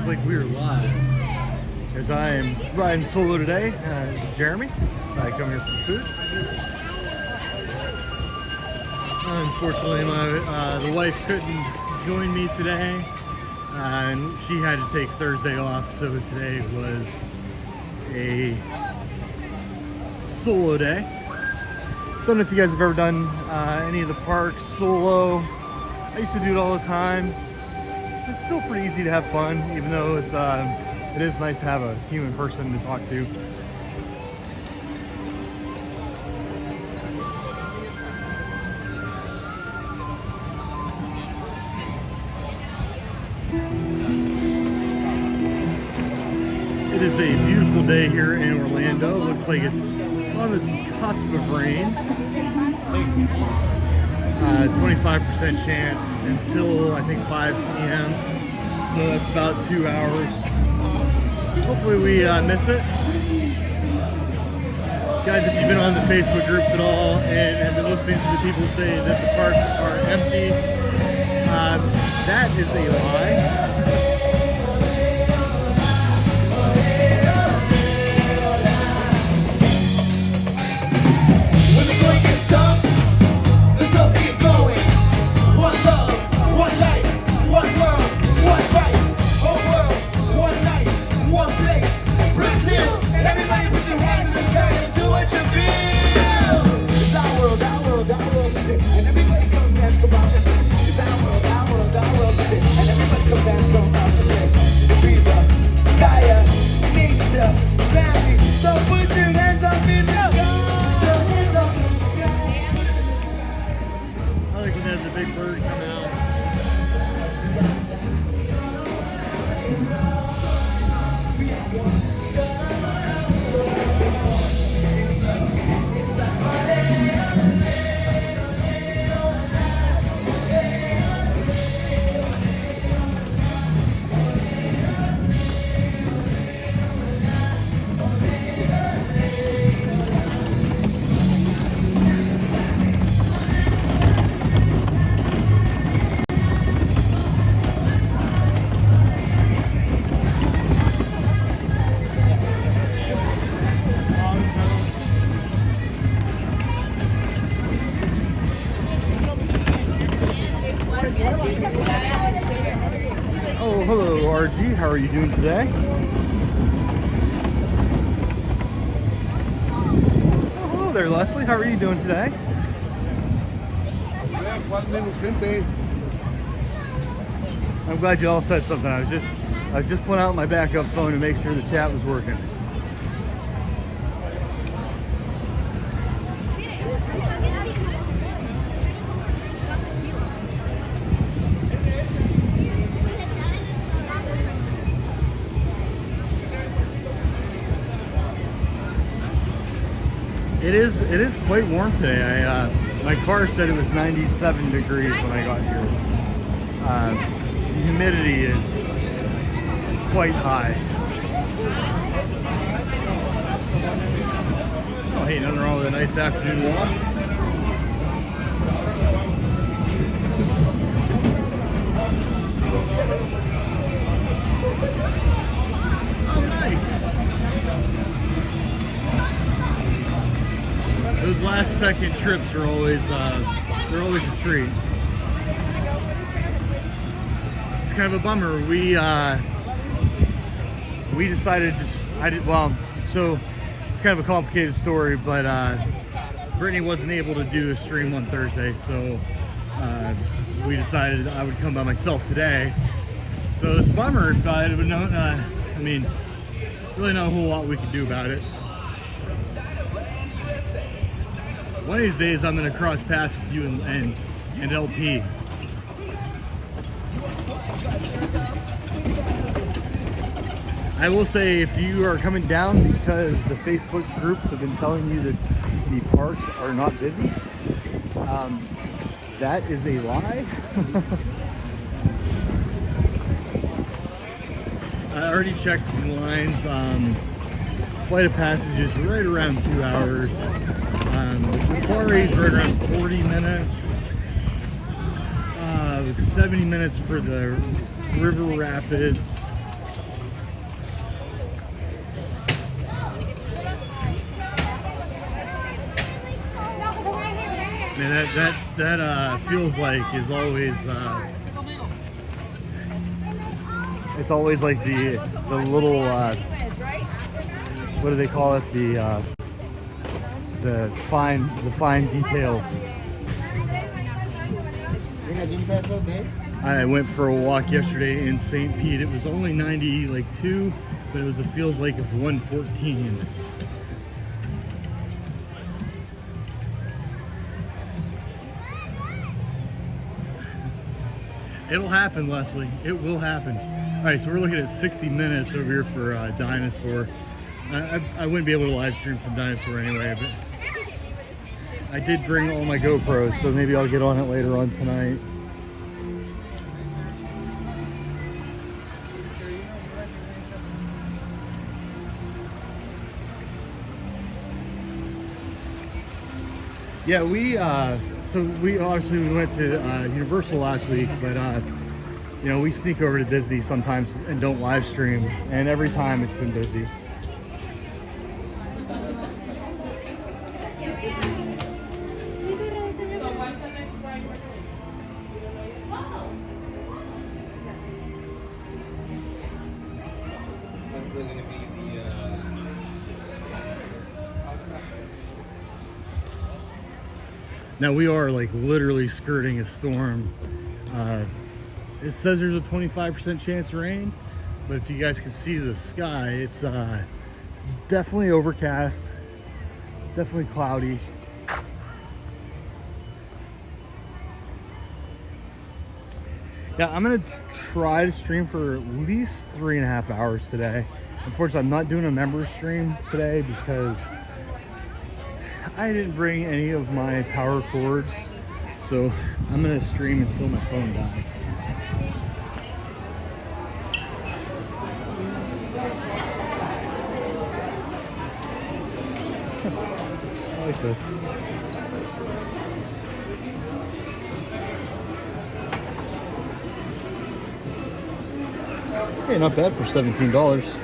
like we're live. As I am riding solo today, this is Jeremy. I come here for food. Unfortunately, the wife couldn't join me today, and she had to take Thursday off, so today was a solo day. Don't know if you guys have ever done any of the parks solo. I used to do it all the time. It's still pretty easy to have fun, even though it is nice to have a human person to talk to. It is a beautiful day here in Orlando. It looks like it's on the cusp of rain. 25% chance until I think 5 p.m. So that's about 2 hours. Hopefully we miss it. Guys, if you've been on the Facebook groups at all and have been listening to the people say that the parks are empty, that is a lie. Oh, hello RG, how are you doing today? Oh, hello there Leslie, how are you doing today? I'm glad you all said something. I was just pulling out my backup phone to make sure the chat was working. It is quite warm today. My car said it was 97 degrees when I got here. The humidity is quite high. Oh, hey, nothing wrong with a nice afternoon walk. Oh, nice. Those last second trips are always they're always a treat. It's kind of a bummer. We decided so it's kind of a complicated story, but Brittany wasn't able to do a stream on Thursday, so we decided I would come by myself today. So it's a bummer, if I would known. Really not a whole lot we could do about it. One of these days I'm going to cross paths with you and LP. I will say, if you are coming down because the Facebook groups have been telling you that the parks are not busy, that is a lie. I already checked the lines. Flight of passage is right around 2 hours. The safari is right around 40 minutes. It was 70 minutes for the river rapids. Man, that feels like is always it's always like the little what do they call it, the fine details. I went for a walk yesterday in St. Pete. It was only 92, but it feels like of 114. It'll happen, Leslie. It will happen. All right, so we're looking at 60 minutes over here for Dinosaur. I wouldn't be able to live stream from Dinosaur anyway, but I did bring all my GoPros, so maybe I'll get on it later on tonight. Yeah, we obviously went to Universal last week, but you know, we sneak over to Disney sometimes and don't live stream, and every time it's been busy. Now we are like literally skirting a storm. It says there's a 25% chance of rain, but if you guys can see the sky, it's definitely overcast, definitely cloudy. Yeah, I'm gonna try to stream for at least 3.5 hours today. Unfortunately, I'm not doing a member stream today because I didn't bring any of my power cords, so I'm gonna stream until my phone dies. I like this. Hey, not bad for $17.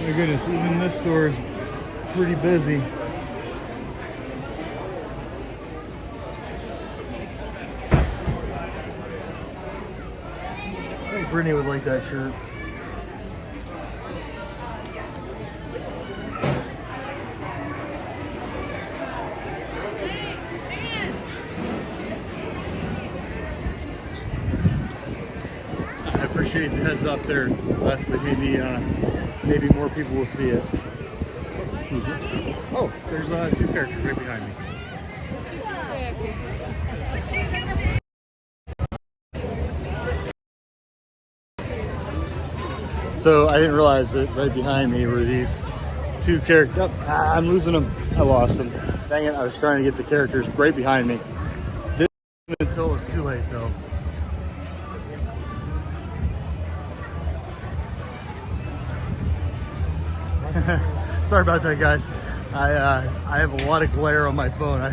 My goodness, even this store is pretty busy. I think Brittany would like that shirt. I appreciate the heads up there, Leslie. Maybe more people will see it. Oh, there's two characters right behind me. So I didn't realize that right behind me were these two characters. Oh, I'm losing them. I lost them. Dang it, I was trying to get the characters right behind me. Didn't until it was too late though. Sorry about that, guys. I have a lot of glare on my phone. I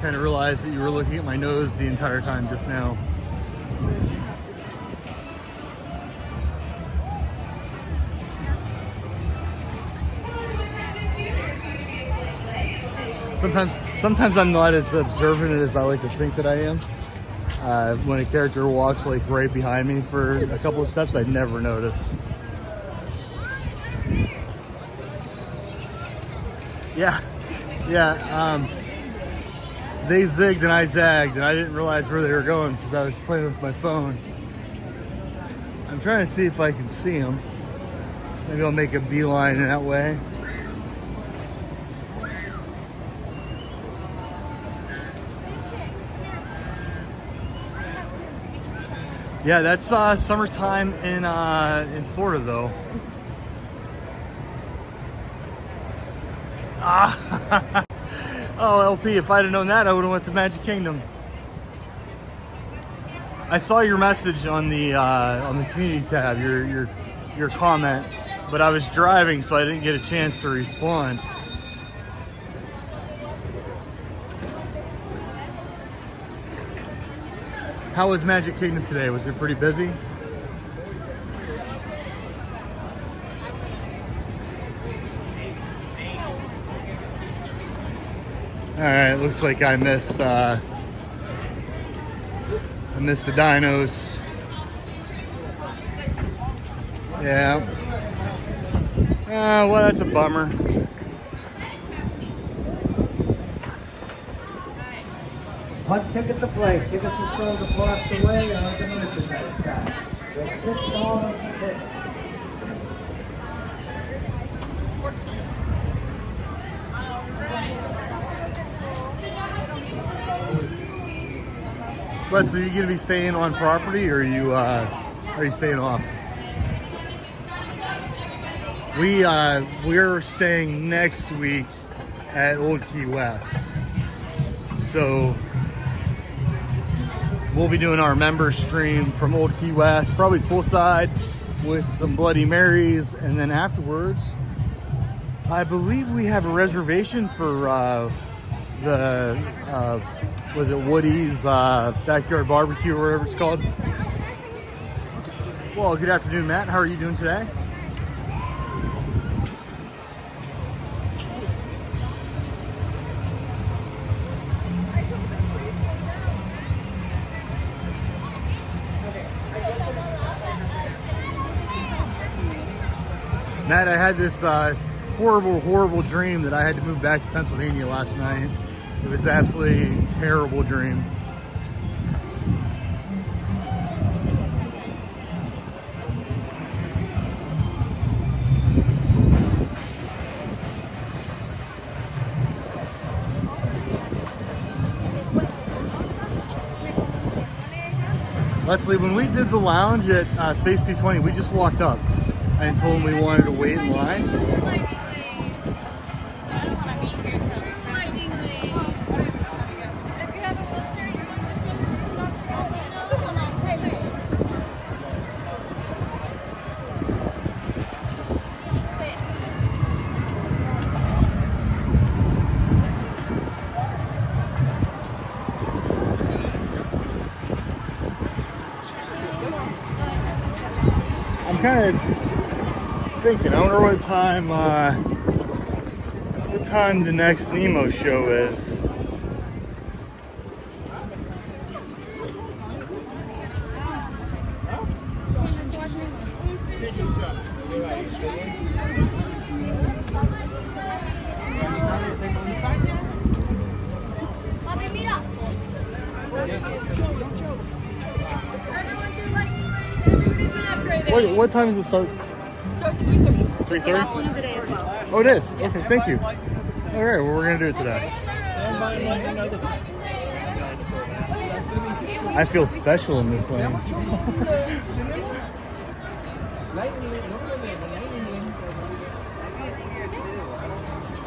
kind of realized that you were looking at my nose the entire time just now. Sometimes I'm not as observant as I like to think that I am. When a character walks like right behind me for a couple of steps, I never notice. Yeah. They zigged and I zagged, and I didn't realize where they were going because I was playing with my phone. I'm trying to see if I can see them. Maybe I'll make a beeline in that way. Yeah, that's summertime in Florida, though. Oh, LP, if I'd have known that, I would have went to Magic Kingdom. I saw your message on the community tab, your comment, but I was driving, so I didn't get a chance to respond. How was Magic Kingdom today? Was it pretty busy? All right, looks like I missed the dinos. Yeah. Well, that's a bummer. One ticket to play. Tickets are sold across the way on the merchandise stand. There's $6 a ticket. Les, are you gonna be staying on property, or are you staying off? We're staying next week at Old Key West, so we'll be doing our member stream from Old Key West, probably poolside with some Bloody Marys, and then afterwards, I believe we have a reservation for was it Woody's Backyard Barbecue or whatever it's called. Well, good afternoon, Matt. How are you doing today? Matt, I had this horrible dream that I had to move back to Pennsylvania last night. It was absolutely a terrible dream. Leslie, when we did the lounge at Space 220, we just walked up and told them we wanted to wait in line. I'm kind of thinking, I wonder what time the next Nemo show is. Wait, what time does it start? Starts at 3:30. 3:30? Last one of the day as well. Oh, it is? Yes. Okay, thank you. All right, well, we're going to do it today. I feel special in this lane.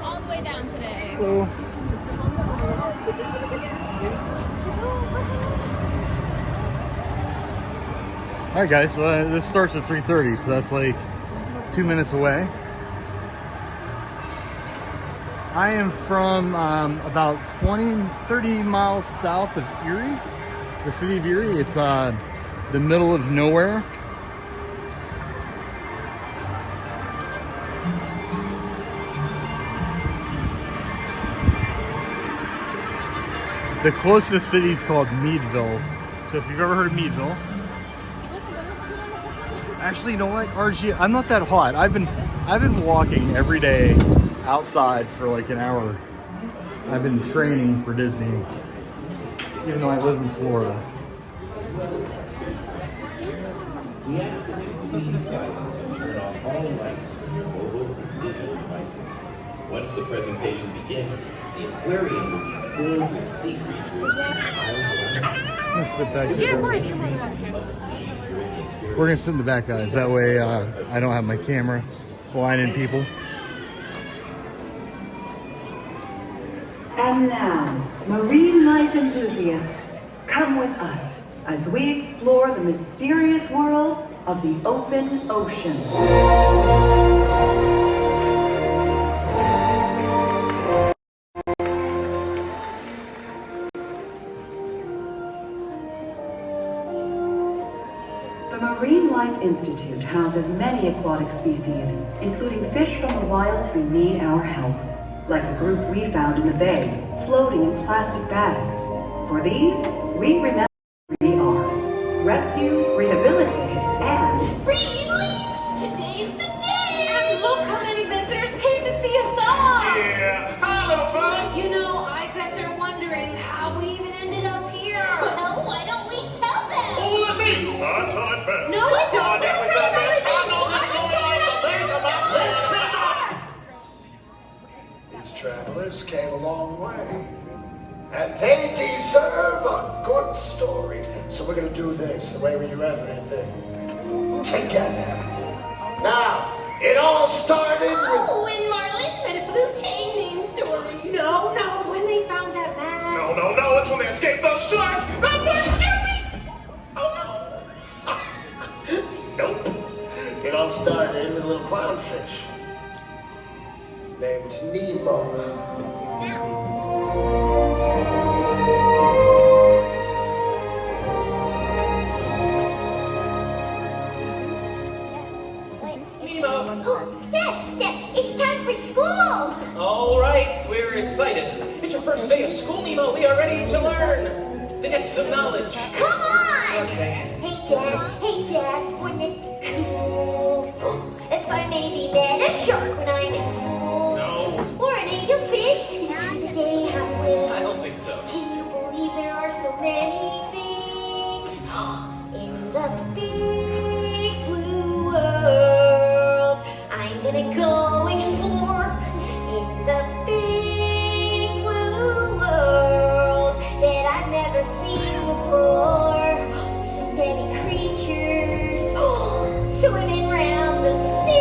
All the way down today. Hello. All right, guys, so this starts at 3:30, so that's like 2 minutes away. I am from about 30 miles south of Erie, the city of Erie. It's the middle of nowhere. The closest city is called Meadville. So if you've ever heard of Meadville, actually, you know what, RG, I'm not that hot. I've been walking every day outside for like an hour. I've been training for Disney, even though I live in Florida. We ask that you please silence and turn off all lights on your mobile and digital devices. Once the presentation begins, the aquarium will be filled with sea creatures miles around. Let's sit back here. For any reason you must leave during the experience. We're gonna sit in the back, guys. That way I don't have my camera blinding people. And now, marine life enthusiasts, come with us as we explore the mysterious world of the open ocean. The Marine Life Institute houses many aquatic species, including fish from the wild who need our help, like the group we found in the bay, floating in plastic bags. For these, we remember 3 R's: rescue, rehabilitate, and Release! Today's the day! And look how many visitors came to see us off! Yeah, hi, little fella. You know, I bet they're wondering how we even ended up here. Well, why don't we tell them? Oh, let me. I taught best. No, you don't. I never You're done this. free, I know this story like the back of my hand. These travelers came a long way, and they deserve a good story. So we're gonna do this the way we do everything together. Now, it all started with. Oh, when Marlin met a blue tang named Dory. No, when they found that mask. No, it's when they escaped those sharks. That boy scared me. Oh, no. Nope. It all started with a little clownfish named Nemo. Dad, it's time for school! All right, we're excited. It's your first day of school, Nemo. We are ready to learn, to get some knowledge. Come on! Okay. Hey, Dad, wouldn't it be cool if I maybe met a shark when I'm in school? No, Or an angelfish? Is it the day I'm with? I don't think so. Can you believe there are so many things in the big blue world? I'm gonna go explore in the big blue world that I've never seen before. So many creatures swimming round the sea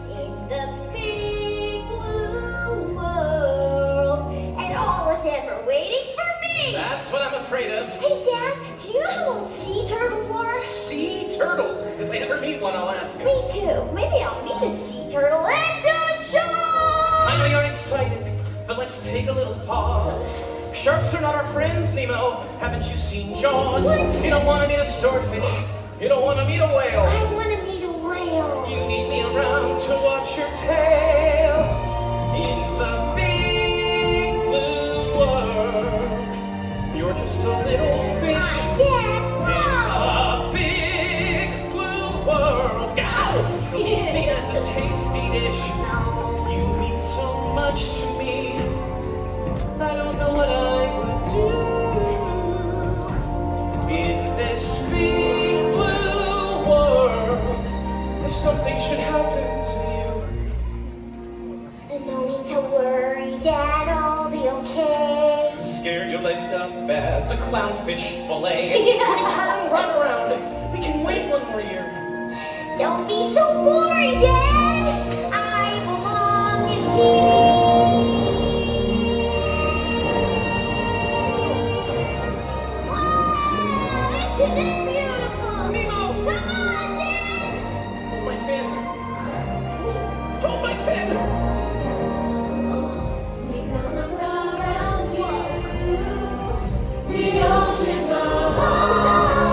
in the big blue world, and all of them are waiting for me. That's what I'm afraid of. Hey, Dad, do you know how old sea turtles are? Sea turtles. If I ever meet one, I'll ask him. Me too. Maybe I'll meet a sea turtle and a shark. I know you're excited, but let's take a little pause. Sharks are not our friends, Nemo. Haven't you seen Jaws? What? You don't want to meet a swordfish. You don't want to meet a whale. I want to meet a whale. You need me around to watch your tail. In the big blue world, you're just a little fish. Dad, wow. A big blue world. Yes! You'll be seen as a tasty dish. You mean so much to me. I don't know what I would do in this big blue world if something should happen to And no need to worry, Dad, I'll be okay. you. Scared you'll end up as a clownfish fillet. We can turn right around. We can wait one more year. Don't be so boring, Dad. I belong in here. Wow, isn't it beautiful? Nemo! Come on, Dad. Hold my fin. Hold my fin. Take a look around you. The ocean's so wide.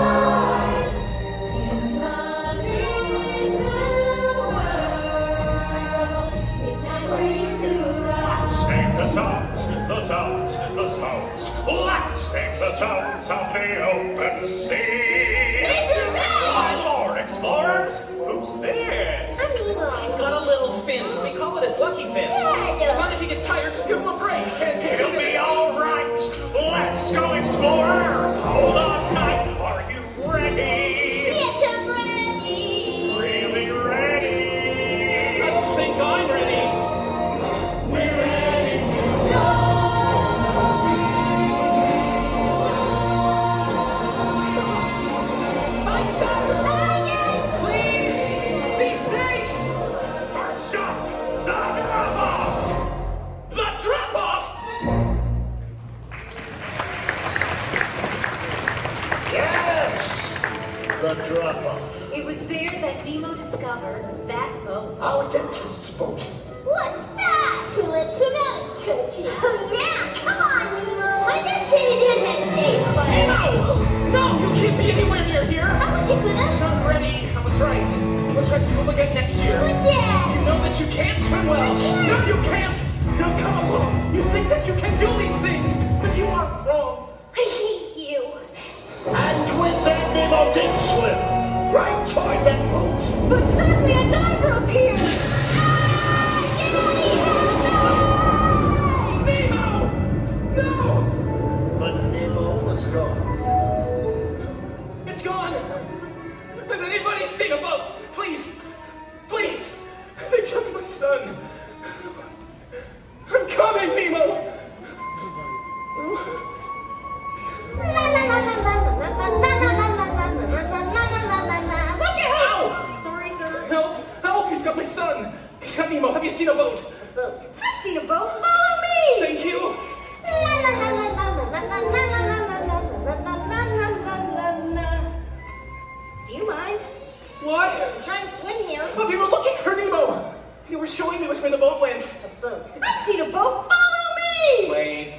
the drop-off? It was there that Nemo discovered that boat. Our dentist's boat. What's that? Let's him out and touch it. Oh yeah, come on, Nemo. My dad said it isn't safe, but... Nemo! No, you can't be anywhere near here. How was he gonna? Not ready. I was right. We'll try to school again next year. But Dad! You know that you can't swim well. I can't. No, you can't. Now come along. You think that you can do these things, but you are wrong. I hate you. And with that, Nemo did swim. Right toward that boat. But suddenly a diver appeared. Nemo! No! But Nemo was gone. It's gone. Has anybody seen a boat? Please, please. They took my son. I'm coming, Nemo. Look out! Sorry, sir. Help! Help! He's got my son. He's got Nemo. Have you seen a boat? I've seen a boat. Follow me! Thank you. Do you mind? What? I'm trying to swim here. But we were looking for Nemo. You were showing me which way the boat went. A boat. I've seen a boat. Follow me! Wait.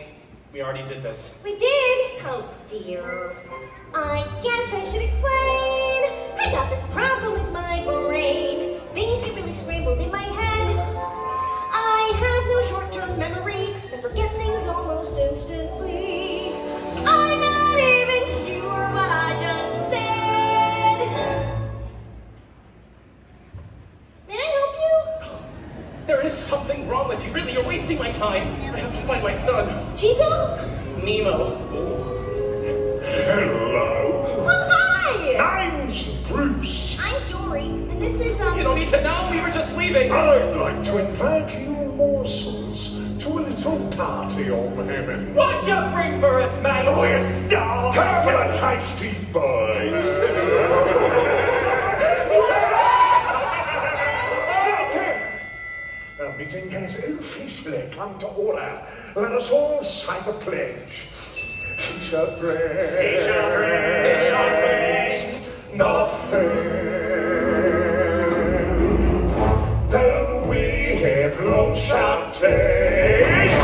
We already did this. We did? Oh dear. I guess I should explain. I got this problem with my brain. Things get really scrambled in my head. I have no short-term memory and forget things almost instantly. I'm not even sure what I just said. May I help you? There is something wrong with you. Really, you're wasting my time. I have to find my son. Chico? Nemo. Hello. Well, hi! Name's Bruce. I'm Dory, and this is, You don't need to know. We were just leaving. I'd like to invite you morsels to a little party on heaven. What you bring for us, mate? We're starving. Come for a tasty bites. The meeting has officially come to order. Let us all say the pledge. Fisher friends, Fisher friends, nothing. Though we have long sharp teeth,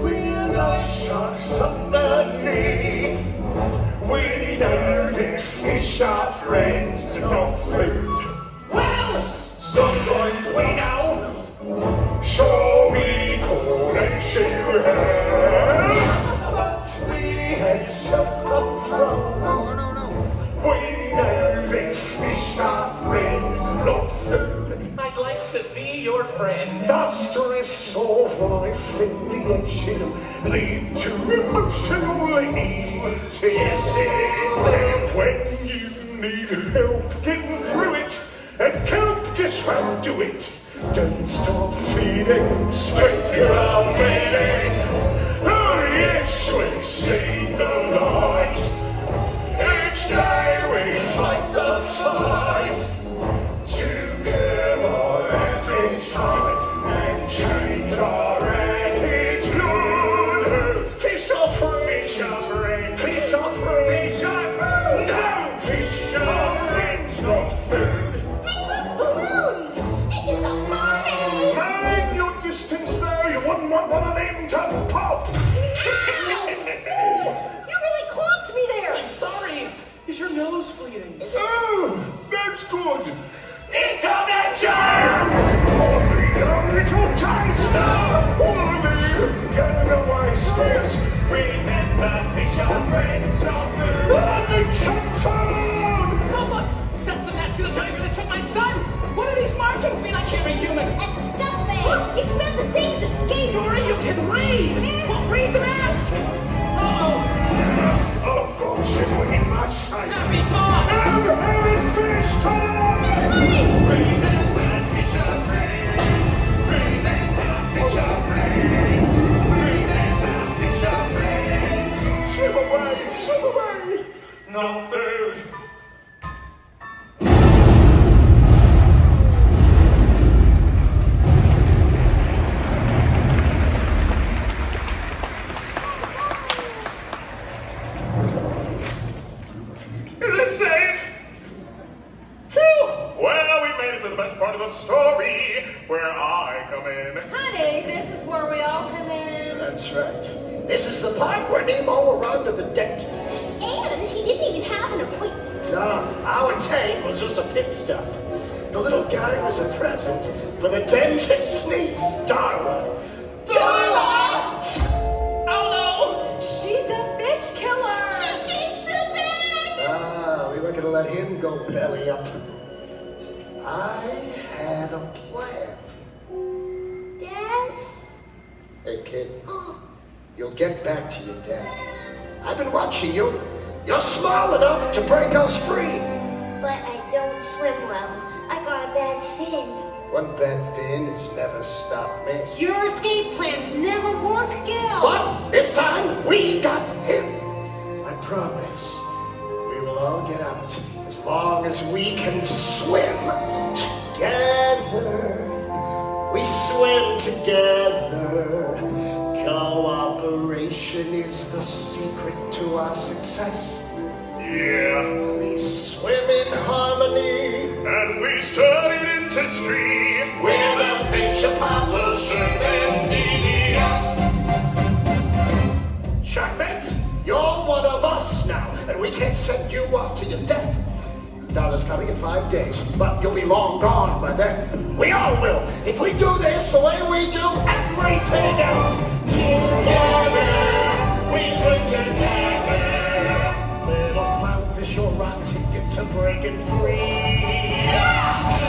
we're not sharks underneath. We know that fish are friends, not food. Well, sometimes we know. Sure, we could and should have, but we had self-control. We know that fish are friends, not food. I'd like to be your friend. The stress of life in the ocean lead to emotional eating. Yes, it when you need help getting through it, and help just won't do it. Don't stop feeding, straight your own meaning. Oh yes, we see the light. Each day we fight the fight. Together at each time and change our attitude. Fish are friends, fish are friends, no, fish are friends, not food. Hey, look, balloons! It is a party! Mind your distance though, you wouldn't want one of them to pop. You really clocked me there! I'm sorry. Is your nose bleeding? Oh, that's good. Into the jar! Only a little taste of you gonna waste it. Remember, fish are friends, not food. I need some food! Oh, look. That's the mask of the diver that took my son. What do these markings mean? I can't read human. And stuff there! It's spelled the same as escape! Dory, you can read. Well, read the mask. Oh, I've got you in my sight. that'd be fun. I'm having fish time! Remember, fish are friends. Remember, fish are friends. Remember, fish are friends. Swim away, to the best part of the story, where I come in. Honey, this is where we all come in. That's right. This is the part where Nemo arrived at the dentist's. And he didn't even have an appointment. Our tank was just a pit stop. The little guy was a present for the dentist's niece, Darla. Darla! Oh no! She's a fish killer! She shakes the bed! We weren't gonna let him go belly up. I had a plan. Dad? Hey, kid. You'll get back to your dad. I've been watching you. You're small enough to break us free. But I don't swim well. I got a bad fin. One bad thing has never stopped me. Your escape plans never work, Gil! But this time, we got him. I promise, we will all get out as long as we can swim together. We swim together. Cooperation is the secret to our success. Yeah. We swim in harmony. And we studied industry. We're the fish of pollution and EDS. Checkmate, you're one of us now, and we can't send you off to your death. Darla's coming in 5 days, but you'll be long gone by then. We all will, if we do this the way we do everything else. Together, we swim together. Little clownfish, you're our ticket to breaking free.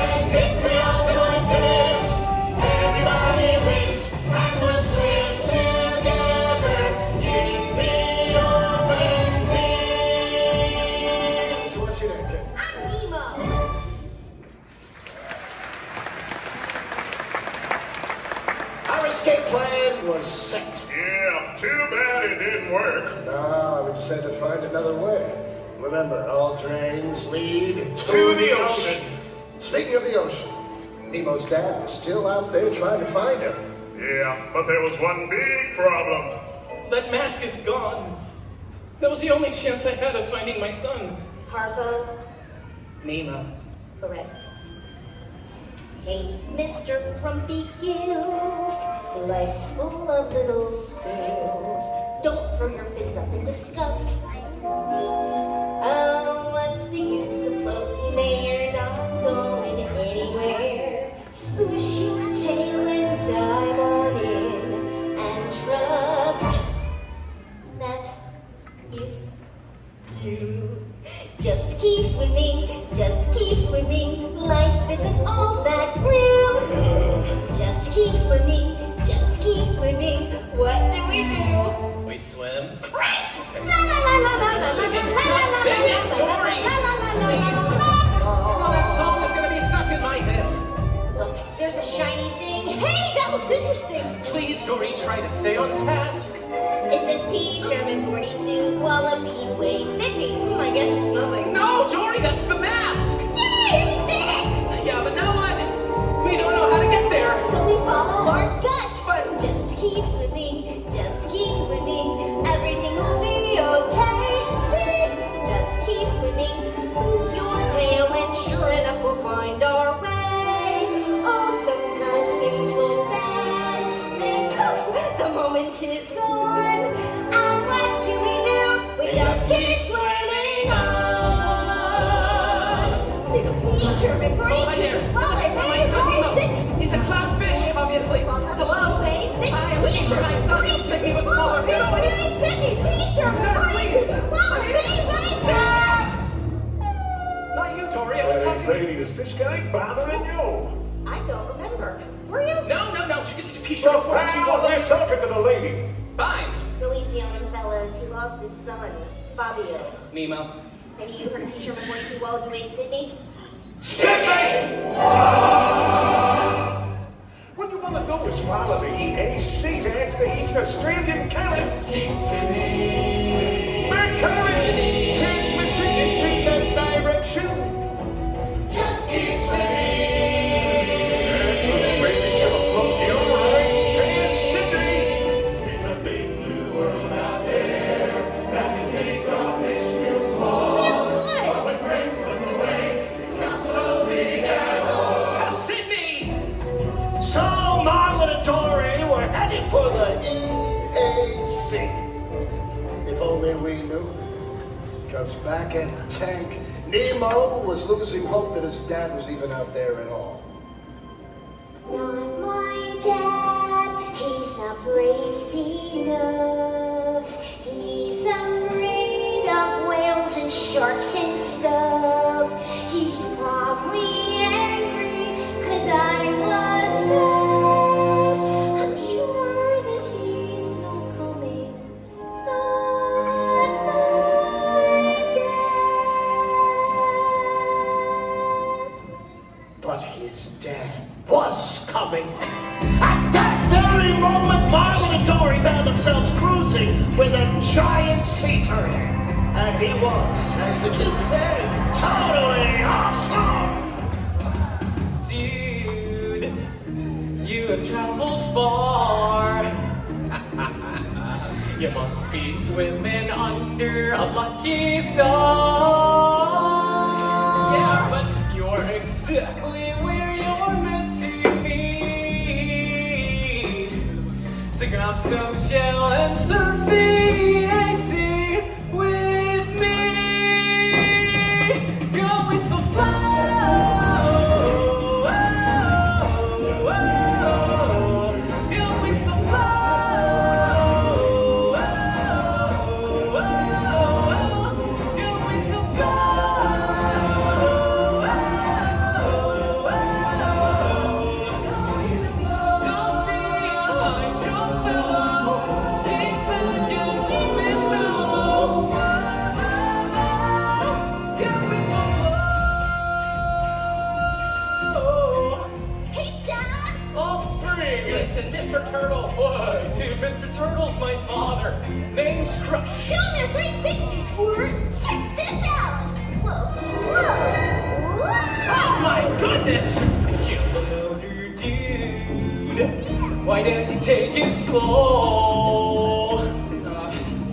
And if we all join this, everybody wins, and we'll swim together in the open sea. So what's your name, kid? I'm Nemo. Our escape plan was set. Yeah, too bad it didn't work. No, we just had to find another way. Remember, all drains lead To the ocean. Speaking of the ocean, Nemo's dad is still out there trying to find her. Yeah, but there was one big problem. That mask is gone. That was the only chance I had of finding my son. Harpo, Nemo. correct. Hey, Mr. Grumpy Gills, life's full of little spills. Don't throw your fins up in disgust. Oh, what's the use of floating there, not going anywhere? Swish your tail and dive on in, and trust that if you just keep swimming, life isn't all that grim. Just keep swimming, what do we do? We swim. Great! La la la la la la Sing it, la la la sing it, la Dory! la la la la Please. la. Oh, that song is gonna be stuck in my head. Look, there's a shiny thing. Hey, that looks interesting. Please, Dory, try to stay on task. It says P. Sherman 42, Wallaby Way, Sydney. I guess it's nothing. No, Dory, that's the mask! Yay, we did it! Yeah, but now what? We don't know how to get there. So we follow our gut. But Just keep swimming, everything will be okay. See, just keep swimming, move your tail, and sure enough we'll find our way. Oh, sometimes things go bad, then poof, the moment is gone. And what do? We just keep swimming on. To the beach, Sherman 42, right here. Wallaby Way, Sydney. He's a clownfish, obviously. Hello, hey, Sydney, Hi, I'm looking for my son. Make me look smaller. Sydney, please, Sir, please. Stop! Not you, Dory. I was talking. Lady, is this guy bothering you? I don't remember. Were you? No. P-shirt So, before you pal, we're talking to the lady. Fine. Release the owner, fellas. He lost his son, Fabio. Nemo. Maybe you heard of P. Sherman 42 Wallaby Way, Sydney? Sydney! What you want to do is follow the EAC dance the East Australian Carrot. We're carrot! Can't machines in that direction. Just keep swimming. Maybe she'll float you right past Sydney. There's a big blue world out there that can make a fish feel small. But when friends slip away, it's not so big at all. was back at the tank. Nemo was losing hope that his dad was even out there at all. Not my dad, he's not brave enough. He's afraid of whales and sharks and stuff. He's probably angry 'cause I was bad. I'm sure that he's not coming. Not my dad. But his dad was coming. At that very moment, Marlin and Dory found themselves cruising with a giant sea turtle. And he was, as the kids say, totally awesome! Dude, you have traveled far. You must be swimming under a lucky star. Yeah, but you're exactly where you're meant to be. So grab some shell and surf the icy with me. Go with the flow. Go with the flow. Go with the Don't be a high-strung fellow. Kick back and keep it mellow. Go with the flow. Hey, Dad! Offspring! Listen, Mr. Turtle. What? Dude, Mr. Turtle's my father. Name's Crush. Show me a 360, Squirt! Check this out! Whoa, whoa, whoa! Oh my goodness! You loader dude. Why don't you take it slow?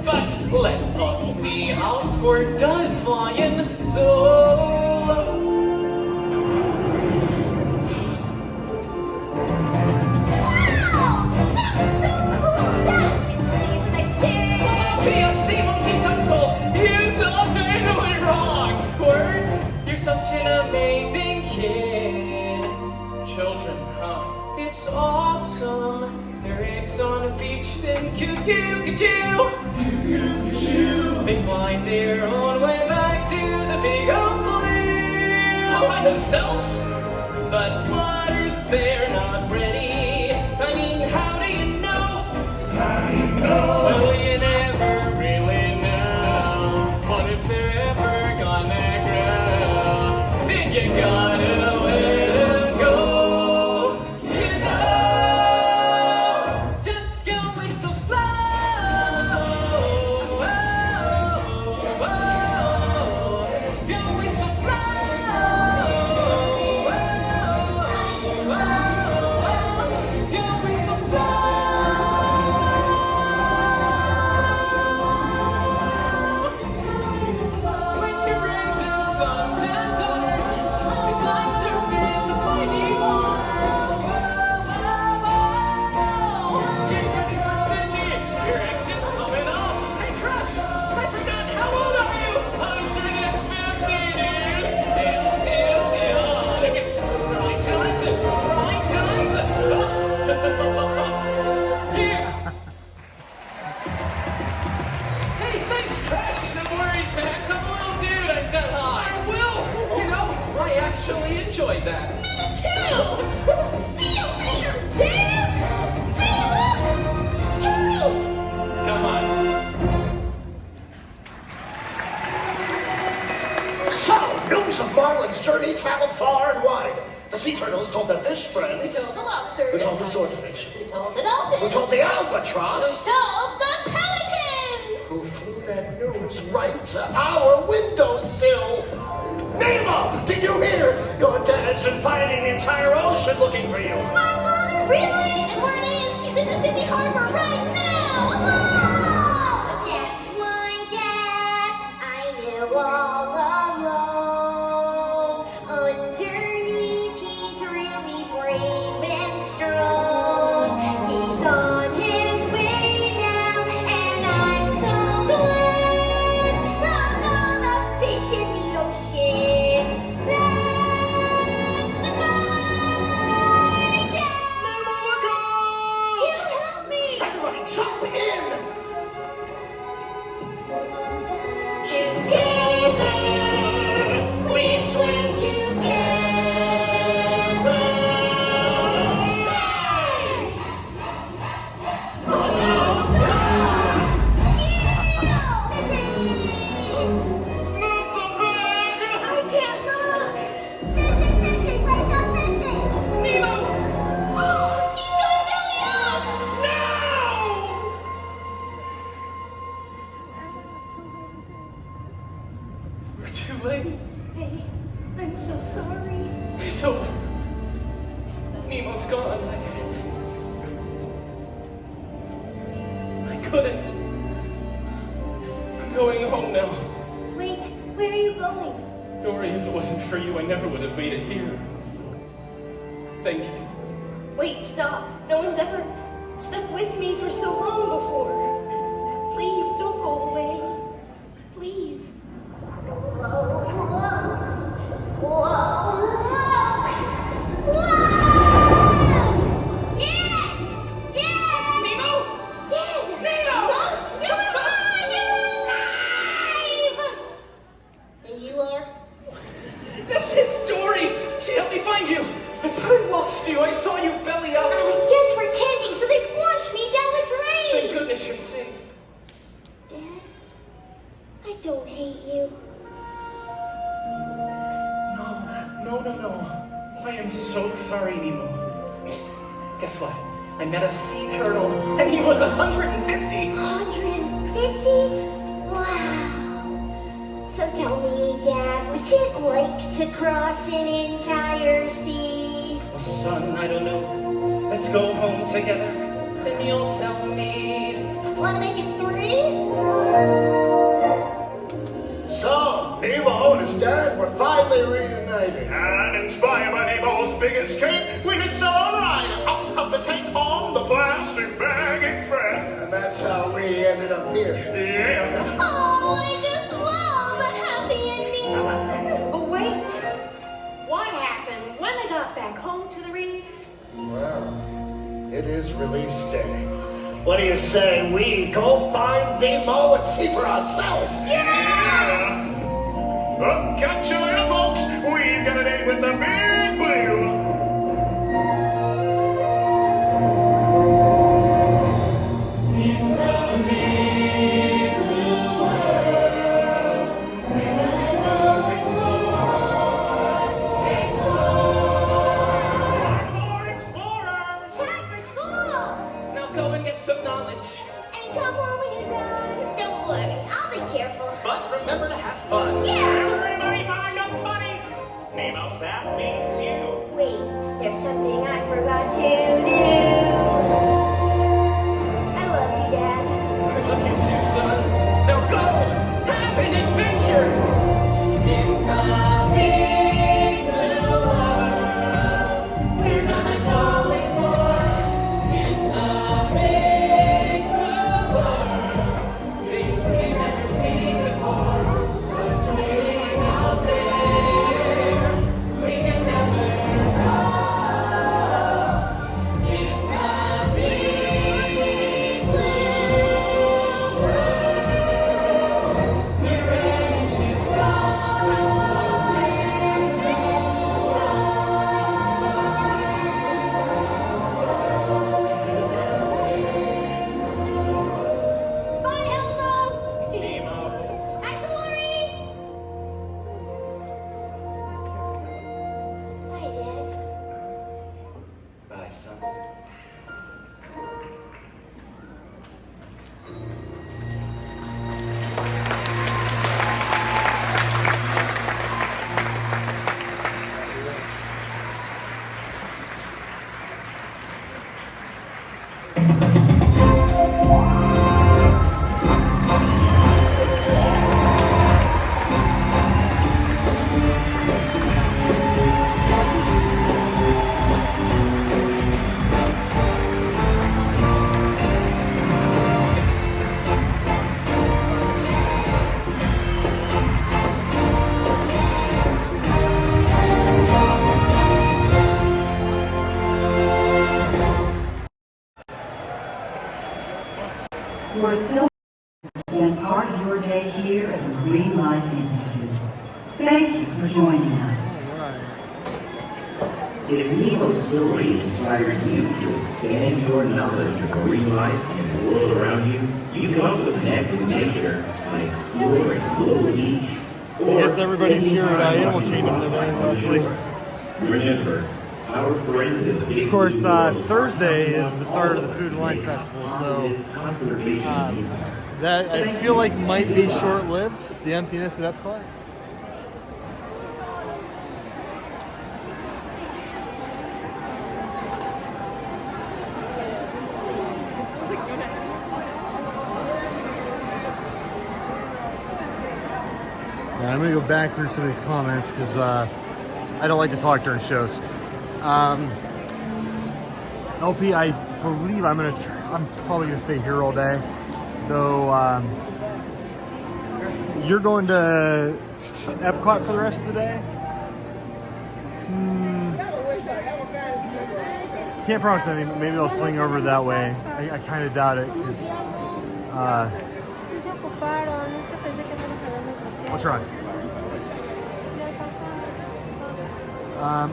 But let us see how Squirt does flying solo. Wow! That was so cool! Dad, you saved the day! Be a sea monkey uncle! You're so totally wrong, Squirt! You're such an amazing kid. Children, huh? It's awesome. Their eggs on a beach, then coo-coo-coo-choo. They find their own way back to the big old blue. All by themselves? But what if they're not ready? I mean, how do you know? How do you know? Well, you never really know. What if they're ever gonna grow? Then you gotta let them go. You know, just go with the flow. Go with the Hey, thanks, Crash! No worries, man. Some little dude I said hi. I will! You know, I actually enjoyed that. Me too! See you later, Dad! Hey, look! Turtles! Come on. So, news of Marlin's journey traveled far and wide. The sea turtles told their fish friends. We told the lobsters. We told the swordfish. We told the dolphins. We told the albatross. We told the pelicans. Who flew that news right to our windowsill. Nemo, did you hear? Your dad's been finding the entire ocean looking for you. My father, really? And where it is? He's in the Sydney Harbor right now. Wow! That's my dad. I know all along. Underneath, he's really brave and strong. He's on his way now, and I'm so glad. La, la, la, I'm so sorry. It's over. Nemo's gone. I couldn't. I'm going home now. Wait, where are you going? Dory, if it wasn't for you, I never would have made it here. Thank you. Wait, stop. No one's ever stuck with me for so long before. Please, don't go away. Please. Whoa, whoa. Dad! Dad! Nemo! Dad! Nemo! You're alive! And you are? This is Dory! She helped me find you! I thought I lost you. I saw you belly up. I was just pretending, so they flushed me down the drain! Thank goodness you're safe. Dad, I don't hate you. No. I am so sorry, Nemo. Guess what? I met a sea turtle, and he was 150. 150? Wow. So tell me, Dad, what's it like to cross an entire sea? Well, son, I don't know. Let's go home together, then you'll tell me. Wanna make it 3? So, Nemo and his dad were finally reunited. And inspired by Nemo's big escape, we hitched our ride out of the tank on the Plastic Bag Express. And that's how we ended up here. Yeah. Oh, I just love a happy ending. But wait, what happened when I got back home to the reef? Well, it is release day. What do you say we go find Nemo and see for ourselves? Yeah! Well, catch you later, folks. We've got a date with the Big Blue. More explorers! Time for school! Now go and get some knowledge. And come home when you're done. Don't worry, I'll be careful. But remember to have fun. Everybody find a buddy. Nemo, that means you. Wait, there's something I forgot to do. I love you, Dad. I love you too, son. Now go! Have an adventure! In the big blue world, we're gonna go explore. In the big blue world, things we never seen before. What's waiting out there? We can never go. In the big blue world, we're ready to go. Bye, Elmo! Hi, Dory! Bye, Dad. Bye, son. We're so to spend part of your day here at the Green Life Institute. Thank you for joining us. If Nemo's story inspired you to expand your knowledge of marine life and the world around you, you can also connect with nature by exploring Little Beach. Or Yes, everybody's spending here at time Animal watching Kingdom today, wildlife on the mostly. shore. Remember, our friends at the Big Of course, Blue World Thursday are is the start of the all Food and Wine about Festival, so positive conservation. that I feel like might be short-lived, the emptiness at Epcot. gonna go back through some of these comments because I don't like to talk during shows. LP, I believe I'm probably gonna stay here all day, though. You're going to Epcot for the rest of the day? Can't promise anything. Maybe I'll swing over that way. I kind of doubt it because I'll try.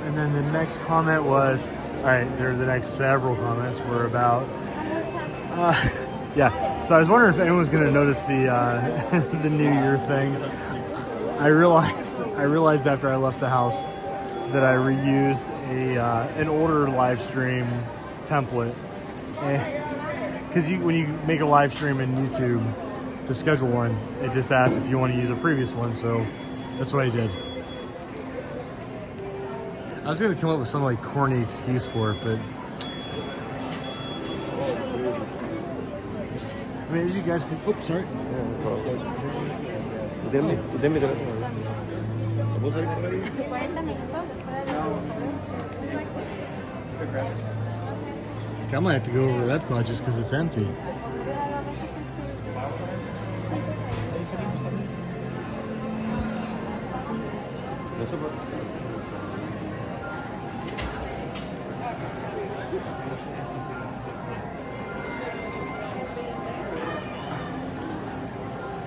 And then the next comment was, all right, the next several comments were about, yeah. So I was wondering if anyone's going to notice the the New Year thing. I realized after I left the house that I reused an older live stream template, because when you make a live stream in YouTube to schedule one, it just asks if you want to use a previous one. So that's what I did. I was gonna come up with some like corny excuse for it, but I mean, as you guys can. Oh, sorry. I might have to go over to Epcot just because it's empty.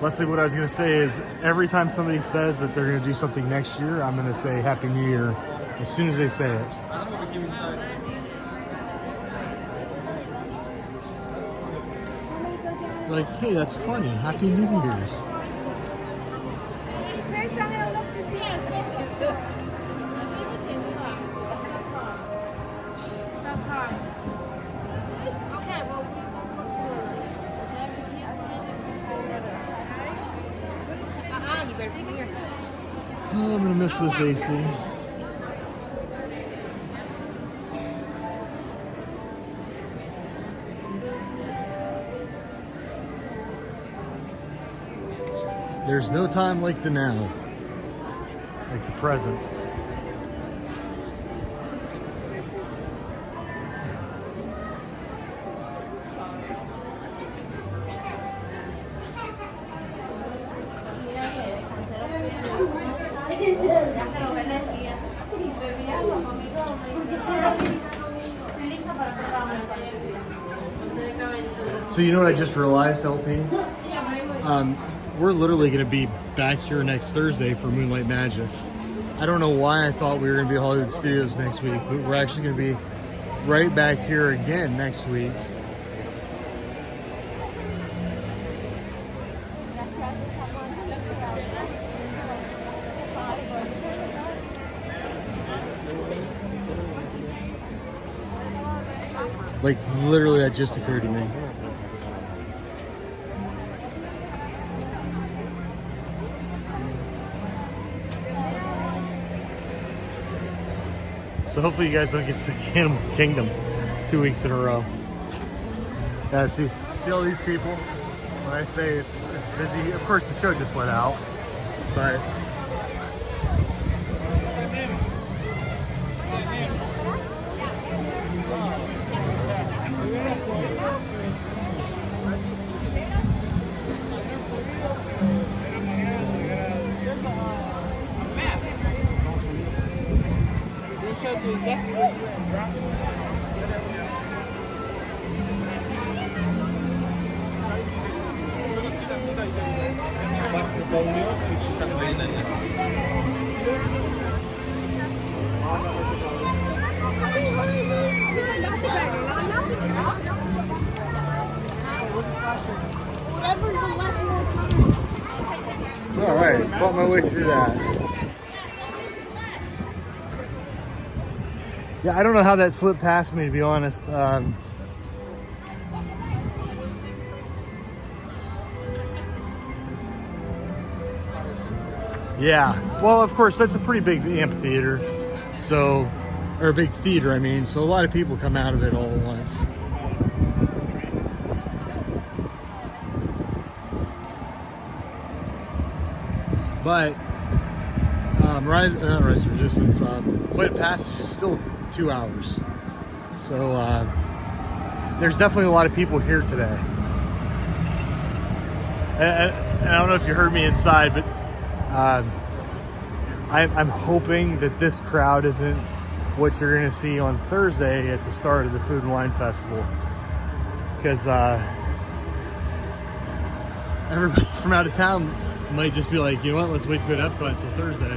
Leslie, what I was going to say is every time somebody says that they're going to do something next year, I'm going to say Happy New Year as soon as they say it. Like, hey, that's funny. Happy New Year's. First, I'm going to look to see your Oh, I'm gonna miss this AC. There's no time like the now, like the present. So you know what I just realized, LP? We're literally going to be back here next Thursday for Moonlight Magic. I don't know why I thought we were going to be at Hollywood Studios next week, but we're actually going to be right back here again next week. Like, literally, that just occurred to me. So hopefully you guys don't get sick of Animal Kingdom 2 weeks in a row. Yeah, see all these people? When I say it's busy, of course the show just let out, but all right, fought my way through that. Yeah, I don't know how that slipped past me, to be honest. Yeah, well, of course, that's a pretty big amphitheater, so, or a big theater, I mean, so a lot of people come out of it all at once. But Rise Resistance, Flight of Passage is still 2 hours. So there's definitely a lot of people here today. And I don't know if you heard me inside, but I'm hoping that this crowd isn't what you're going to see on Thursday at the start of the Food and Wine Festival. Because everybody from out of town might just be like, you know what, let's wait to go to Epcot until Thursday.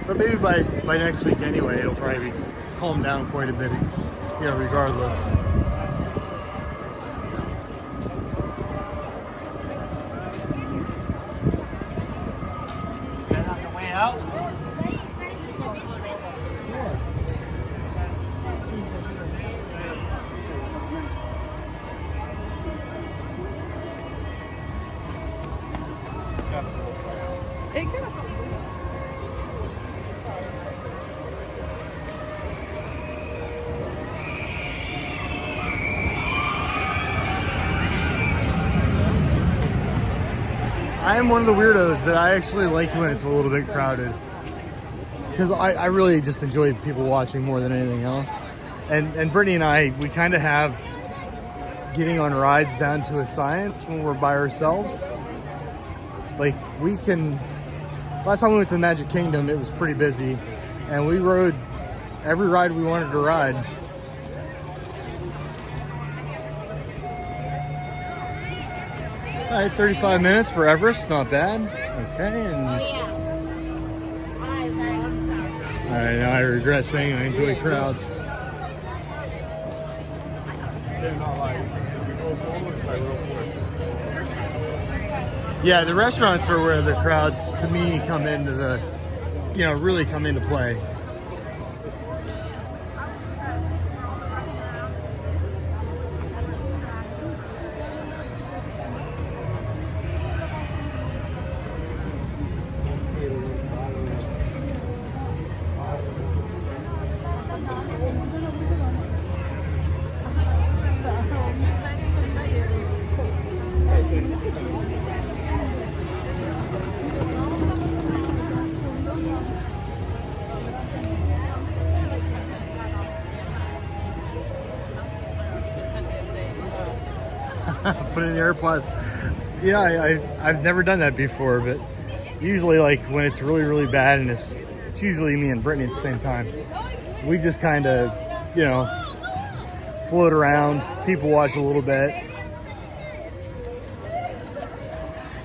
But maybe by next week anyway, it'll probably be calmed down quite a bit, you know, regardless. On the way out. I am one of the weirdos that I actually like when it's a little bit crowded, because I really just enjoy people watching more than anything else. And Brittany and I, we kind of have getting on rides down to a science when we're by ourselves. Like, we can, last time we went to the Magic Kingdom, it was pretty busy, and we rode every ride we wanted to ride. All right, 35 minutes for Everest, not bad. Okay, and all right, now I regret saying I enjoy crowds. Yeah, the restaurants are where the crowds, to me, come into the, you know, really come into play. Put in the AirPods. You know, I've never done that before, but usually, like, when it's really, really bad, and it's usually me and Brittany at the same time, we just kind of, you know, float around, people watch a little bit.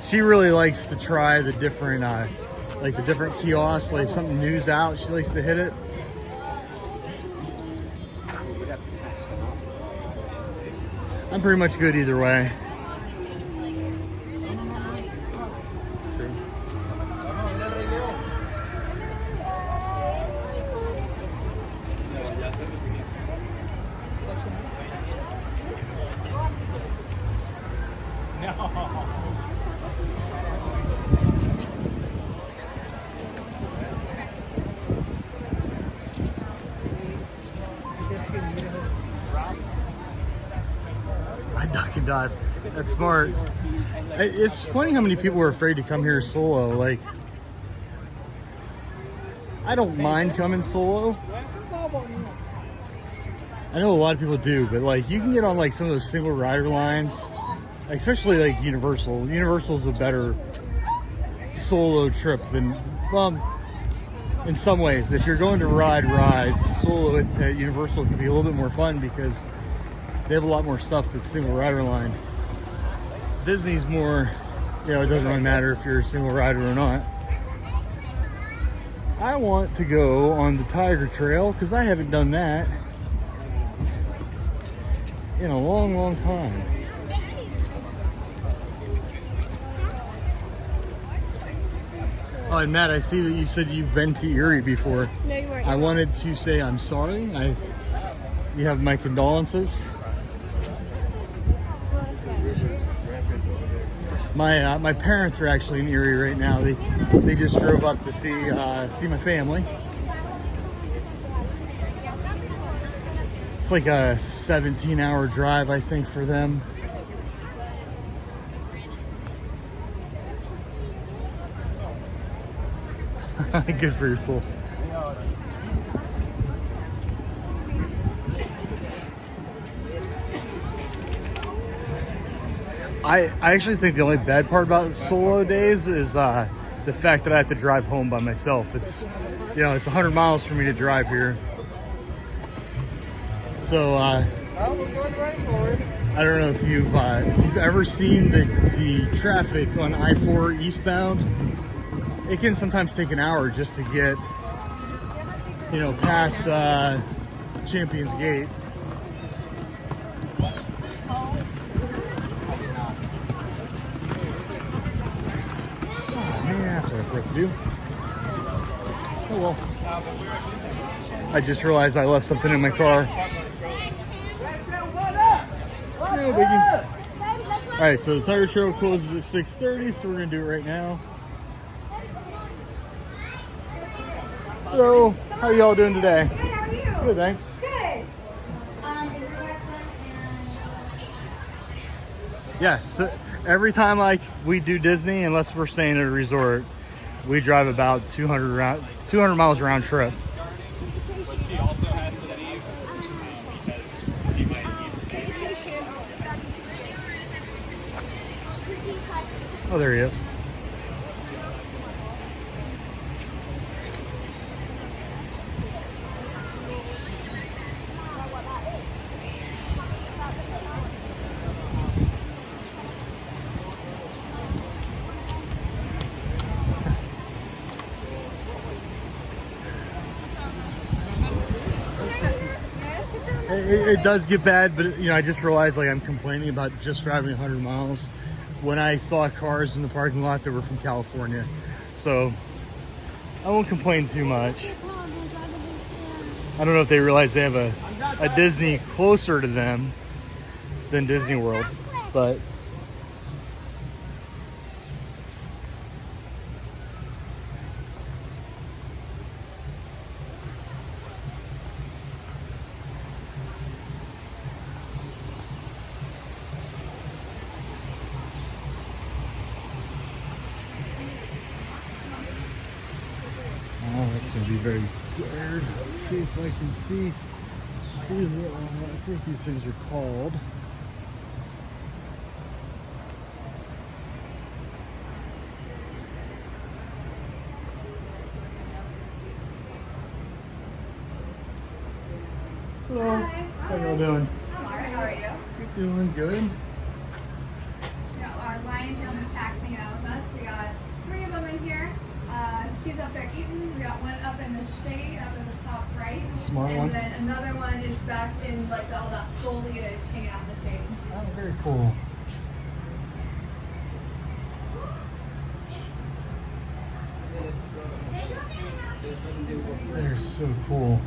She really likes to try the different, like the different kiosks, like something new's out, she likes to hit it. I'm pretty much good either way. Duck and dive. That's smart. It's funny how many people are afraid to come here solo. Like, I don't mind coming solo. I know a lot of people do, but like, you can get on like some of those single rider lines, like, especially like Universal. Universal's a better solo trip than, well, in some ways. If you're going to ride rides, solo at Universal can be a little bit more fun because they have a lot more stuff that's single rider line. Disney's more, you know, it doesn't really matter if you're a single rider or not. I want to go on the Tiger Trail because I haven't done that in a long, long time. Oh, and Matt, I see that you said you've been to Erie before. No, you weren't. I wanted to say I'm sorry. You have my condolences. My parents are actually in Erie right now. They just drove up to see my family. It's like a 17-hour drive, I think, for them. Good for your soul. I actually think the only bad part about solo days is the fact that I have to drive home by myself. It's, you know, it's 100 miles for me to drive here. So I don't know if you've ever seen the traffic on I-4 eastbound. It can sometimes take an hour just to get, you know, past Champions Gate. That's what I forgot to do. Oh well. I just realized I left something in my car. No biggie. Alright, so the Tiger Trail closes at 6:30, so we're gonna do it right now. Hello, how are y'all doing today? Good, how are you? Good, thanks. Good. Yeah, so every time like we do Disney, unless we're staying at a resort, we drive about 200 miles round trip. But she also has to leave because she might need Oh, there he is. It does get bad, but you know, I just realized like I'm complaining about just driving 100 miles when I saw cars in the parking lot that were from California. So I won't complain too much. I don't know if they realize they have a Disney closer to them than Disney World, but it's going to be very weird. Let's see if I can see. These are, I think these things are called. Hello. Hi. How y'all doing? I'm alright, how are you? You're doing good. We got our Lion Tail new packs hanging out with us. We got 3 of them in here. She's up there eating. We got one up in the shade, up in the top right. Smart one. And then another one is back in like all that foliage hanging out in the shade. Oh, very cool. They're so cool.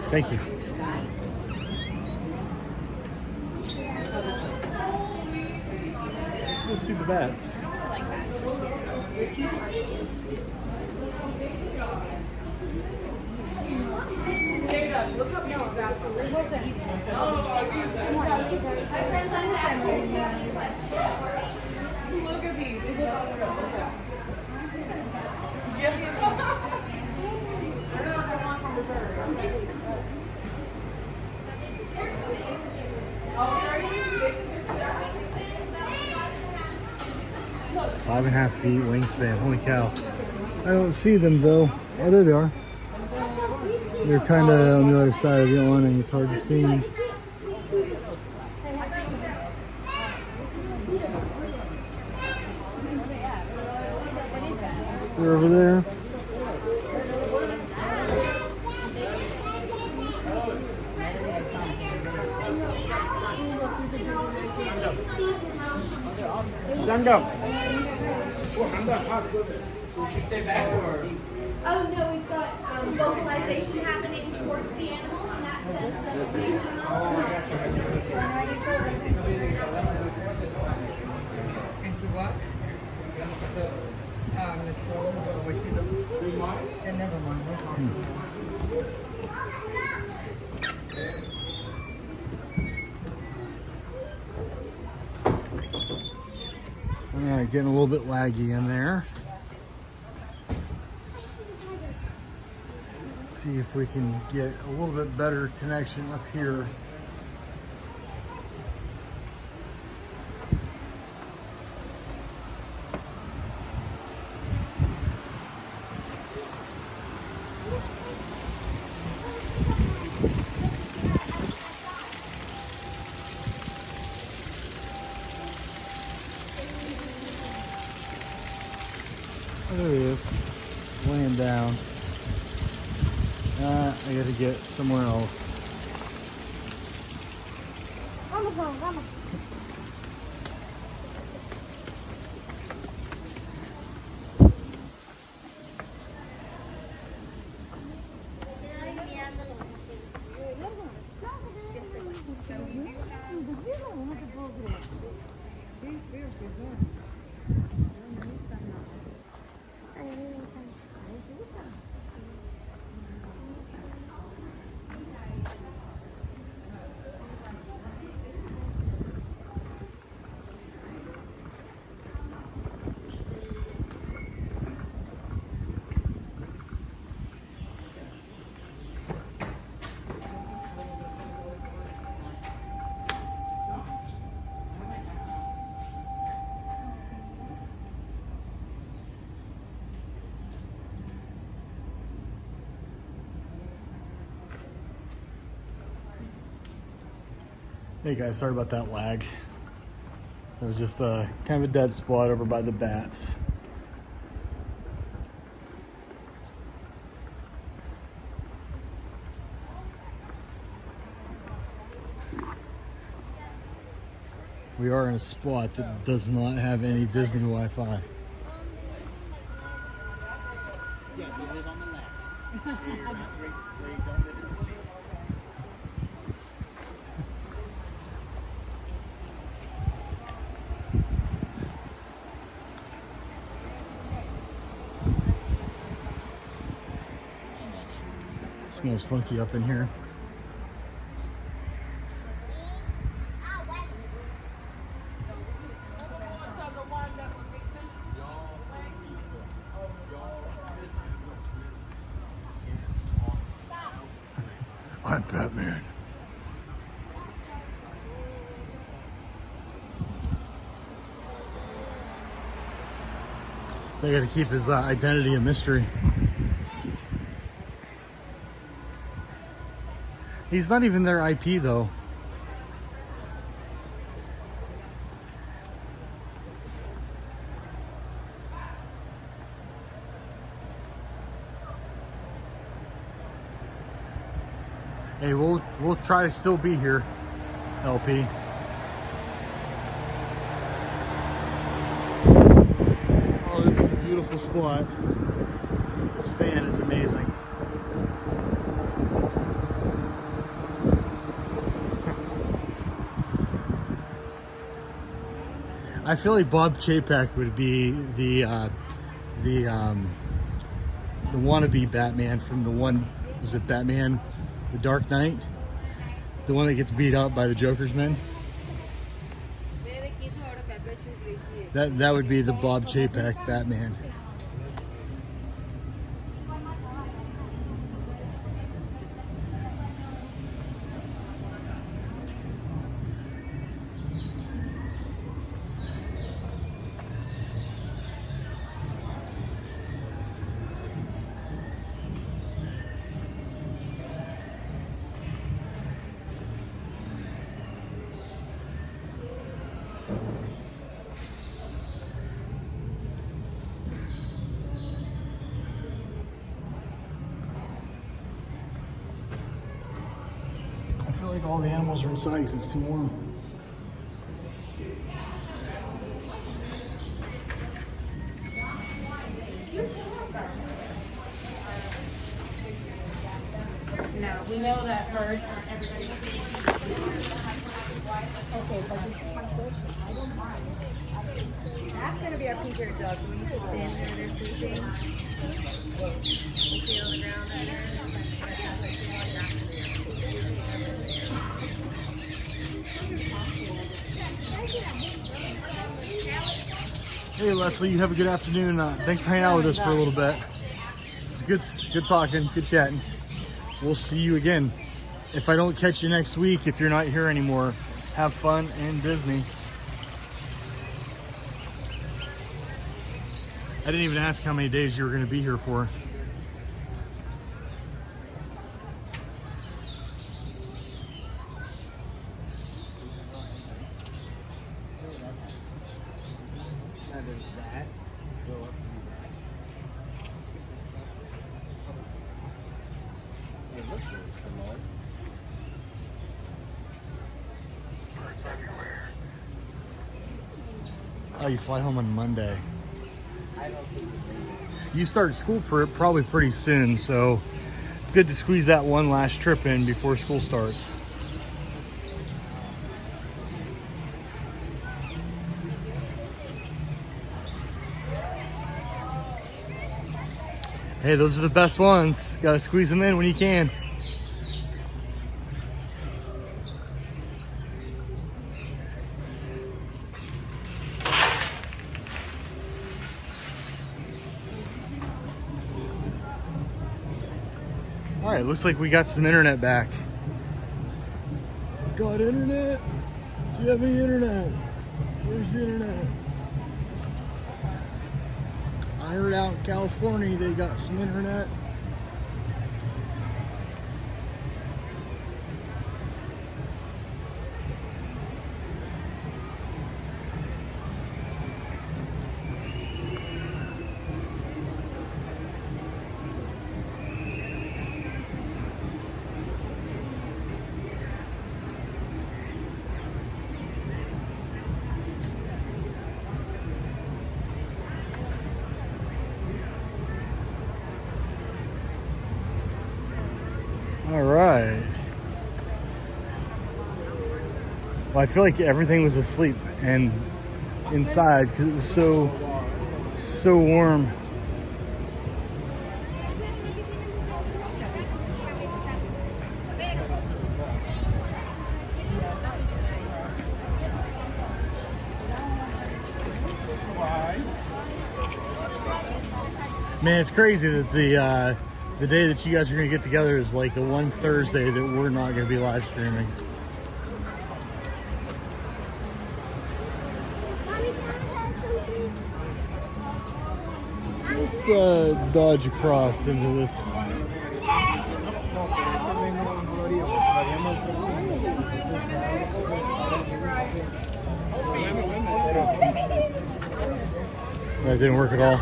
Thank you. Let's go see the bats. Look at these. They look all real. Look at Five and a half feet wingspan. Holy cow. I don't see them though. Oh, there they are. They're kind of on the other side of the awning. It's hard to see them. They're over there. Stand up. Oh no, we've got vocalization happening towards the animals, and that sends them to the Chihuahua. Then never mind. All right, getting a little bit laggy in there. See if we can get a little bit better connection up here. There he is. He's laying down. I gotta get somewhere else. Hey guys, sorry about that lag. It was just a kind of a dead spot over by the bats. We are in a spot that does not have any Disney Wi-Fi. Yes, it is on the left. They don't live in the sea. Smells funky up in here. I'm Batman. They got to keep his identity a mystery. He's not even their IP though. Hey, we'll try to still be here, LP. Oh, this is a beautiful spot. This fan is amazing. I feel like Bob Chapek would be the wannabe Batman from the one, was it Batman The Dark Knight? The one that gets beat up by the Joker's men? That would be the Bob Chapek Batman. I feel like all the animals are inside because it's too warm. No, we know that hurts. Okay, but this is my question. I don't mind. That's gonna be our pink-haired dog. We need to stand there. They're sleeping. Feet on the ground right Hey Leslie, you have a good afternoon. Thanks for hanging out with us for a little bit. It's good talking, good chatting. We'll see you again. If I don't catch you next week, if you're not here anymore, have fun in Disney. I didn't even ask how many days you were going to be here for. Birds everywhere. Oh, you fly home on Monday. You start school probably pretty soon, so it's good to squeeze that one last trip in before school starts. Hey, those are the best ones. Gotta squeeze them in when you can. All right, looks like we got some internet back. Got internet? Do you have any internet? Where's the internet? I heard out in California they got some internet. All right. Well, I feel like everything was asleep and inside because it was so warm. Man, it's crazy that the day that you guys are going to get together is like the one Thursday that we're not going to be live streaming. Let's dodge across into this. That didn't work at all.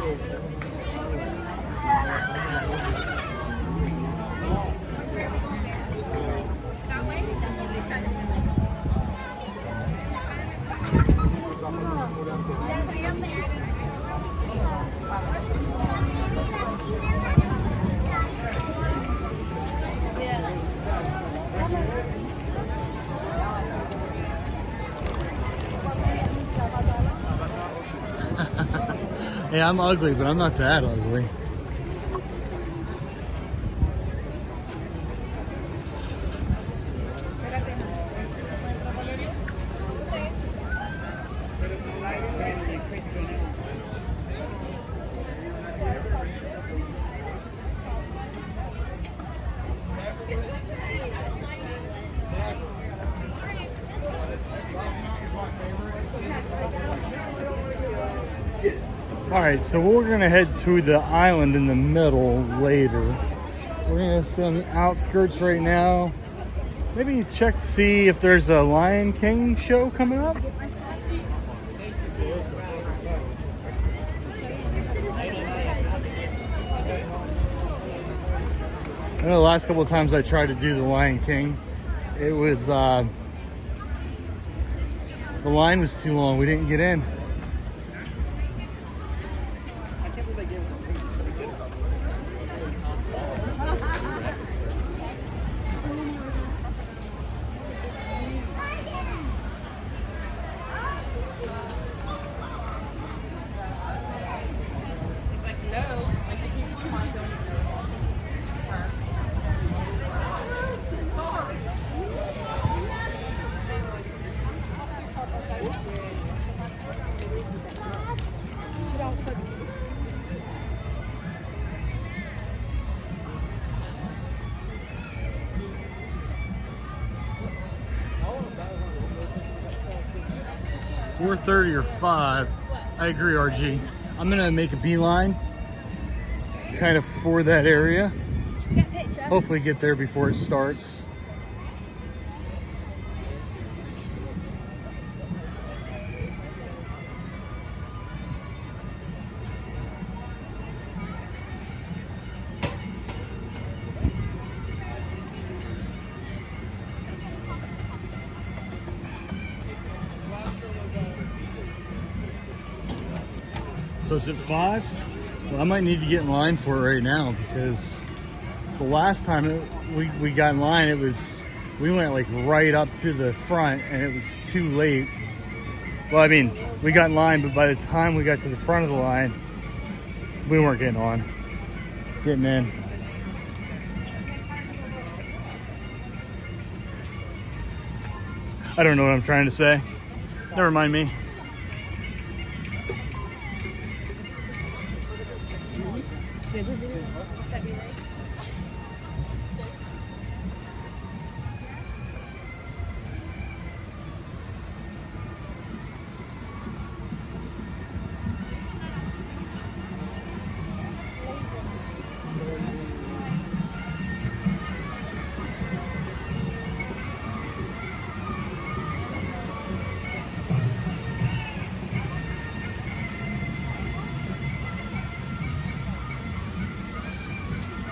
Hey, I'm ugly, but I'm not that ugly. Alright, so we're going to head to the island in the middle later. We're going to stay on the outskirts right now. Maybe check to see if there's a Lion King show coming up. I know the last couple of times I tried to do the Lion King, it was, the line was too long. We didn't get in. it out quick. 4:30 or 5. I agree, RG. I'm gonna make a beeline kind of for that area. Hopefully get there before it starts. So it's at 5? Well, I might need to get in line for it right now because the last time we got in line, we went like right up to the front and it was too late. Well, I mean, we got in line, but by the time we got to the front of the line, we weren't getting in. I don't know what I'm trying to say. Never mind me.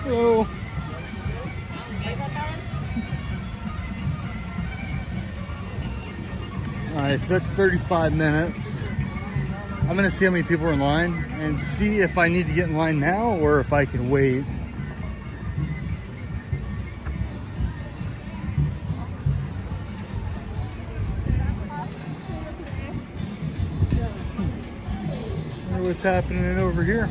Hello. Alright, so that's 35 minutes. I'm gonna see how many people are in line and see if I need to get in line now or if I can wait. Wonder what's happening over here.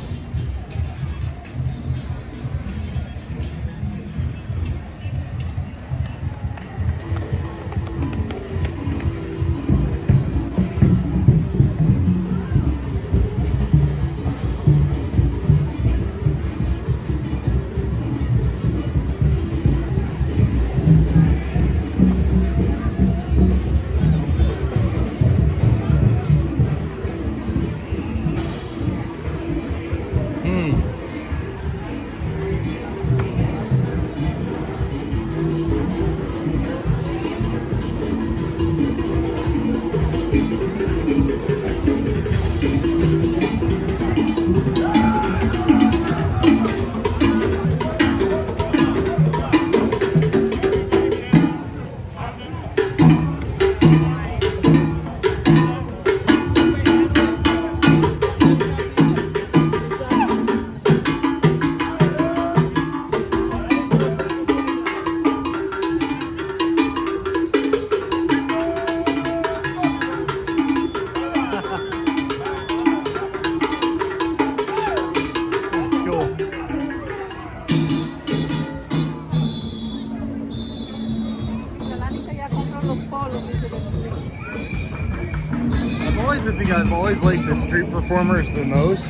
I've always liked the street performers the most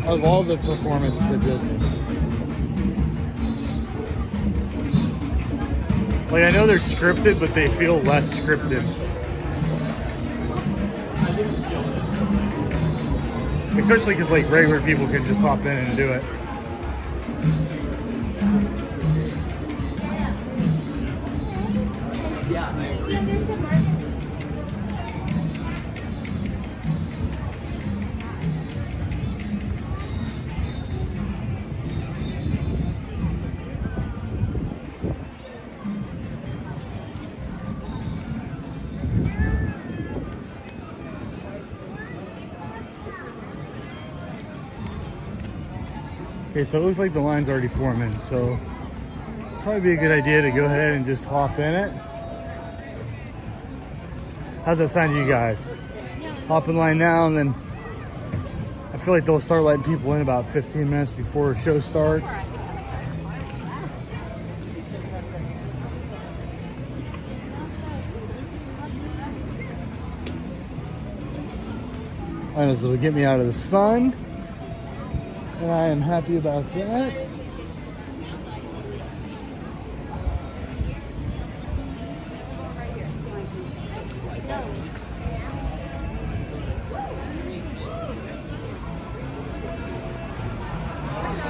of all the performances at Disney. Like, I know they're scripted, but they feel less scripted. Especially because like regular people can just hop in and do it. Okay, so it looks like the line's already forming, so probably be a good idea to go ahead and just hop in it. How's that sound to you guys? Hop in line now, and then I feel like they'll start letting people in about 15 minutes before the show starts. And this will get me out of the sun. And I am happy about that.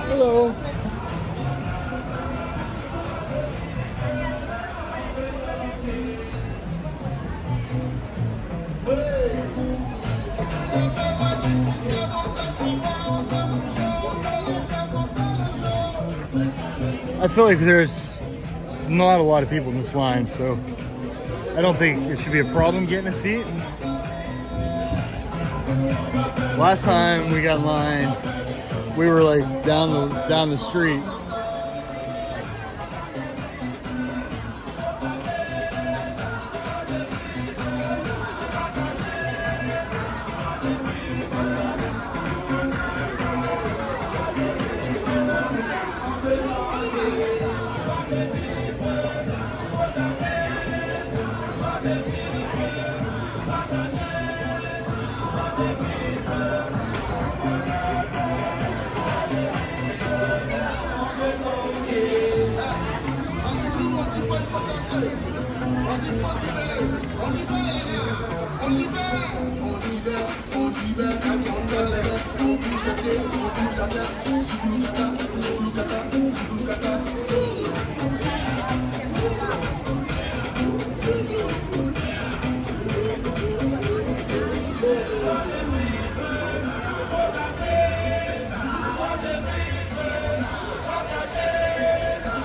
Hello. I feel like there's not a lot of people in this line, so I don't think it should be a problem getting a seat. Last time we got in line, we were like down the street.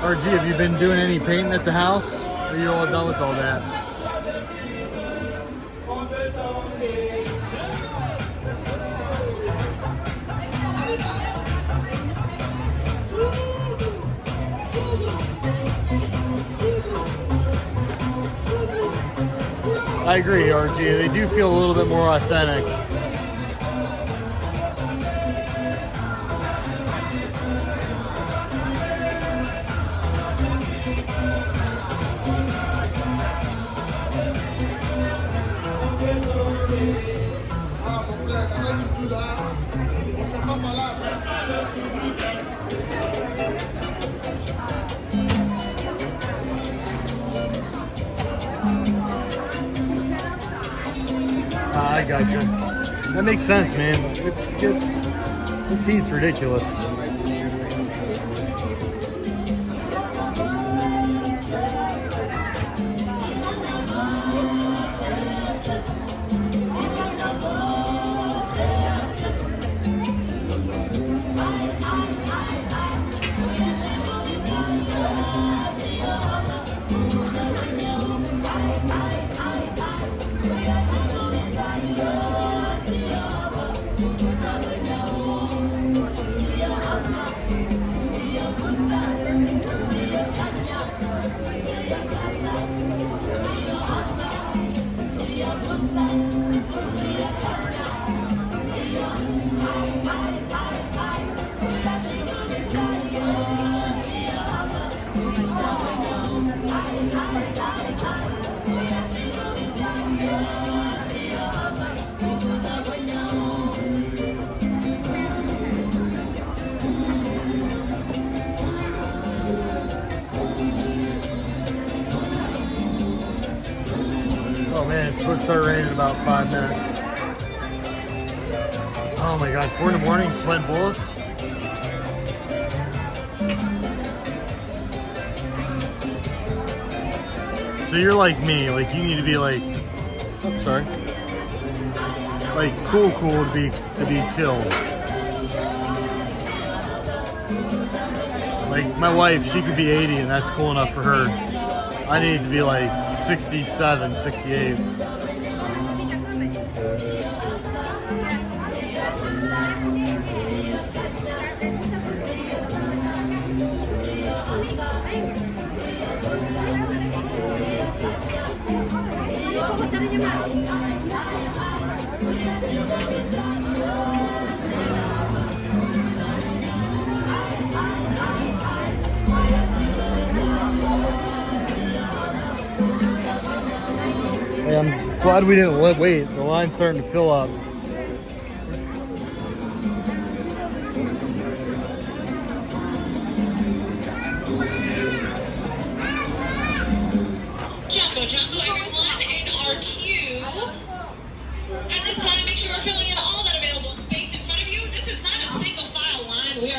RG, have you been doing any painting at the house? Or are you all done with all that? I agree, RG. They do feel a little bit more authentic. I gotcha. That makes sense, man. This heat's ridiculous. Oh man, it's supposed to start raining in about 5 minutes. Oh my god, 4 in the morning, sweating bullets? So you're like me, like you need to be like, oh, sorry, like cool to be chill. Like my wife, she could be 80 and that's cool enough for her. I need to be like 67, 68. Hey, I'm glad we didn't wait. The line's starting to fill up.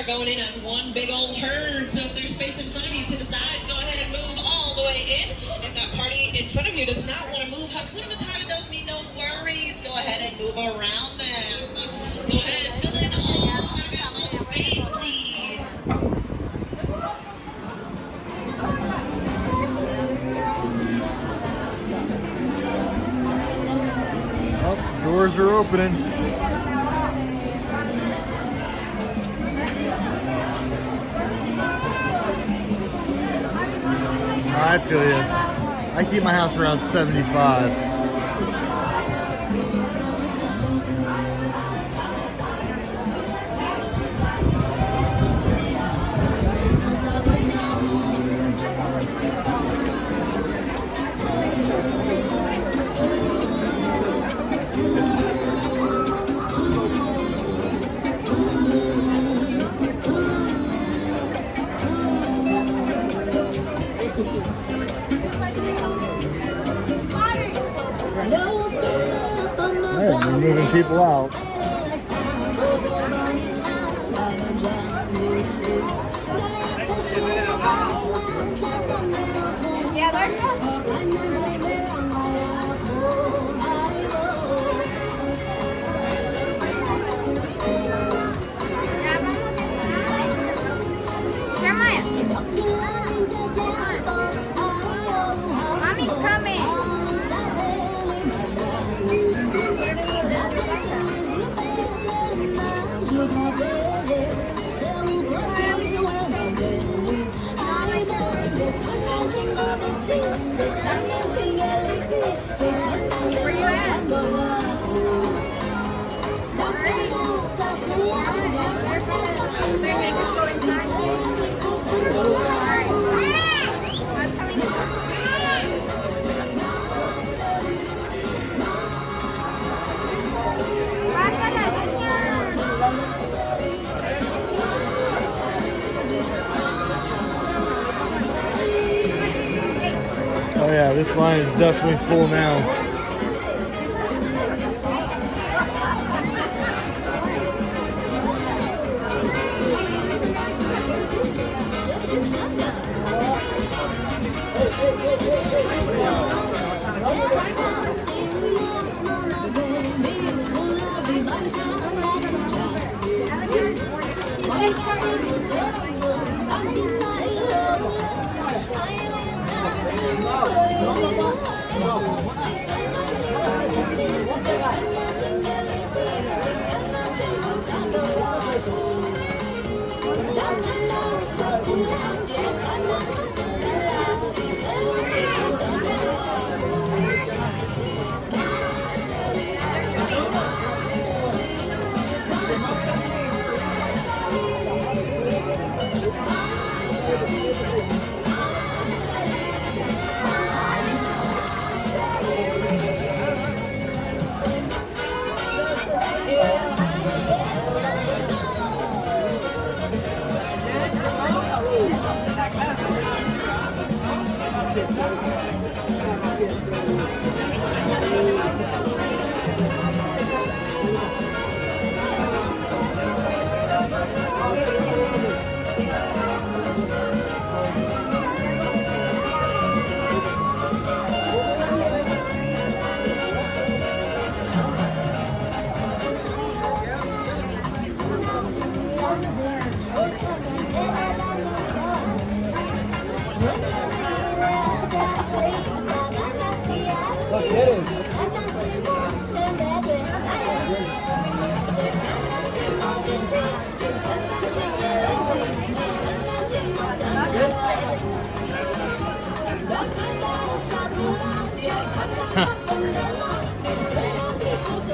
going in as one big old herd. So if there's space in front of you to the sides, go ahead and move all the way in. If that party in front of you does not want to move, Hakuna Matata does mean no worries. Go ahead and move around them. Go ahead and fill in a little bit more space, please. Oh, doors are opening. I feel you. I keep my house around 75. They're moving people out. Yeah, they're good. Jeremiah. Mommy's coming. Oh yeah, this line is definitely full now.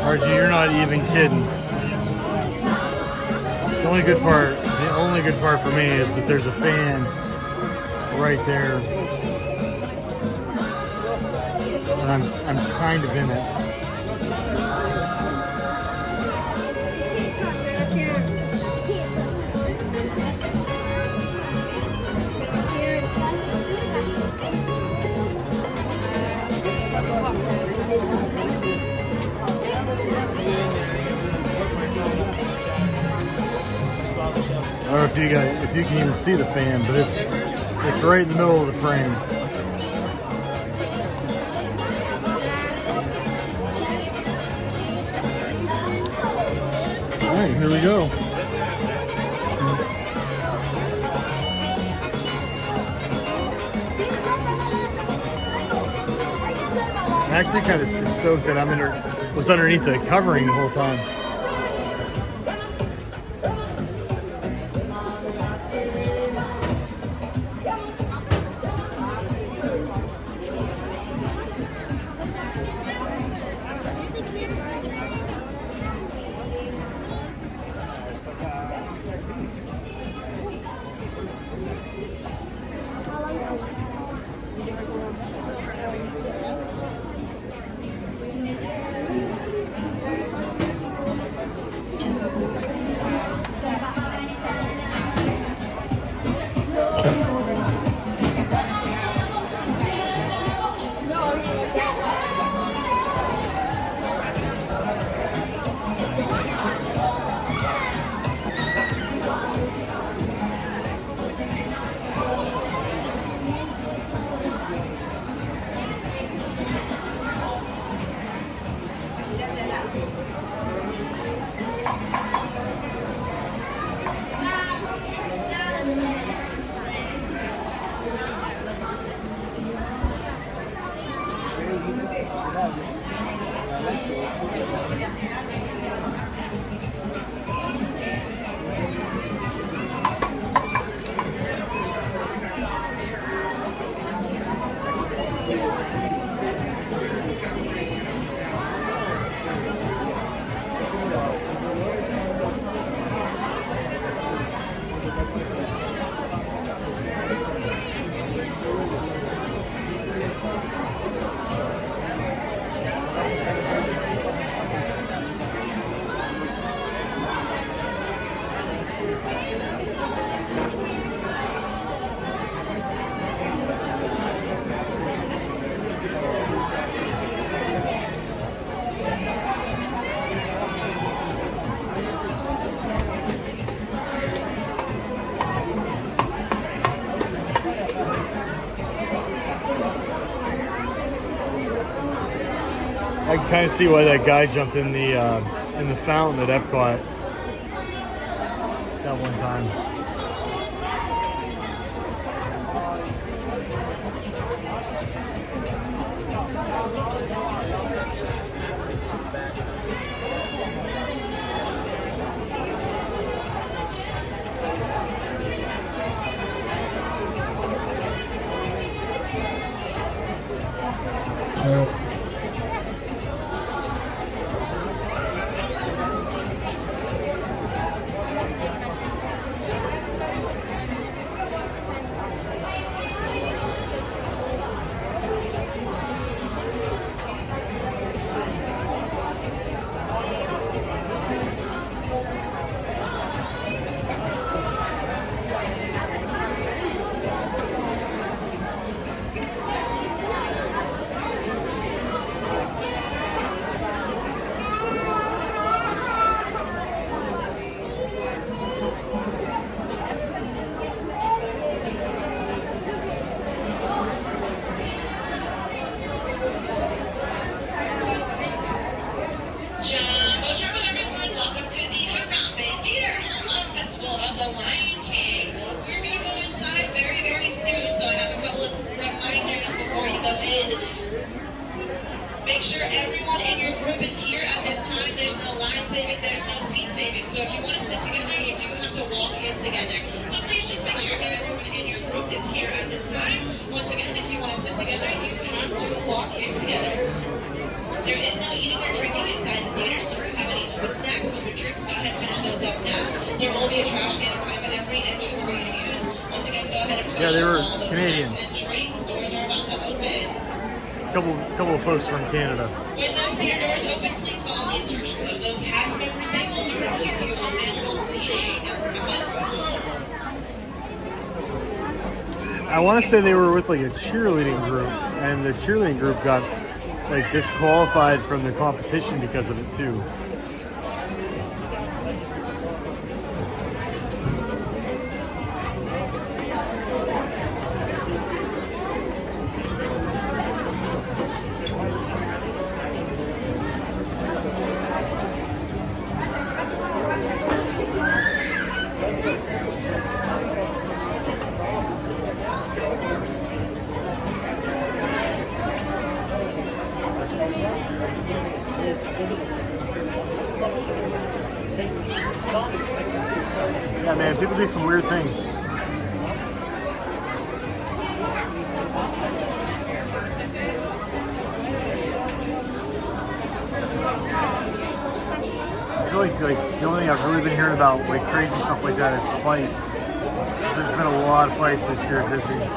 RG, you're not even kidding. The only good part for me is that there's a fan right there. And I'm kind of in it. don't know if you can even see the fan, but it's right in the middle of the frame. All right, here we go. I'm actually kind of stoked that was underneath the covering the whole time. I can kind of see why that guy jumped in the fountain at Epcot that one time. Make sure everyone in your group is here at this time. There's no line saving, there's no seat saving. So if you want to sit together, you do have to walk in together. So please just make sure everyone in your group is here at this time. Once again, if you want to sit together, you have to walk in together. There is no eating or drinking inside the theater, so if you have any open snacks, open drinks, go ahead and finish those up now. There will be a trash can in front of every entrance for you to use. Once again, go ahead and push Yeah, they were all those Canadians. snacks and treats. Doors are about to open. Couple of folks from Canada. When those theater doors open, please follow the instructions of those cast members. They will direct you to available seating. I want to say they were with like a cheerleading group, and the cheerleading group got like disqualified from the competition because of it too. Yeah, man, people do some weird things. I feel like the only thing I've really been hearing about like crazy stuff like that is fights. So there's been a lot of fights this year at Disney.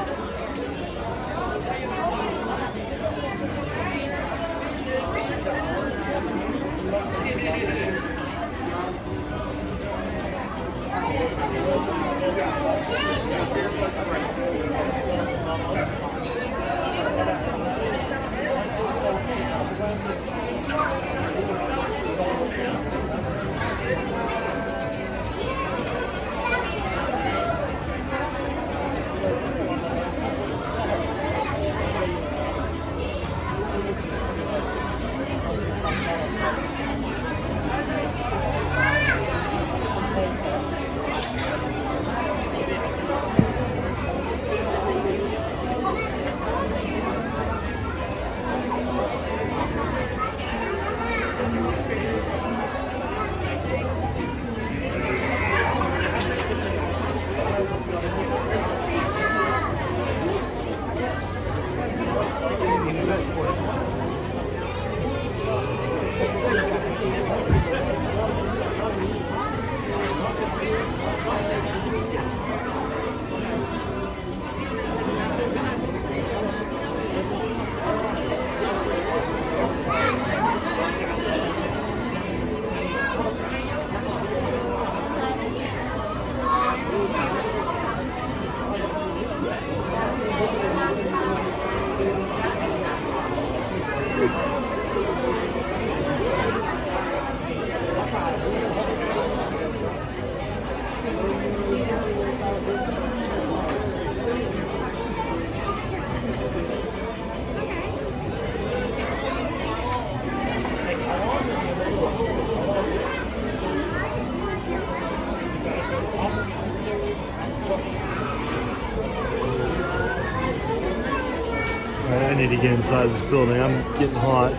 I need to get inside this building. I'm getting hot.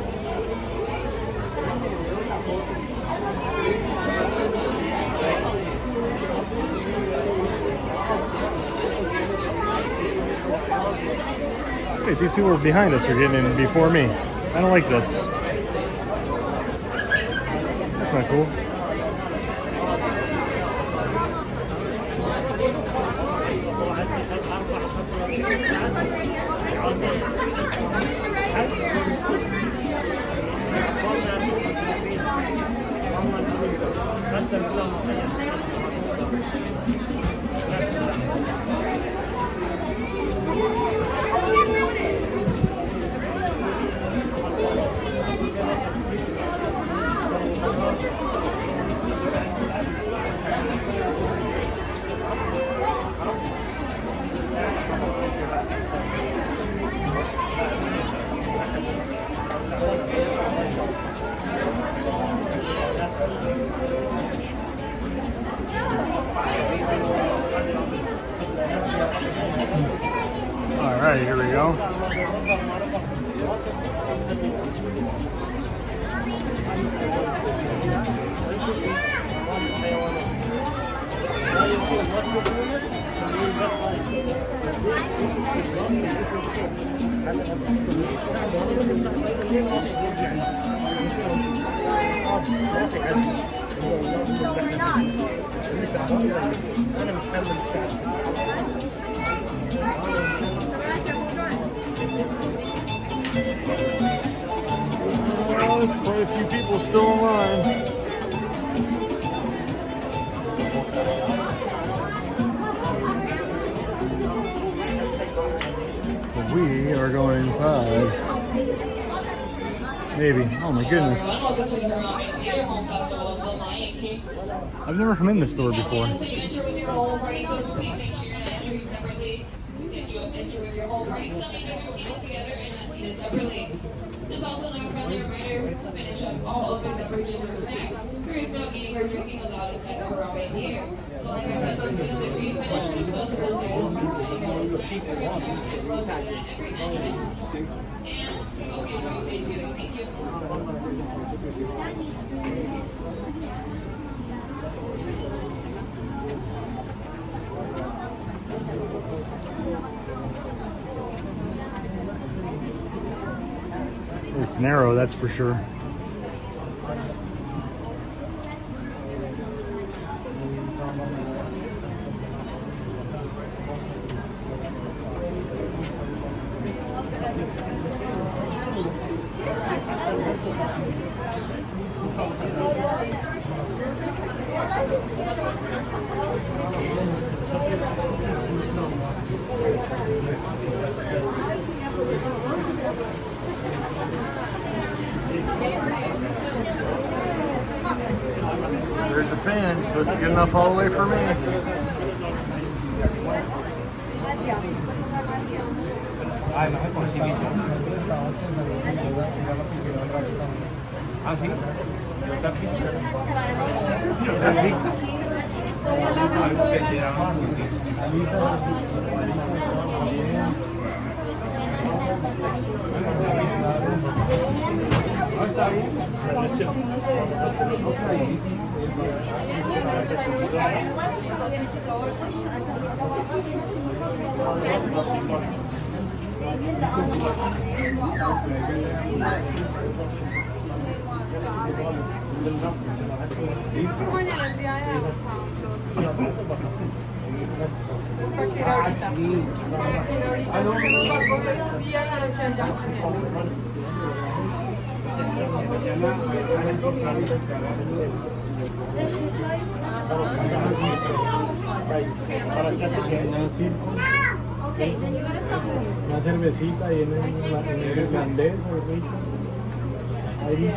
Wait, these people behind us are getting in before me. I don't like this. That's not cool. All right, here we go. So we're not. Well, there's quite a few people still in line. But we are going inside. Maybe. Oh my goodness. I've never come in this store before. There's also now a friendly reminder to finish up all open beverages or snacks. Please no eating or drinking allowed inside the right here. So like I said, folks, make sure you finish and dispose of those items. Any kind of snack or snack is located in every entrance. And we hope you enjoy today's viewing. Thank you. It's narrow, that's for sure. There's a fan, so it's good enough all the way for me. Una cervecita y en el irlandés, Irish,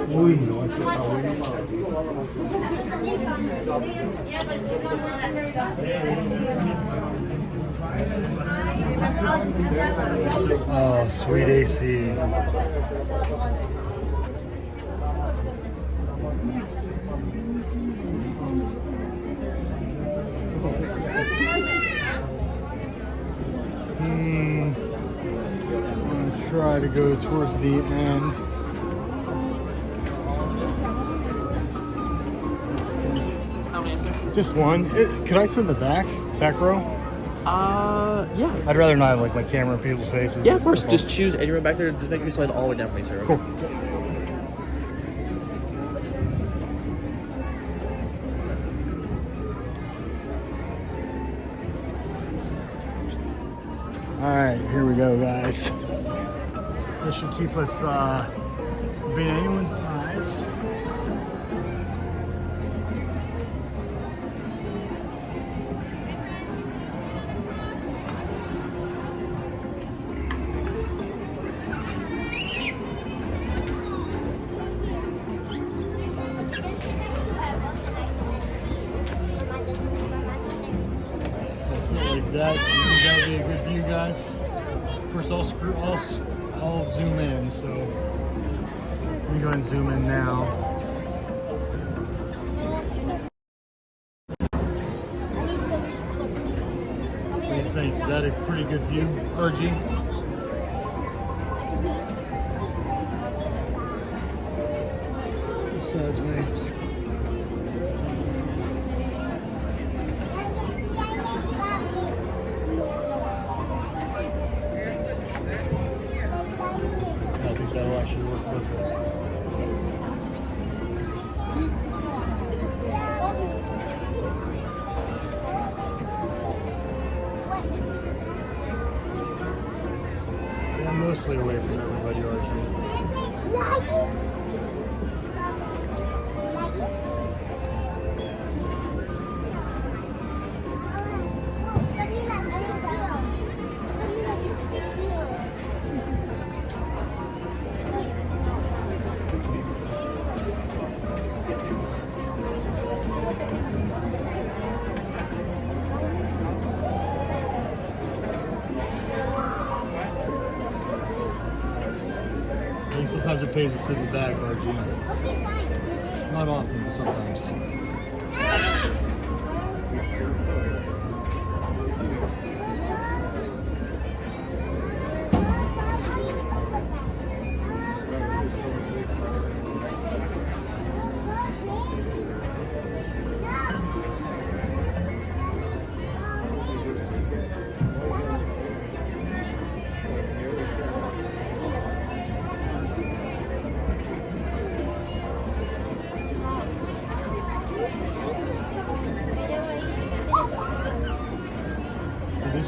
Uy, no, esto está bueno. Oh, sweet AC. I'm gonna try to go towards the end. Just one. Could I sit in the back row? Yeah. I'd rather not have like my camera in people's faces. Yeah, of course. Just choose anyone back there. Just make me slide all the way down for me, sir. Cool. All right, here we go, guys. This should keep us from being anyone's eyes. Like that, you think that would be a good view, guys? Of course, I'll zoom in. So let me go ahead and zoom in now. What do you think? Is that a pretty good view, RG? Besides me. That'll actually work perfect. I'm mostly away from everybody, RG. Sometimes it pays to sit in the back, RG. Not often, but sometimes.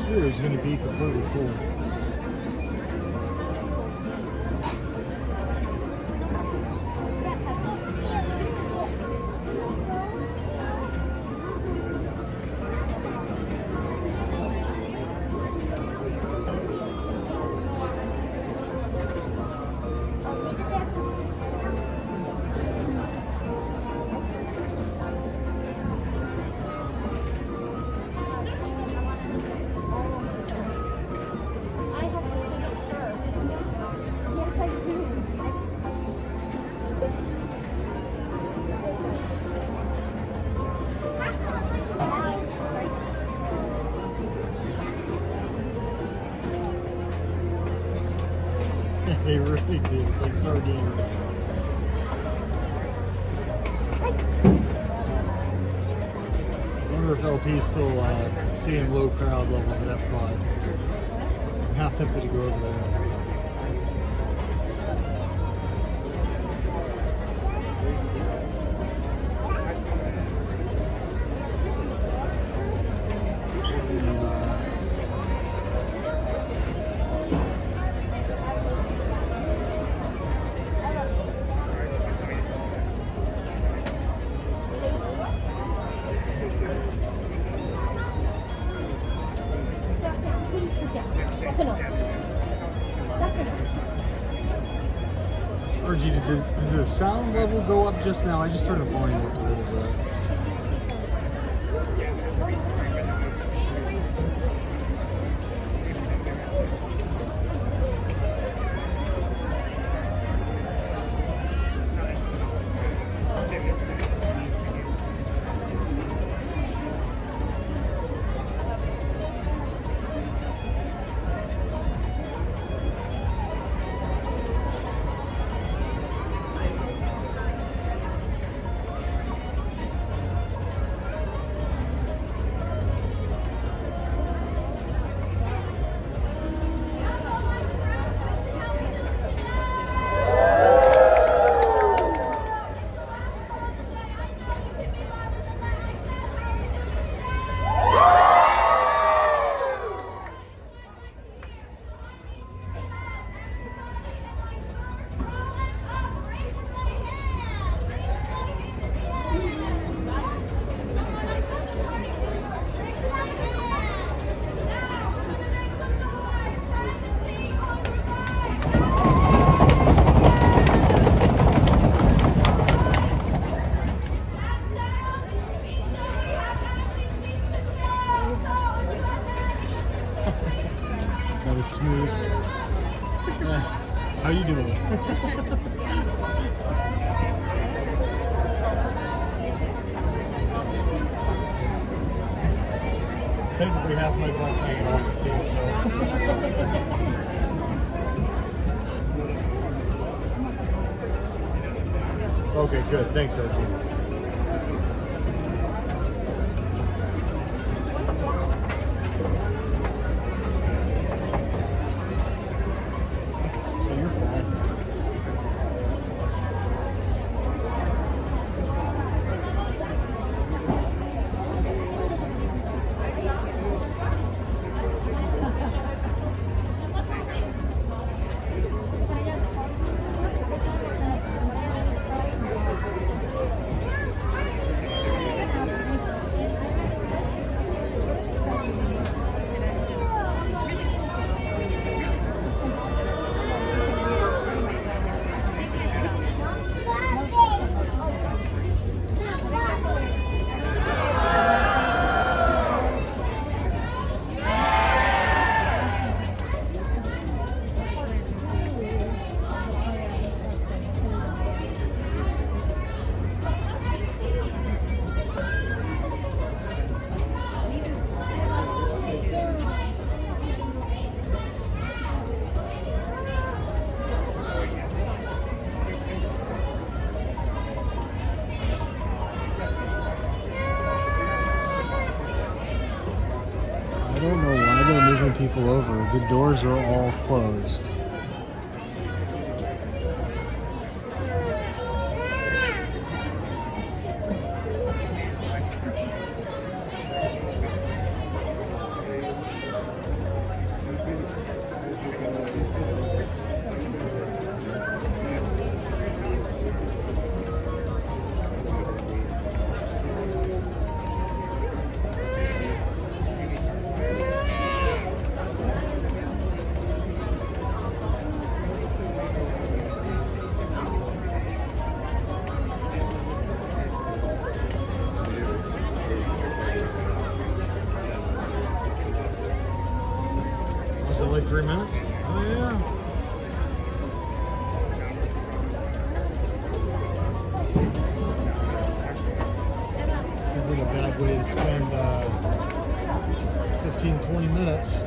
theater is going to be completely full. They really do. It's like sardines. I wonder if LP's still seeing low crowd levels at Epcot. I'm half tempted to go over there. RG, did the sound level go up just now? I just started volume up a little bit. That was smooth. How you doing? Technically half my butt's hanging off the seat, so. Okay, good. Thanks, Archie. I don't know why they're moving people over. The doors are all closed. 3 minutes? Oh yeah. This isn't a bad way to spend 15-20 minutes.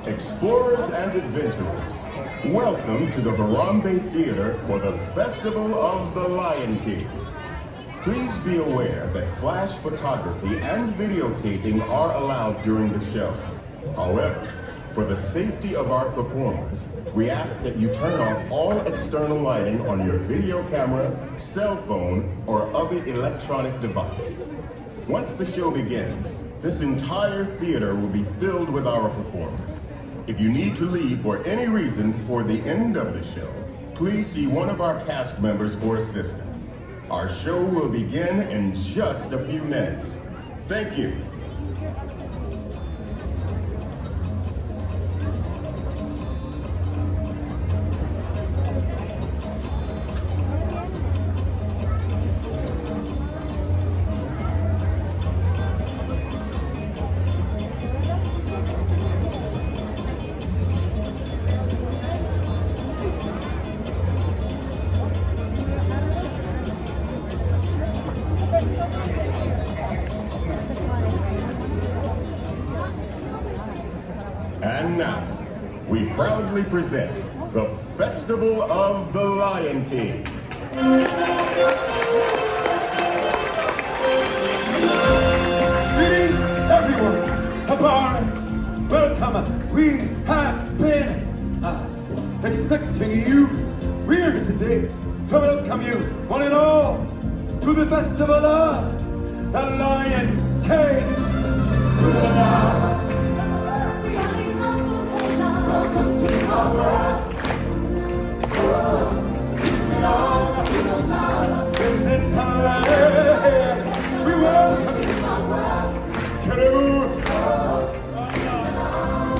Explorers and adventurers, welcome to the Harambe Theater for the Festival of the Lion King. Please be aware that flash photography and videotaping are allowed during the show. However, for the safety of our performers, we ask that you turn off all external lighting on your video camera, cell phone, or other electronic device. Once the show begins, this entire theater will be filled with our performers. If you need to leave for any reason for the end of the show, please see one of our cast members for assistance. Our show will begin in just a few minutes. Thank you. And now, we proudly present the Festival of the Lion King. Greetings, everyone. Habari, welcome. We have been expecting you. We're here today to welcome you, one and all, to the Festival of the Lion King. Welcome to our world. In this land, we welcome you.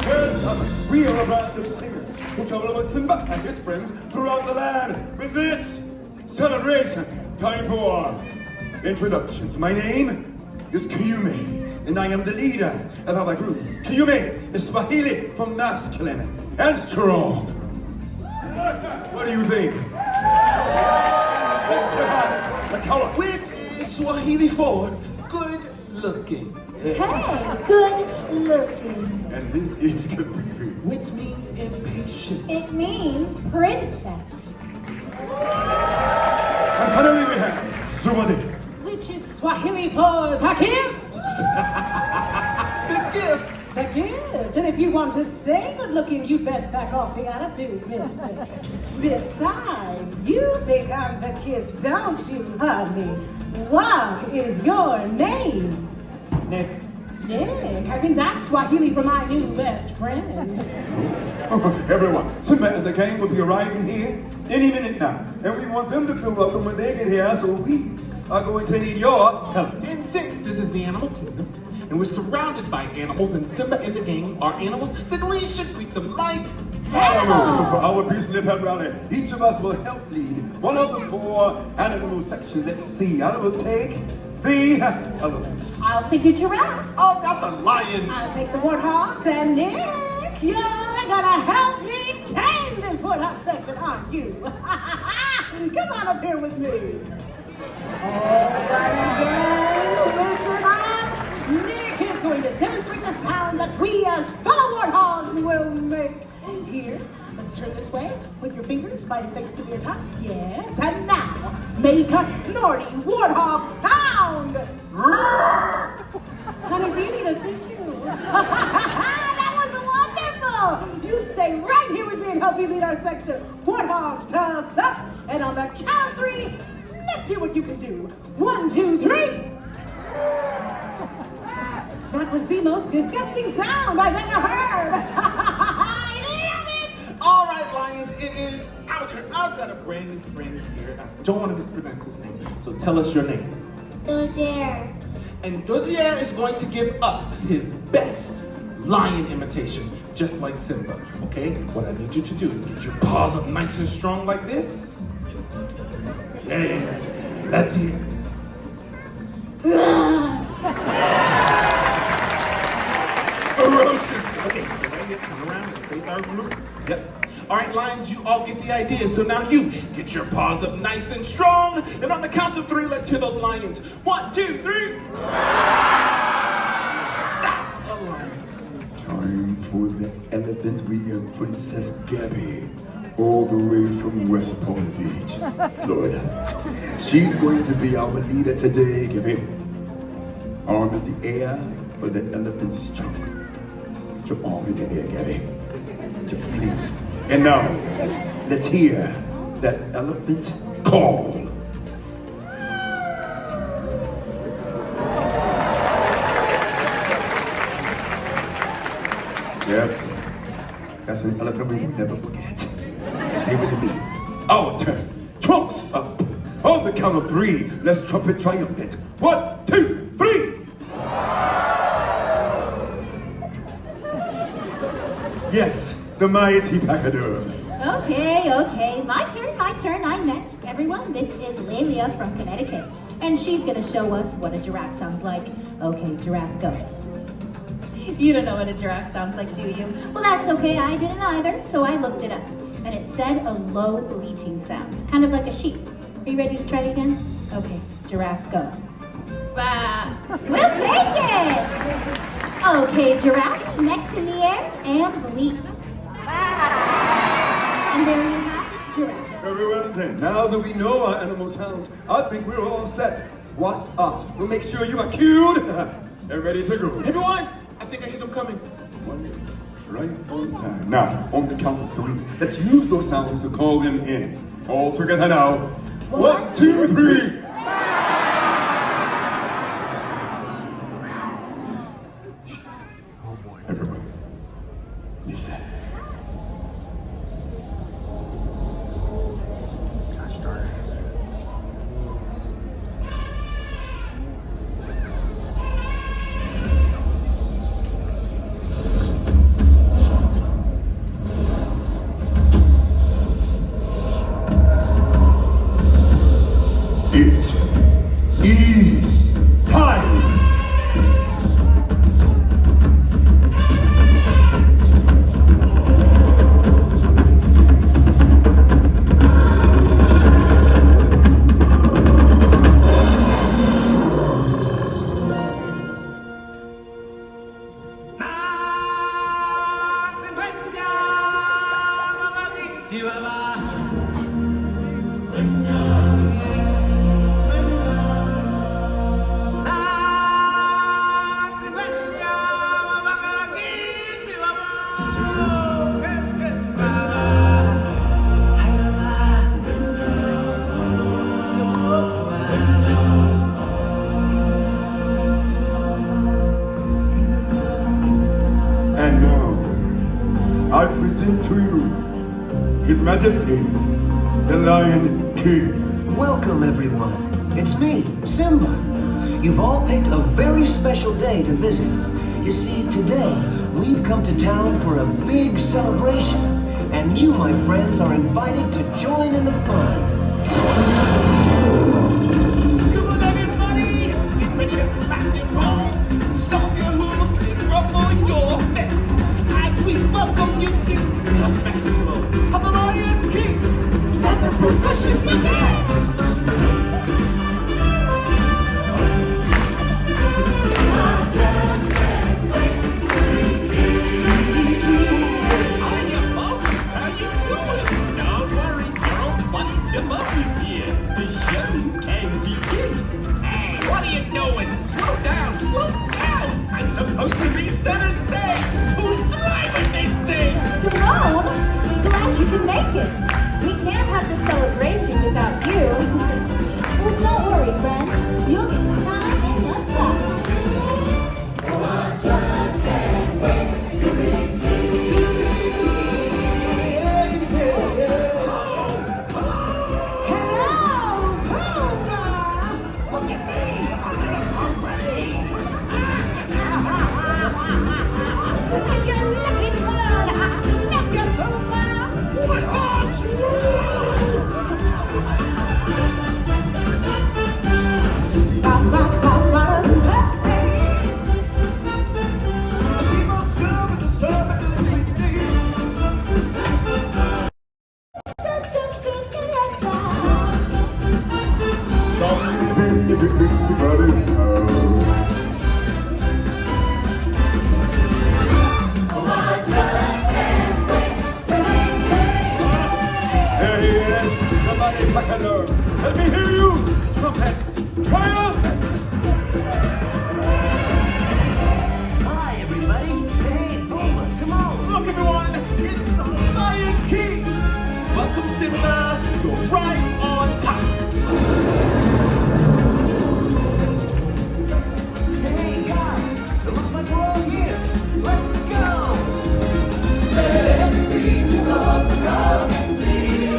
Welcome. We are a band of singers who travel with Simba and his friends throughout the land with this celebration. Time for introductions. My name is Kiyume, and I am the leader of our group. Kiyume is Swahili for masculine and strong. What do you think? Which is Swahili for good looking. Hey, good looking. And this is Kabibi, which means impatient. It means princess. And finally we have Sumadi, Which is Swahili for the gift. the gift. The gift. And if you want to stay good looking, you best back off the attitude, mister. Besides, you think I'm the gift, don't you, honey? What is your name? Nick. Nick. I think that's Swahili for my new best friend. Everyone, Simba and the gang will be arriving here any minute now. And we want them to feel welcome when they get here, so we are going to need your help. And since this is the animal kingdom, and we're surrounded by animals, and Simba and the gang are animals, then we should treat them like animals. So for our Beastly Pet Rally, each of us will help lead one of the 4 animal sections. Let's see, I will take the elephants. I'll take the giraffes. I've got the lions. I'll take the warthogs. And Nick, you're gonna help me tame this warthog section, aren't you? Come on up here with me. Alright, again, listen up. Nick is going to demonstrate the sound that we as fellow warthogs will make. Here, let's turn this way. Put your fingers by the face to your tusks. Yes, and now, make a snorty warthog sound. Honey, do you need a tissue? That was wonderful. You stay right here with me and help me lead our section. Warthogs, tusks up. And on the count of 3, let's hear what you can do. 1, 2, 3. That was the most disgusting sound I've ever heard. All right, Lions, it is our turn. I've got a brand new friend here, and I don't want to mispronounce his name. So tell us your name. Dozier. And Dozier is going to give us his best lion imitation, just like Simba, okay? What I need you to do is get your paws up nice and strong like this. Yeah, that's it. Ferocious. Okay, so right here, turn around, let's face our group. Yep. All right, Lions, you all get the idea. So now you get your paws up nice and strong. And on the count of 3, let's hear those lions. 1, 2, 3. That's a lion. Time for the elephant. We have Princess Gabby, all the way from West Palm Beach, Florida. She's going to be our leader today, Gabby. Arm in the air for the elephant stroke. Put your arm in the air, Gabby. Please. And now, let's hear that elephant call. Yep, that's an elephant we will never forget. Stay with me. Our turn. Trunks up. On the count of 3, let's trumpet triumphant. 1, 2, 3. Yes, the mighty pachyderm. Okay, my turn, I'm next. Everyone, this is Lelia from Connecticut, and she's gonna show us what a giraffe sounds like. Okay, giraffe, go. You don't know what a giraffe sounds like, do you? Well, that's okay, I didn't either, so I looked it up, and it said a low bleating sound, kind of like a sheep. Are you ready to try it again? Okay, giraffe, go. Bah. We'll take it! Okay, giraffes, necks in the air, and bleat. And there you have giraffes. Very well then, now that we know our animal sounds, I think we're all set. Watch us. We'll make sure you are cued and ready to go. Everyone, I think I hear them coming. Right on time. Now, on the count of 3, let's use those sounds to call them in. All together now. 1, 2, 3. Everyone, listen. Gosh darn it. It is time. And now, I present to you His Majesty, the Lion King. Welcome, everyone. It's me, Simba. You've all picked a very special day to visit. You see, today, we've come to town for a big celebration, and you, my friends, are invited to join in the fun. Come on, everybody! Get ready to clap your palms, stomp your hooves, and ruffle your feathers as we welcome you to the festival Hey, what are you doing? Slow down, slow down! I'm supposed to be center stage! Who's driving this thing? Tyrone, glad you can make it. We can't have the celebration without you. Well, don't worry, friend. You'll get the time in the slot. I just can't wait to be king. Look at me! I'm in a parade! You're looking good. Let your Puma. What aren't you? Let me hear you! Trumpet! Triumphant! Hi, everybody. Hey, Puma, come on. Look, everyone, it's the Lion King. Welcome, Simba. You're right on time. Hey, guys, it looks like we're all here. Let's go. Let every creature of the ground and sing.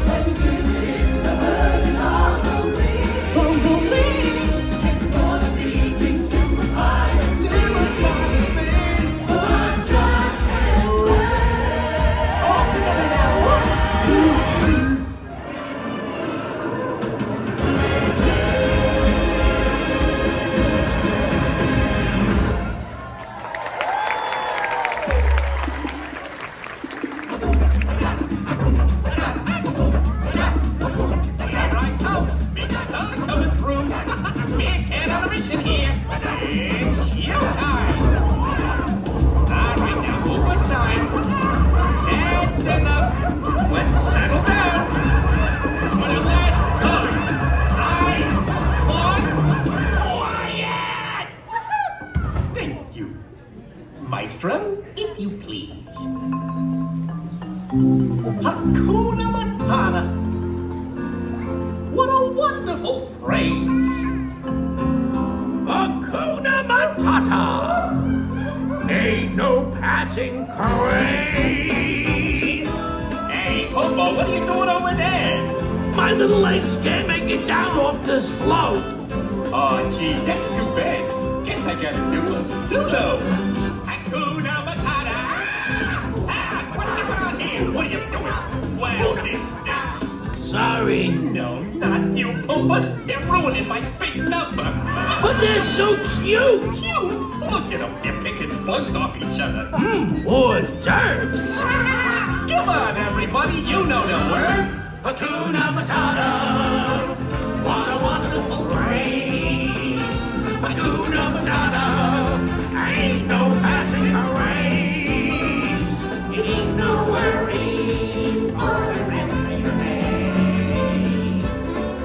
Let's give him the herd and all the way. It's gonna be King Simba's finest spin. I just can't wait. All together now. 1, 2, 3. Right now, big star coming through. Big can on a mission here. It's showtime. All right, now move aside. That's enough. Let's settle down. For the last time, I want quiet. Thank you, Maestro. If you please. Hakuna Matata. What a wonderful phrase! Hakuna Matata! Ain't no passing craze! Hey, Pumba, what are you doing over there? My little legs can't make it down off this float! Oh, gee, that's too bad. Guess I gotta do a solo! Hakuna Matata! What's going on here? What are you doing? Well, this stinks! Sorry. No, not you, Pumba. They're ruining my big number. But they're so cute. Cute? Look at them. They're picking bugs off each other. Hors d'oeuvres. Come on, everybody. You know the words. Hakuna Matata. What a wonderful phrase. Hakuna Matata. Ain't no passing craze. Ain't no worries for the rest of your days.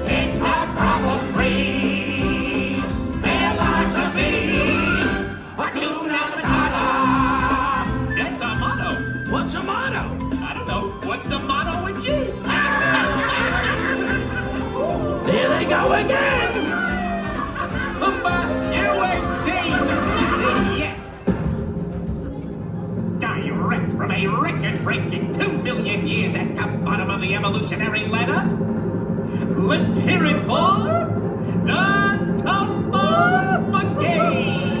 It's a problem-free philosophy. Hakuna Matata. That's a motto. What's a motto? I don't know. What's a motto with you? There they go again. Pumba, you ain't seen nothing yet. Direct from a record-breaking 2 million years at the bottom of the evolutionary ladder. Let's hear it for the Tumble Monkeys!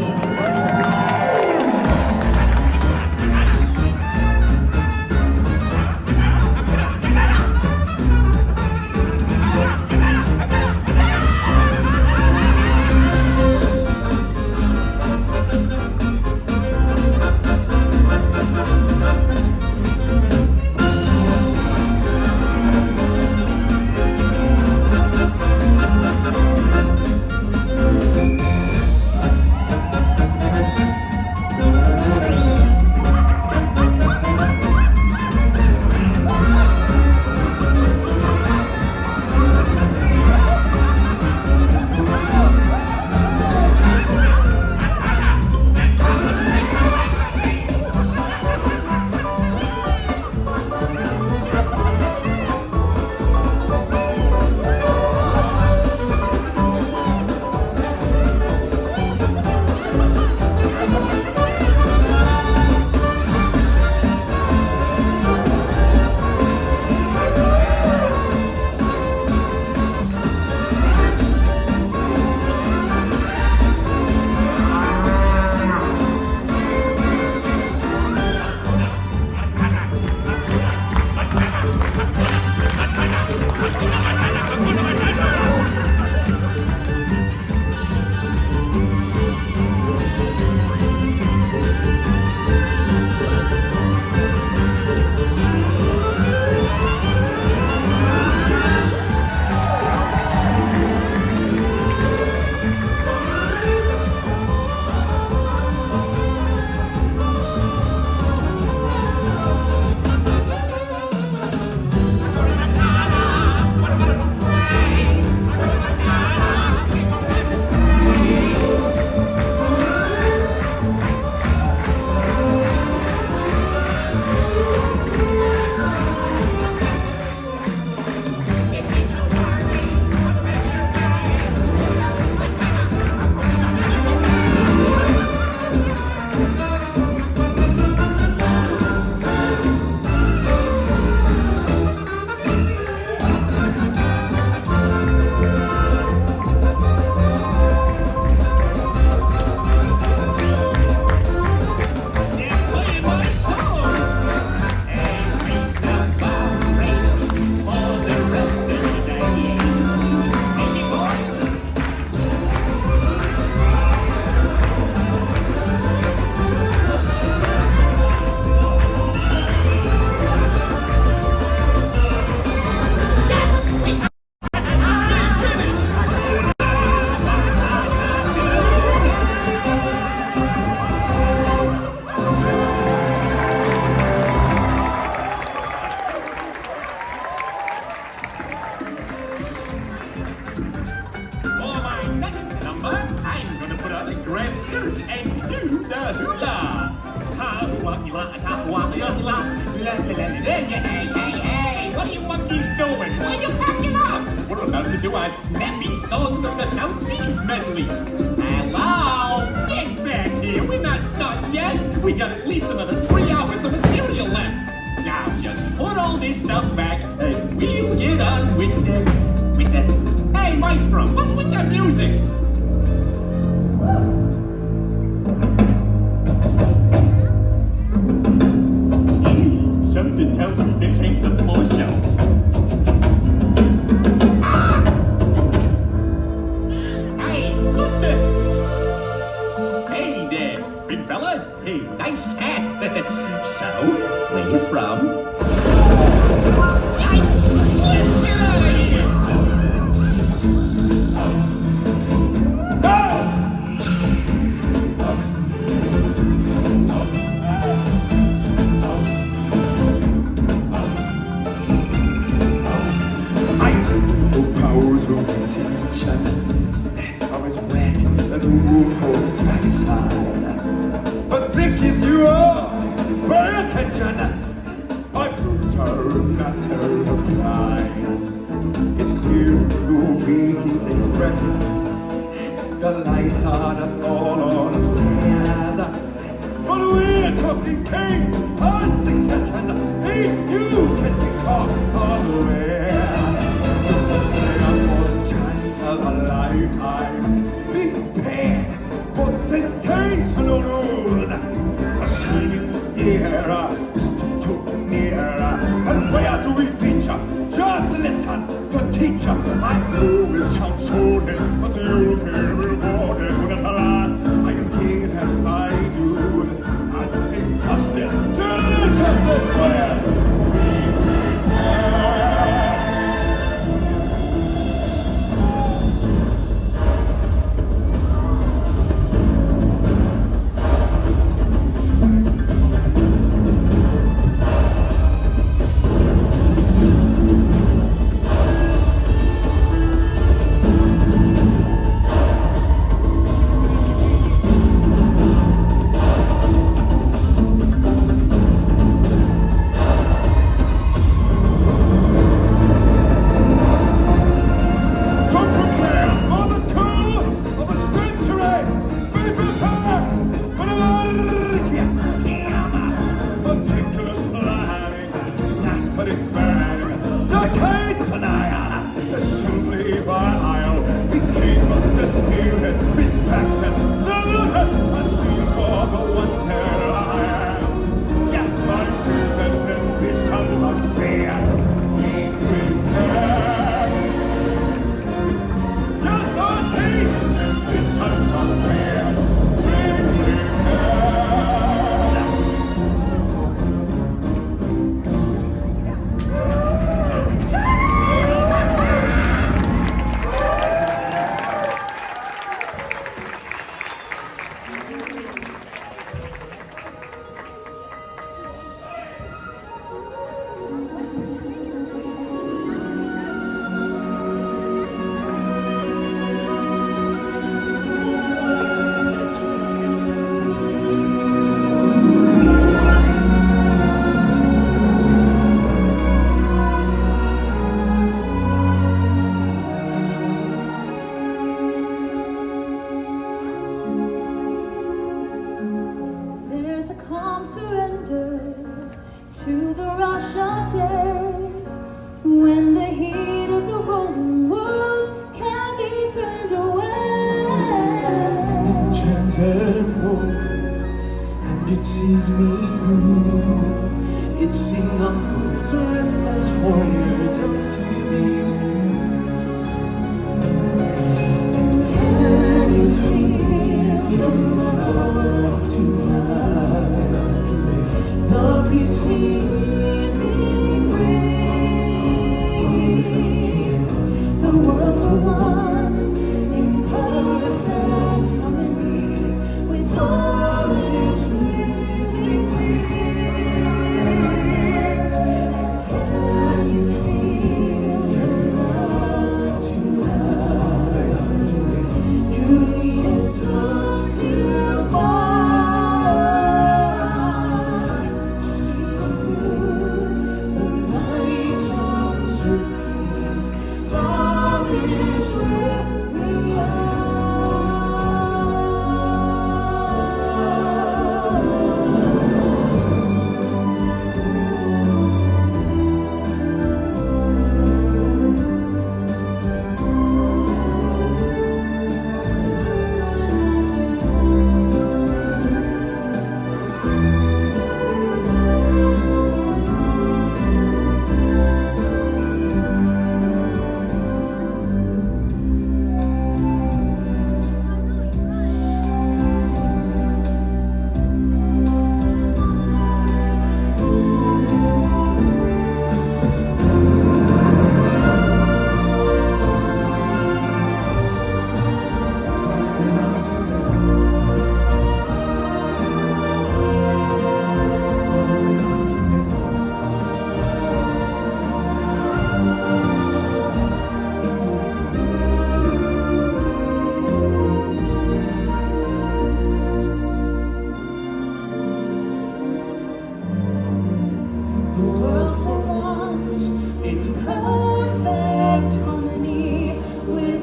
the grass skirt and do the hula. Hey, what are you monkeys doing? Why are you packing up? We're about to do a snappy Songs of the South Seas medley. Hello? Get back here. We're not done yet. We got at least another 3 hours of material left. Now just put all this stuff back and we'll get on with the... Hey, Maestro, what's with that music? Something tells me this ain't the floor show. Ah! Hey, what the... Hey there, big fella. Hey, nice hat. So, where you from? Yikes! Let's get out of here! Powers of intention. I'm as wet as a RuPaul's backside. But thick as you are, pay attention. I brutal matter of pride. It's clear through these expressions. The lights are not all on players. But we're talking kings and successions. Hey, you can be caught unaware. A lifetime. Be prepared for sensational news. A shining era is too near. And where do we feature? Just listen, the teacher. I know it sounds sordid, but you'll be rewarded when at last I can give him my dues. I take justice, delicious as well. With all its living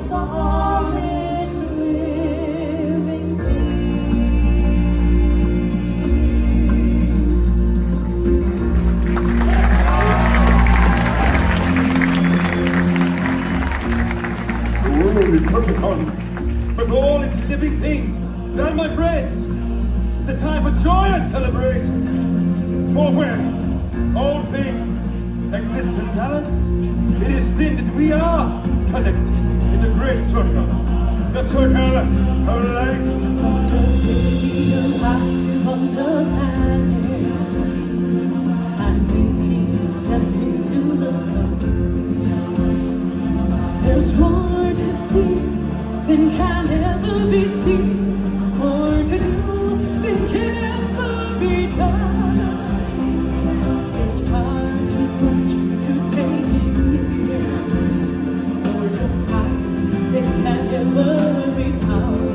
of all its living things. The world is perfect harmony, with all its living things. That, my friends, is the time for joyous celebration. For when all things exist in balance, it is then that we are connected in the great circle. The circle of life. On the planet, and we step into the sun. There's more to see than can ever be seen, more to do than can ever be done. There's far too much to take in here, more to find than can ever be found.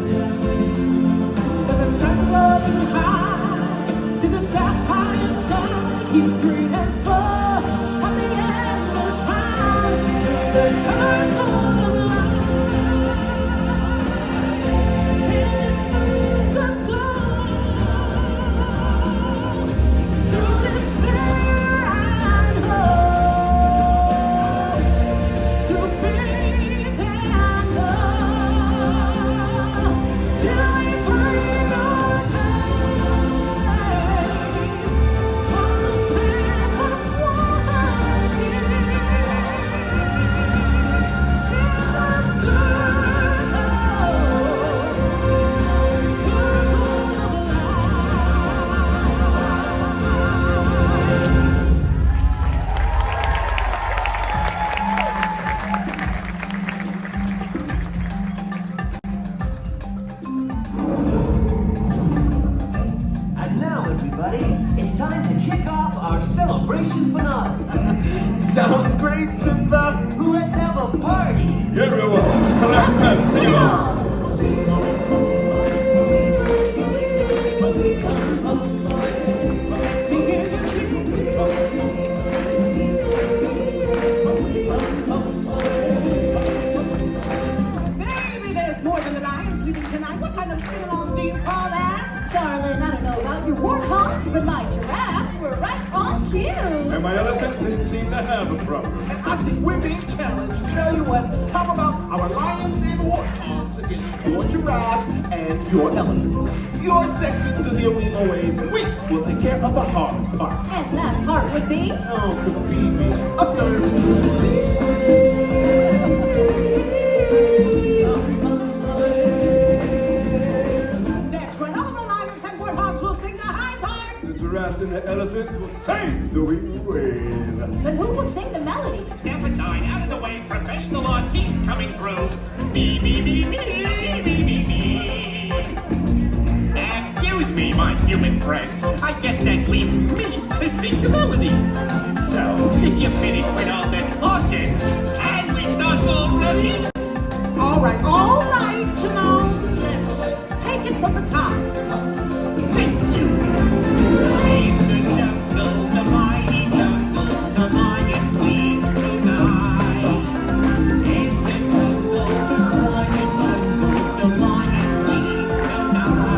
But the sun loving high through the sapphire sky keeps green and slow, and the endless round. It's the circle of life. It moves us all through despair and hope, through faith and love, till we find our place on the path of wonder. And now, everybody, it's time to kick off our celebration finale. Sounds great, Simba. Let's have a party. Everyone, collect and sing along. Maybe there's more than the lions leaving tonight. What kind of sing-along do you call that? Darling, I don't know about your warthogs, but my giraffes were right on cue. And my elephants didn't seem to have a problem. I think we're being challenged. Tell you what, how about our lions and warthogs against your giraffes and your elephants? Your sections to the arena ways, and we will take care of the hard part. And that part would be? Oh, could be me. Observe. That's when all the lions and warthogs will sing the high part. The giraffes and the elephants will sing the wing wail. But who will sing the melody? Step aside, out of the way, professional artiste coming through. Me, me, me, me, me, me, me. Excuse me, my human friends. I guess that leaves me to sing the melody. So, if you're finished with all that talking, can we start already? All right, Timon. Let's take it from the top. Thank you. In the jungle, the mighty jungle, the lion sleeps tonight. In the jungle, the lion sleeps tonight.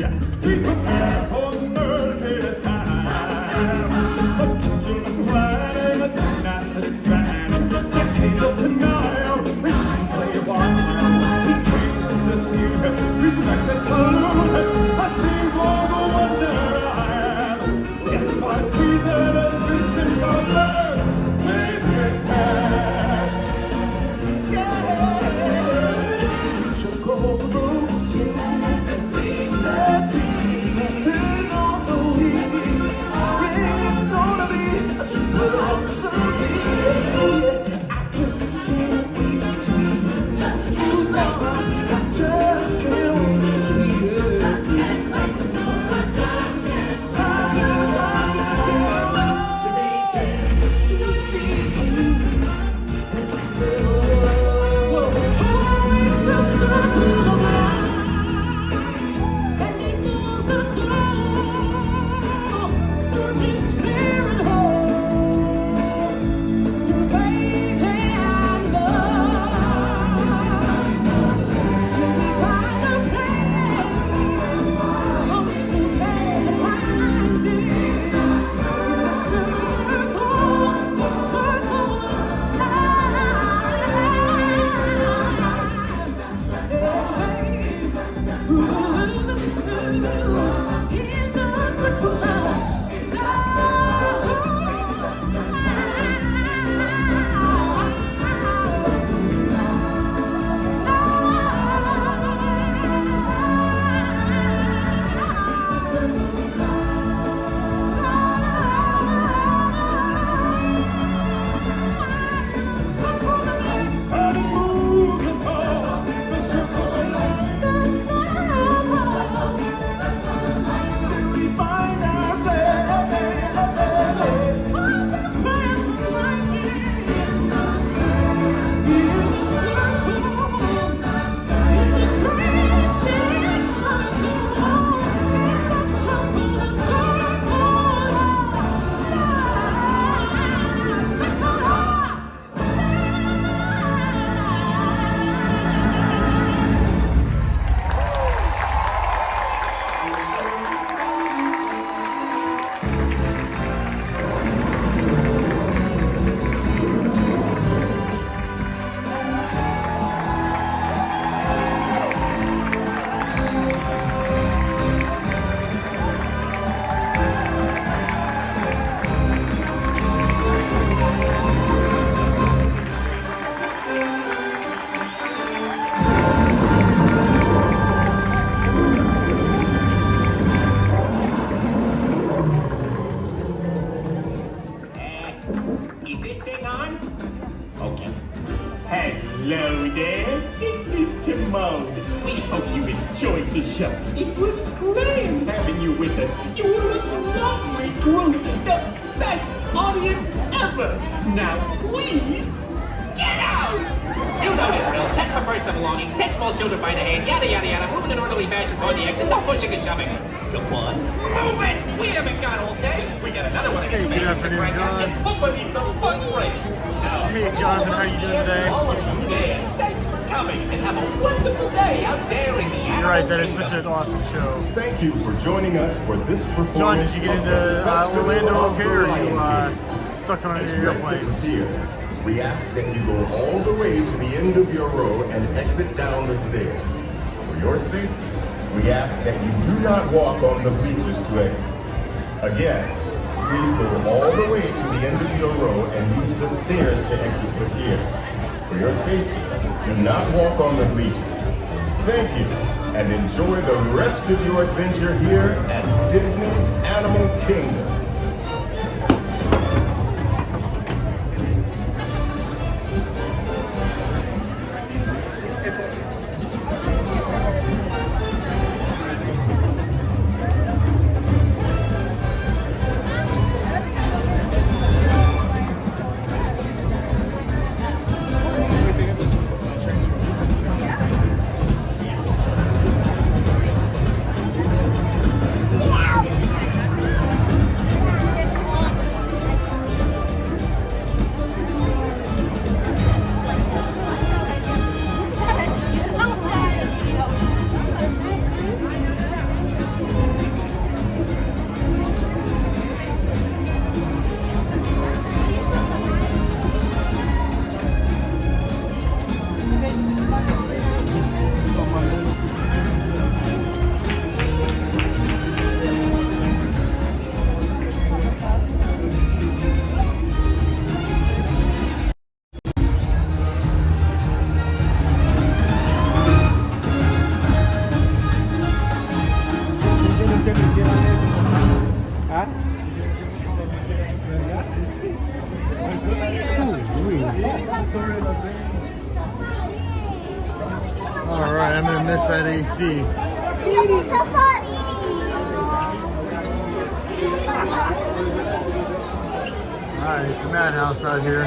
Be prepared for the murkiest time. Meticulous planning, a tenacity spanning decades of denial. We simply won. We came to dispute, respected salute. I seem for the wonder I have. Just my teeth and a vision of birth. Be prepared. Yeah. You should go the roads. Let's see. It's gonna be a super awesome day. I just can't wait to meet you. I just can't wait to meet you. I just can't wait to meet you. Oh, it's the circle of life, and it moves us all through despair and hope, through faith and love, till we find a place of the land behind it. In the circle of Is this thing on? Okay. Hello there, this is Timon. We hope you enjoyed the show. It was great having you with us. You were a lovely group, the best audience ever. Now please, get out! You know the drill. Check for personal belongings, take small children by the hand, yada yada yada, move in an orderly fashion toward the exit, no pushing and shoving. Come on, move it! We haven't got all day. We got another one of these Hey, good afternoon, John. Hope it's a fun break. So, Hey, Jonathan, how you doing today? all of you there, thanks for coming and have a wonderful day out there in the You're right, that is such an awesome show. Thank you for joining us for this performance. John, did you get of the into Festival Orlando of okay, the or Lion are King. you stuck on As any you exit the airplanes? theater, we ask that you go all the way to the end of your row and exit down the stairs. For your safety, we ask that you do not walk on the bleachers to exit. Again, please go all the way to the end of your row and use the stairs to exit the theater. For your safety, do not walk on the bleachers. Thank you, and enjoy the rest of your adventure here at Disney's Animal Kingdom. All right, I'm gonna miss that AC. All right, it's a madhouse out here.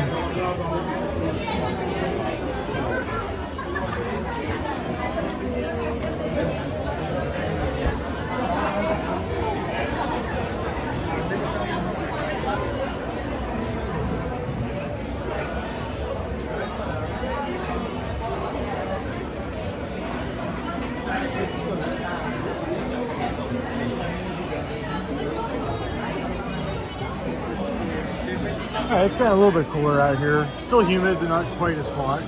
All right, it's gotten a little bit cooler out here. Still humid, but not quite as hot.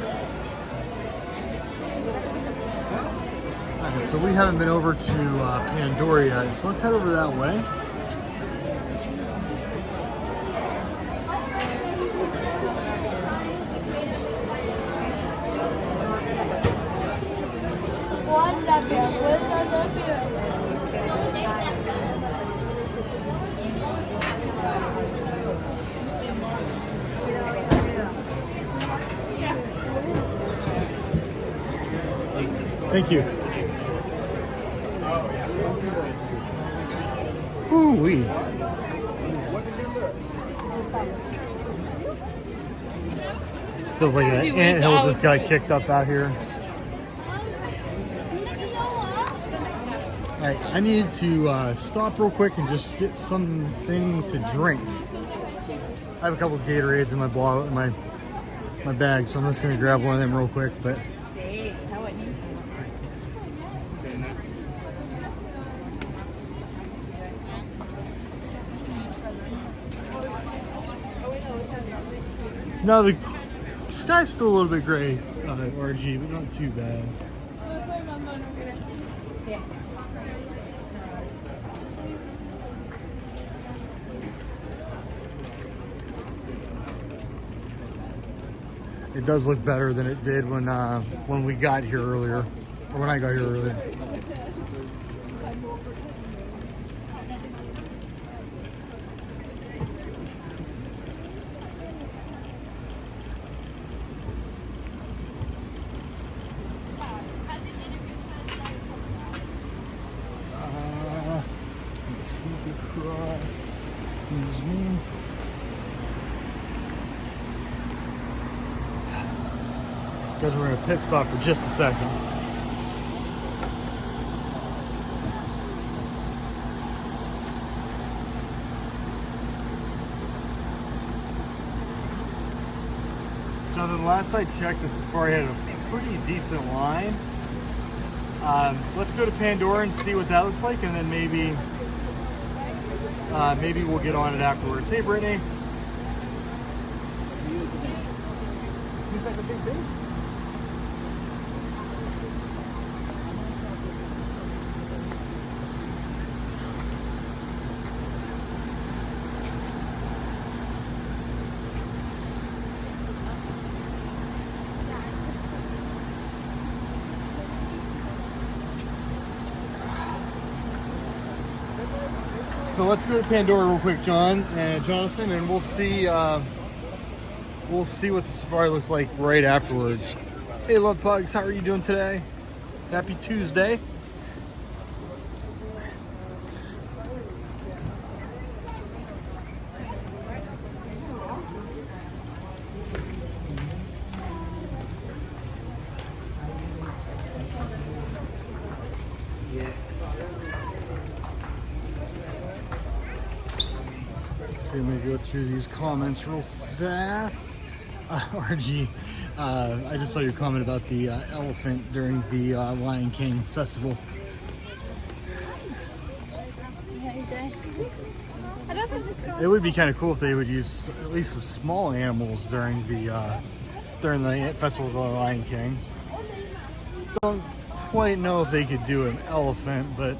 All right, so we haven't been over to Pandora yet, so let's head over that way. Thank you. Ooh-wee. Feels like an anthill just got kicked up out here. All right, I need to stop real quick and just get something to drink. I have a couple of Gatorades in my bag, so I'm just gonna grab one of them real quick. But no, the sky's still a little bit gray, RG, but not too bad. It does look better than it did when we got here earlier, or when I got here earlier. Sleepy crust, excuse me. Guys, we're gonna pit stop for just a second. Jonathan, last I checked, the Safari had a pretty decent line. Let's go to Pandora and see what that looks like, and then maybe we'll get on it afterwards. Hey, Brittany. He's like a big baby. So let's go to Pandora real quick, John and Jonathan, and we'll see what the safari looks like right afterwards. Hey, love pugs, how are you doing today? Happy Tuesday. Let me go through these comments real fast. RG, I just saw your comment about the elephant during the Lion King festival. It would be kind of cool if they would use at least some small animals during the festival of the Lion King. Don't quite know if they could do an elephant, but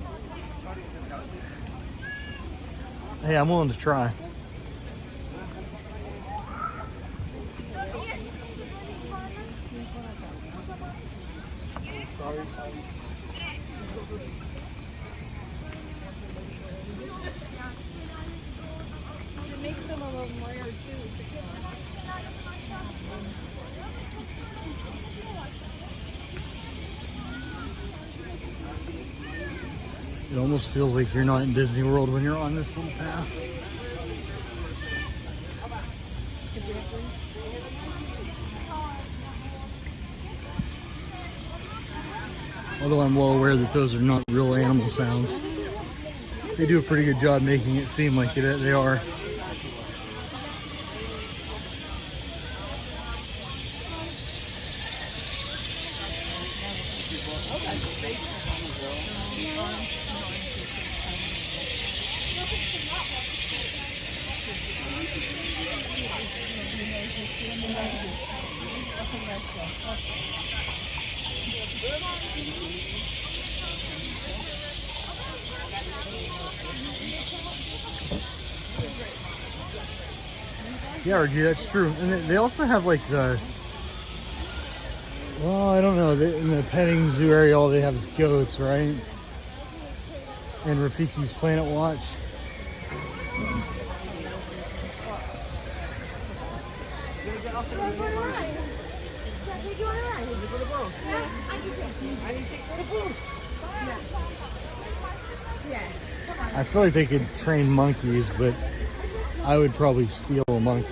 hey, I'm willing to try. It almost feels like you're not in Disney World when you're on this little path. Although I'm well aware that those are not real animal sounds. They do a pretty good job making it seem like they are. Yeah, RG, that's true. And they also have like the, well, I don't know, in the petting zoo area, all they have is goats, right? And Rafiki's Planet Watch. I feel like they could train monkeys, but I would probably steal a monkey.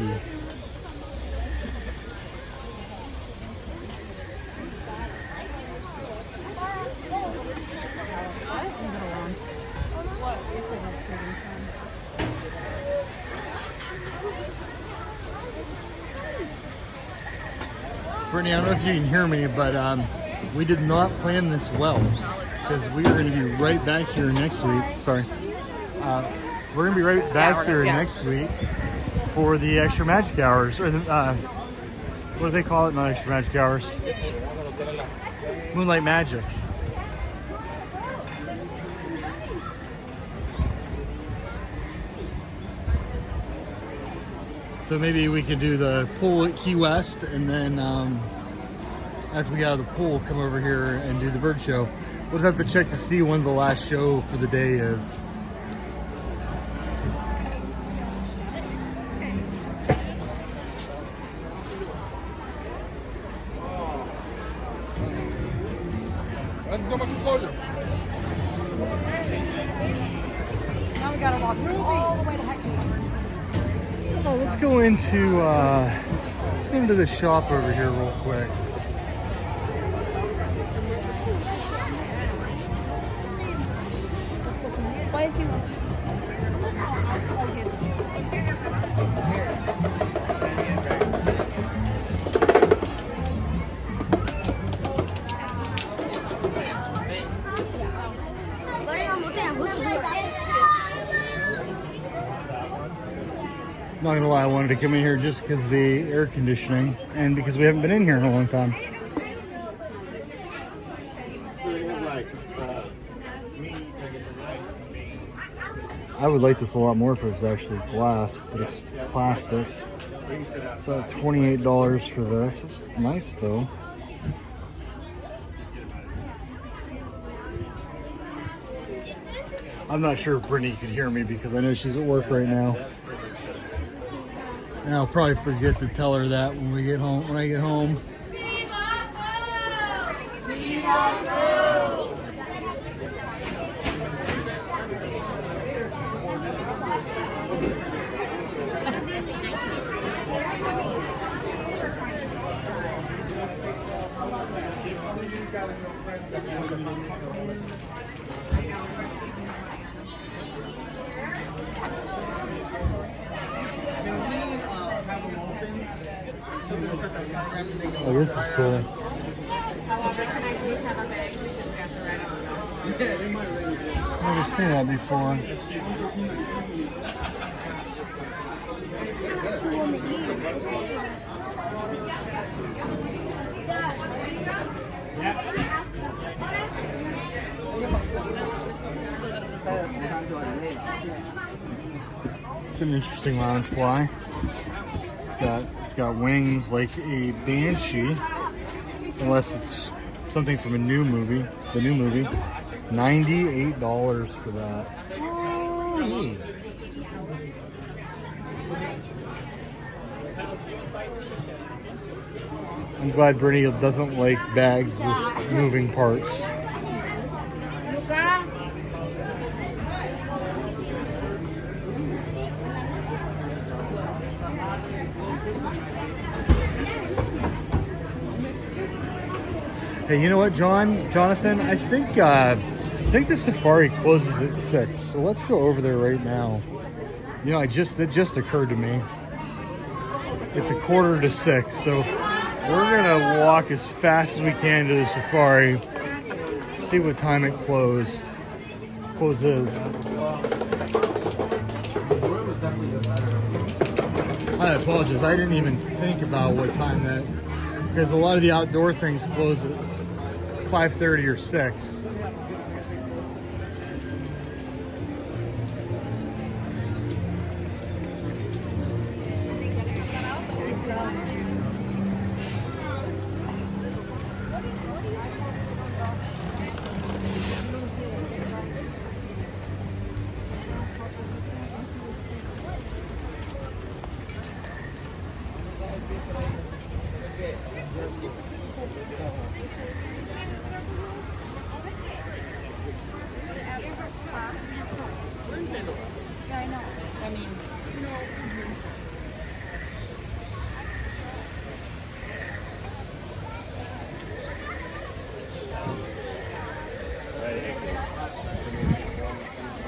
Brittany, I don't know if you can hear me, but we did not plan this well because we are going to be right back here next week. Sorry. We're going to be right back here next week for the extra magic hours, or the, what do they call it? Not extra magic hours. Moonlight Magic. So maybe we could do the pool at Key West, and then after we get out of the pool, come over here and do the bird show. We'll just have to check to see when the last show for the day is. Now we gotta walk all the way to Hector's. Oh, let's go into the shop over here real quick. Why is he? Not gonna lie, I wanted to come in here just because of the air conditioning and because we haven't been in here in a long time. I would like this a lot more if it was actually glass, but it's plastic. So $28 for this. It's nice though. I'm not sure if Brittany can hear me because I know she's at work right now. And I'll probably forget to tell her that when we get home. When I get home. Oh, this is cool. I've never seen that before. It's an interesting loungefly. It's got wings like a banshee, unless it's something from a new movie. The new movie, $98 for that. Oh, I'm glad Brittany doesn't like bags with moving parts. Hey, you know what, Jonathan? I think the safari closes at 6, so let's go over there right now. You know, it just occurred to me. It's 5:45, so we're gonna walk as fast as we can to the safari. See what time it closes. I apologize. I didn't even think about what time that, because a lot of the outdoor things close at 5:30 or 6.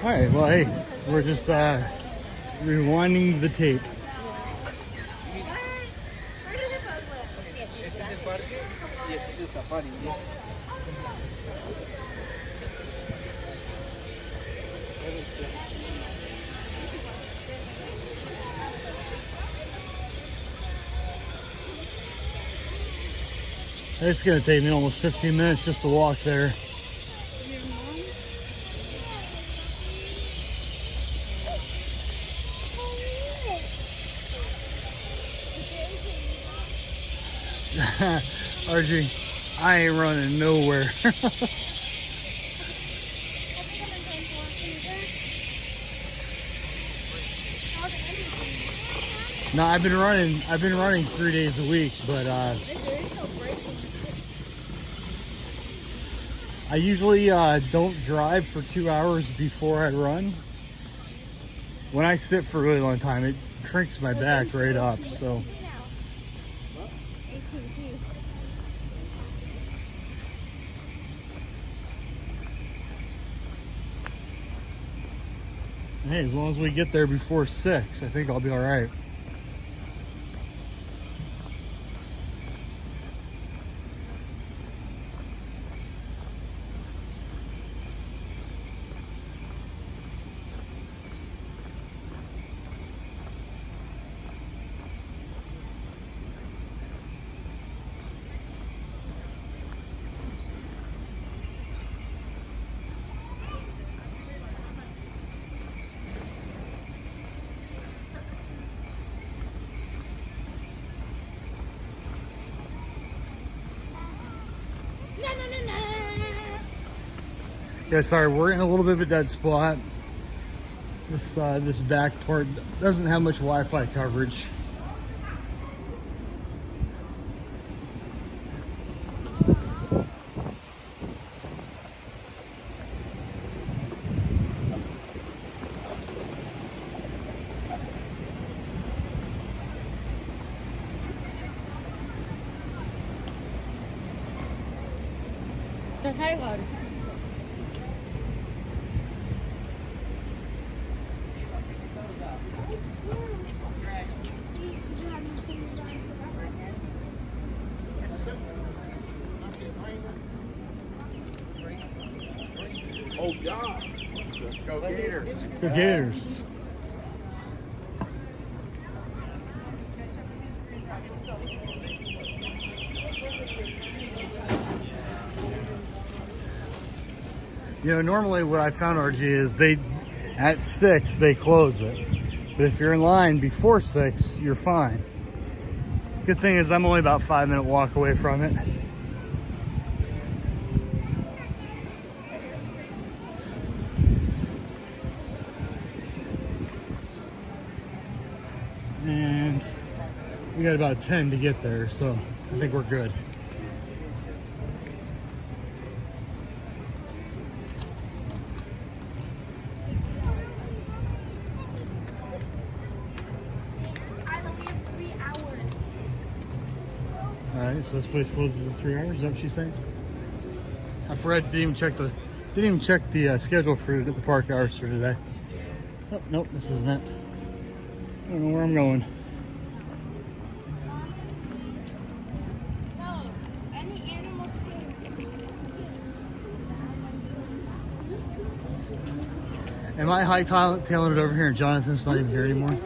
All right, well, hey, we're just rewinding the tape. It's gonna take me almost 15 minutes just to walk there. RG, I ain't running nowhere. No, I've been running 3 days a week, but I usually don't drive for 2 hours before I run. When I sit for a really long time, it cranks my back right up, so. Hey, as long as we get there before 6, I think I'll be all right. Yeah, sorry, we're in a little bit of a dead spot. This back part doesn't have much Wi-Fi coverage. Oh, God. Go Gators. Go Gators. You know, normally what I found, RG, is at 6 they close it. But if you're in line before 6, you're fine. Good thing is I'm only about 5-minute walk away from it. And we got about 10 to get there, so I think we're good. All right, so this place closes in 3 hours. Is that what she's saying? I forgot, didn't even check the schedule for the park hours for today. Oh, nope, this isn't it. I don't know where I'm going. Am I hightailing it over here and Jonathan's not even here anymore?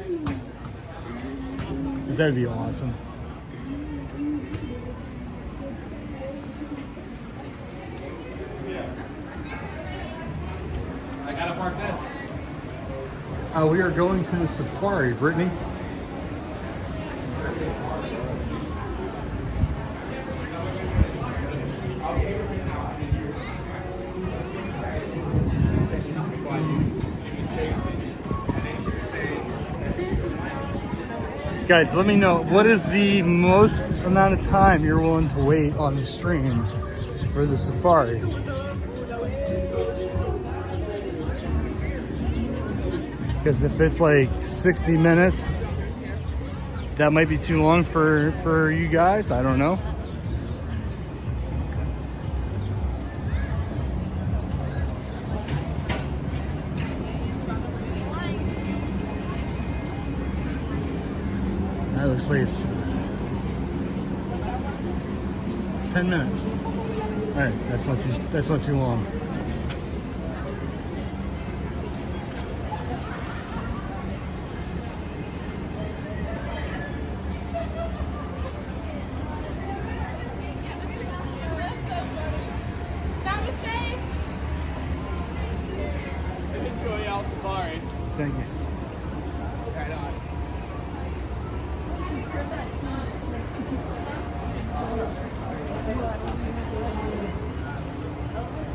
Because that'd be awesome. I gotta park this. We are going to the safari, Brittany. Guys, let me know, what is the most amount of time you're willing to wait on the stream for the safari? Because if it's like 60 minutes, that might be too long for you guys. I don't know. That looks like it's 10 minutes. All right, that's not too long. Enjoy y'all safari. Thank you. Right on.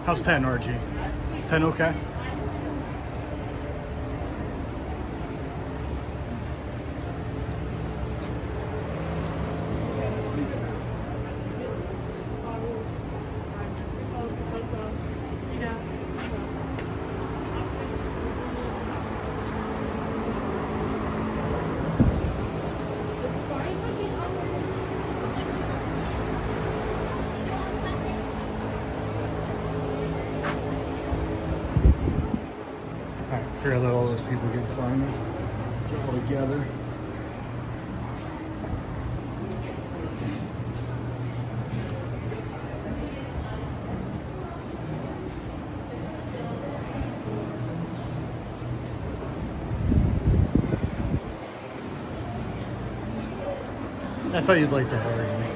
How's 10, RG? Is 10 okay? Figure out all those people get in front of me. Just they're all together. I thought you'd like that originally.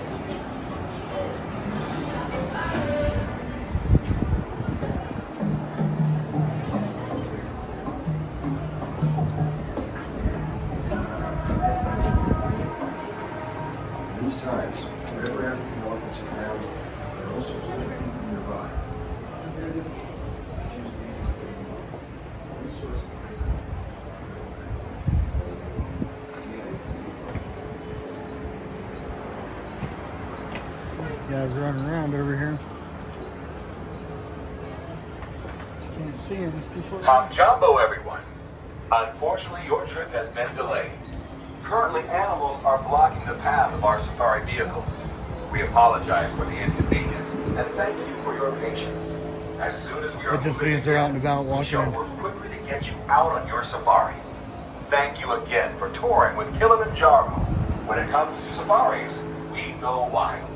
These times, whatever African orchids are found, are also plenty nearby. These guys running around over here. You can't see him, he's too far. Tom Jumbo, everyone. Unfortunately, your trip has been delayed. Currently, animals are blocking the path of our safari vehicles. We apologize for the inconvenience and thank you for your patience. As soon as we are It just means they're out and about walking. shall work quickly to get you out on your safari. Thank you again for touring with Kilimanjaro. When it comes to safaris, we go wild.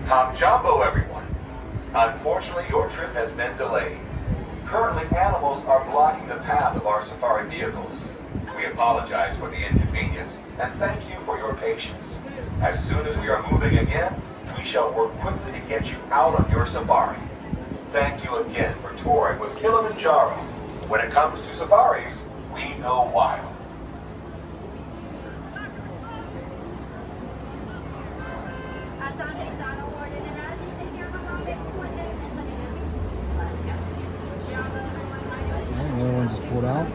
Tom Jumbo, everyone. Unfortunately, your trip has been delayed. Currently, animals are blocking the path of our safari vehicles. We apologize for the inconvenience and thank you for your patience. As soon as we are moving again, we shall work quickly to get you out on your safari. Thank you again for touring with Kilimanjaro. When it comes to safaris, we go wild. Another one just pulled out.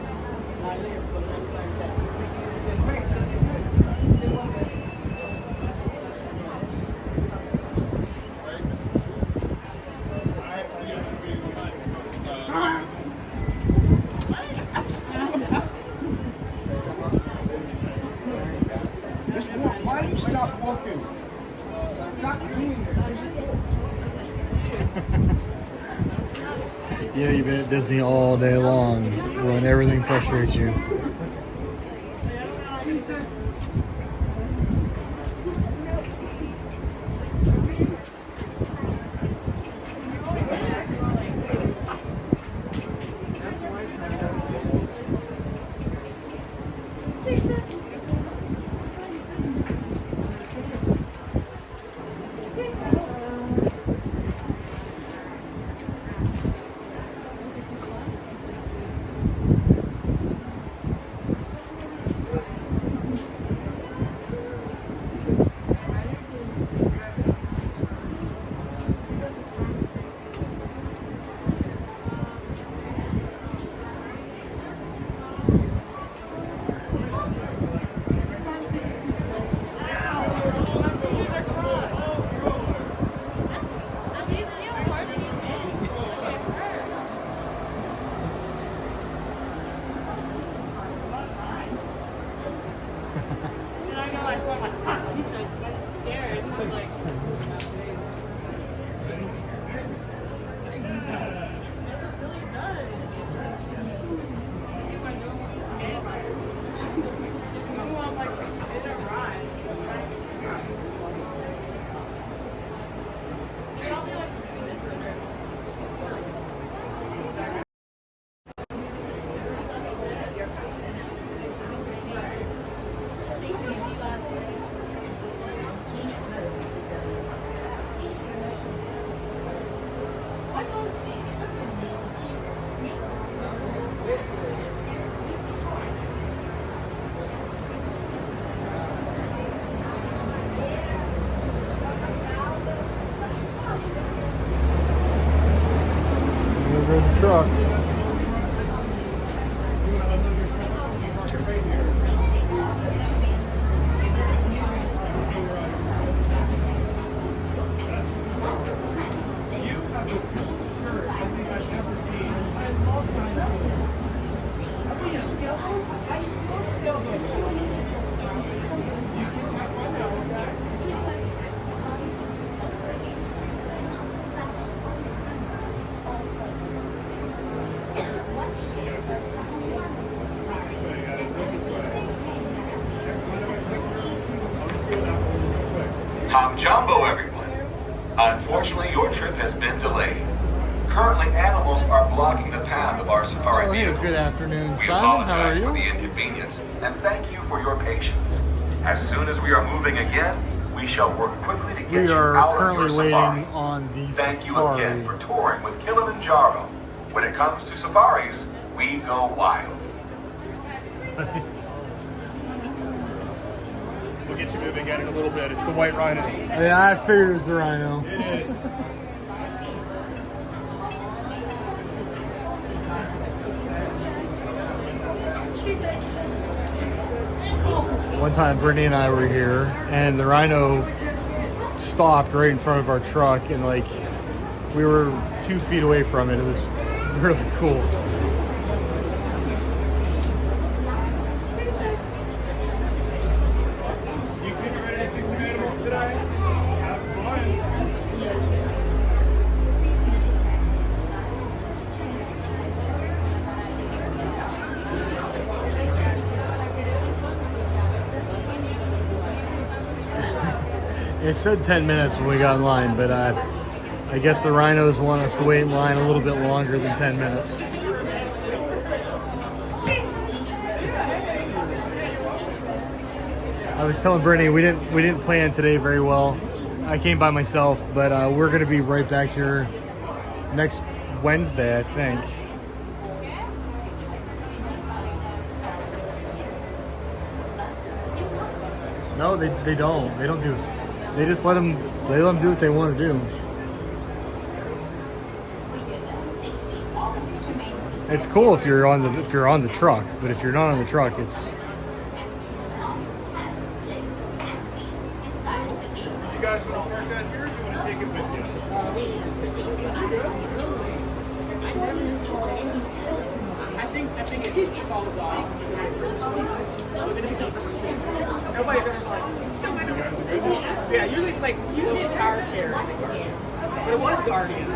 Why do you stop walking? Stop doing it. Yeah, you've been at Disney all day long when everything frustrates you. There goes the truck. Tom Jumbo, everyone. Unfortunately, your trip has been delayed. Currently, animals are blocking the path of our safari vehicles. Good afternoon, We Simon. How are apologize you? for the inconvenience and thank you for your patience. As soon as we are moving again, we shall work quickly to get We you are out currently on your waiting safari. on the Thank you safari. again for touring with Kilimanjaro. When it comes to safaris, we go wild. We'll get you moving again in a little bit. It's the white rhino. Yeah, I figured it was the rhino. It is. One time Brittany and I were here and the rhino stopped right in front of our truck and like we were 2 feet away from it. It was really cool. It said 10 minutes when we got in line, but I guess the rhinos want us to wait in line a little bit longer than 10 minutes. I was telling Brittany we didn't plan today very well. I came by myself, but we're gonna be right back here next Wednesday, I think. No, they don't. They don't do. They just let them do what they want to do. It's cool if you're on the truck, but if you're not on the truck, it's. You guys want to park that here, or do you want to take it with you? I think it just falls off. Nobody's ever like, yeah, usually it's like, usually it's our chair. But it was Guardian.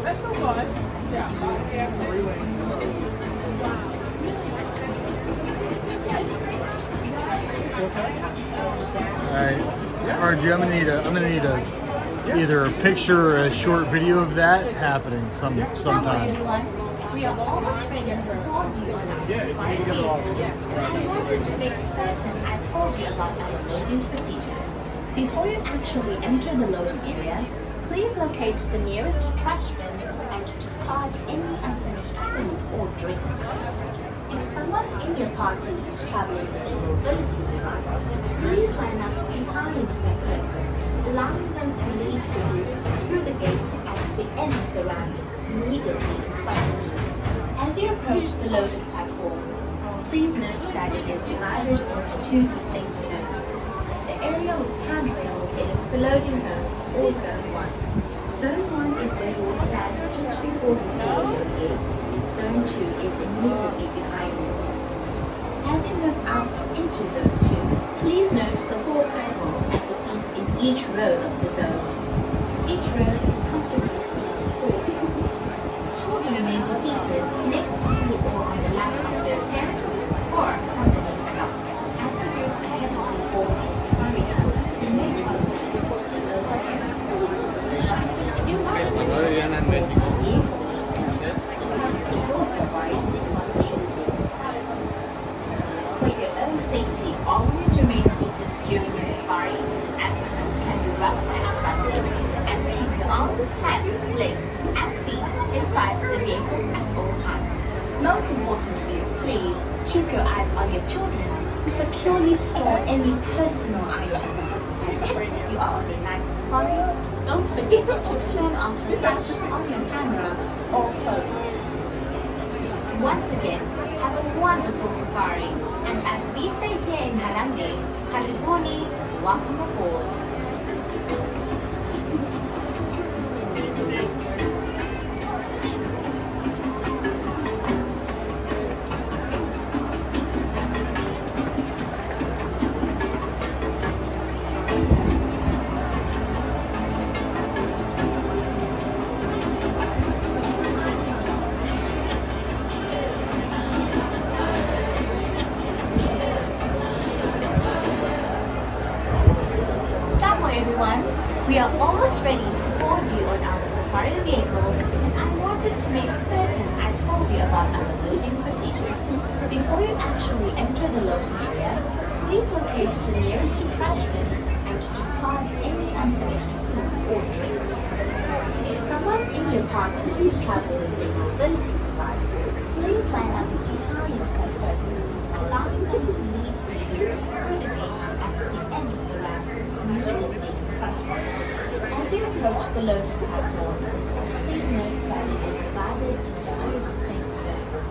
That's so fun. Alright, RG, I'm gonna need either a picture or a short video of that happening sometime. We are almost ready to board you on our safari vehicle. I wanted to make certain I told you about our loading procedures. Before you actually enter the loading area, please locate the nearest trash bin and discard any unfinished food or drinks. If someone in your party is traveling with a mobility device, please line up behind that person, allowing them to lead you through the gate at the end of the ramp, immediately in front of you. As you approach the loading platform, please note that it is divided into two distinct zones. The area with handrails is the loading zone, or Zone 1. Zone 1 is where you will stand just before the door of your gate. Zone 2 is immediately behind it. As you move out into Zone 2, please note the 4 circles at the feet in each row of the zone. Each row you can comfortably see 4 people. Children remain seated next to or on the lap of their parents or accompanying adults. As the group ahead of the board is very true, you may follow the people to the parents. You must for your own safety, always remain seated during your safari, as the road can be rough and bumpy, and keep your arms, hands, legs, and feet inside the vehicle at all times. Most importantly, please keep your eyes on your children. Securely store any personal items. And if you are on a night safari, don't forget to turn off the flash on your camera or phone. Once again, have a wonderful safari, and as we say here in Harambee, Karibuni, welcome aboard. We are almost ready to board you on our safari vehicles, and I wanted to make certain I told you about our loading procedures. Before you actually enter the loading area, please locate the nearest trash bin and discard any unfinished food or drinks. If someone in your party is traveling with a mobility device, please line up behind that person, allowing them to lead you through the gate at the end of the ramp, immediately in front of you. As you approach the loading platform, please note that it is divided into two distinct zones.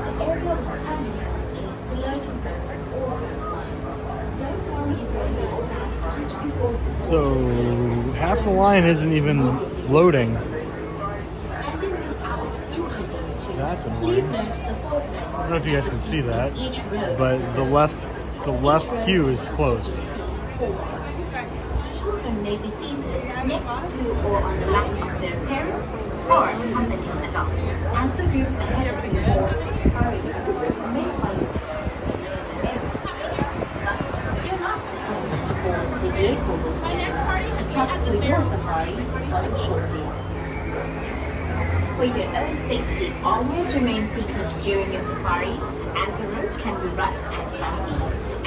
The area with handrails is the loading zone, or Zone 1. Zone 1 is where you will stand just before the So half the line isn't even loading. As you move out into Zone 2, That's annoying. please note the 4 circles. I don't know if you guys can see that, Each row but the left The left queue is closed. Children may be seated next to or on the lap of their parents or accompanying adults. As the group ahead of you boards the safari truck may find it but you're not going to board the vehicle with you. A truck for your safari following shortly. For your own safety, always remain seated during your safari, as the road can be rough and bumpy,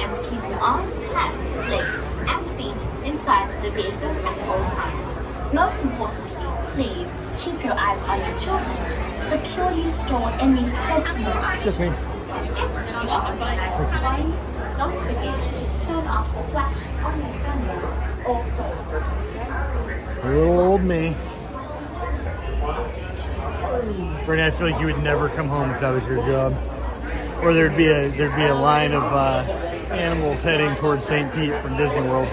and keep your arms, hands, legs, and feet inside the vehicle at all times. Most importantly, please keep your eyes on your children. Securely store any personal items. Just me. And if you are on your safari, don't forget to turn off the flash on your camera or phone. Little old me. Brittany, I feel like you would never come home if that was your job. Or there'd be a line of animals heading towards St. Pete from Disney World.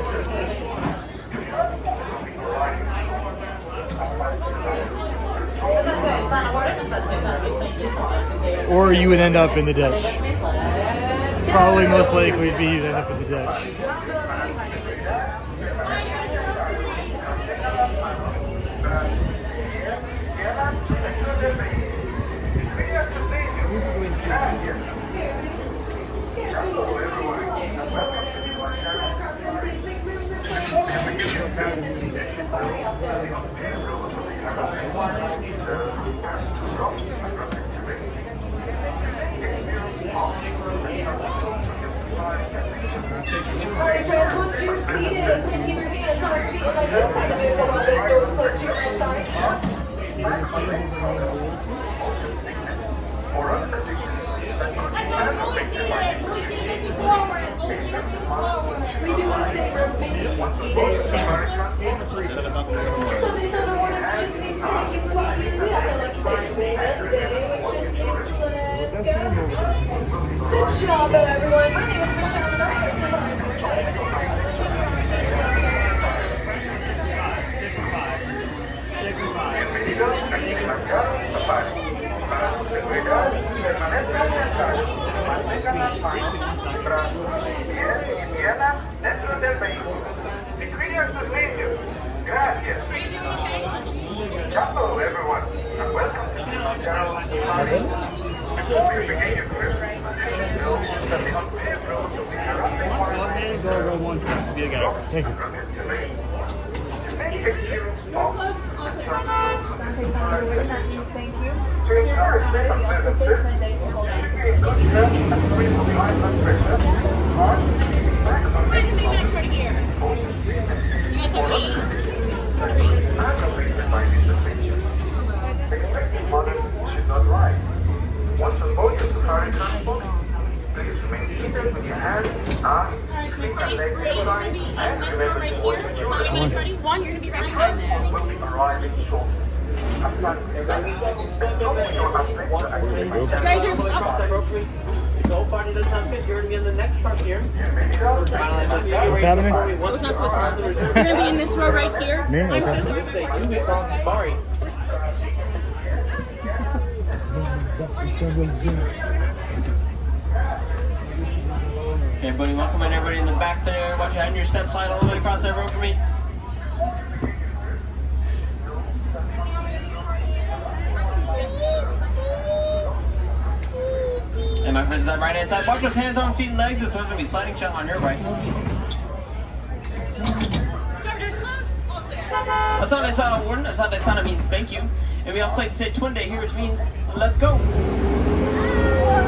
Or you would end up in the ditch. Probably most likely it'd be you'd end up in the ditch. Alright, friends, once you're seated, please keep your hands on your feet and legs inside the vehicle while those doors close to your right side. We do want to stay remaining seated. Sunday, Sunday morning, which just means that keep swapping between us. I like to say Wednesday, which just keeps let's go. So, Java, everyone. My name is Michelle, and I'm here tonight. Bienvenidos a Kilimanjaro Safari. Para su seguridad, permanezcan sentados. Mantengan las manos, brazos, pies y piernas dentro del vehículo. Y cuiden sus niños. Gracias. Hello, everyone, and welcome to Kilimanjaro Safari. Before you begin your trip, you should know that the unpaved roads of the Harambe Thank you. may experience bumps and some to ensure a safe and pleasant trip, you should be in good health and free from high blood pressure, heart, back or neck problems, motion sickness, or other conditions that could be aggravated by this adventure. Expecting mothers should not ride. Once on board your safari transport, please remain seated with your hands, arms, feet and legs inside, and remember to watch your children. When it's ready, one, you're going to be right behind them. Will be arriving shortly. Asante sana. Enjoy your adventure at Kilimanjaro. Guys, you're Go party doesn't have fit. You're going to be in the next truck here. What's happening? That was not supposed to happen. You're going to be in this row right here. Me? I'm Okay. so sorry. Sorry. Okay, everybody, welcome in. Everybody in the back there. Watch your head and your step slide all the way across that road for me. And my friends on that right hand side, watch those hands, arms, feet, and legs. The toes going to be sliding shut on your right. Asante Sana Warden. Asante Sana means thank you. And we also like to say Twin Day here, which means let's go.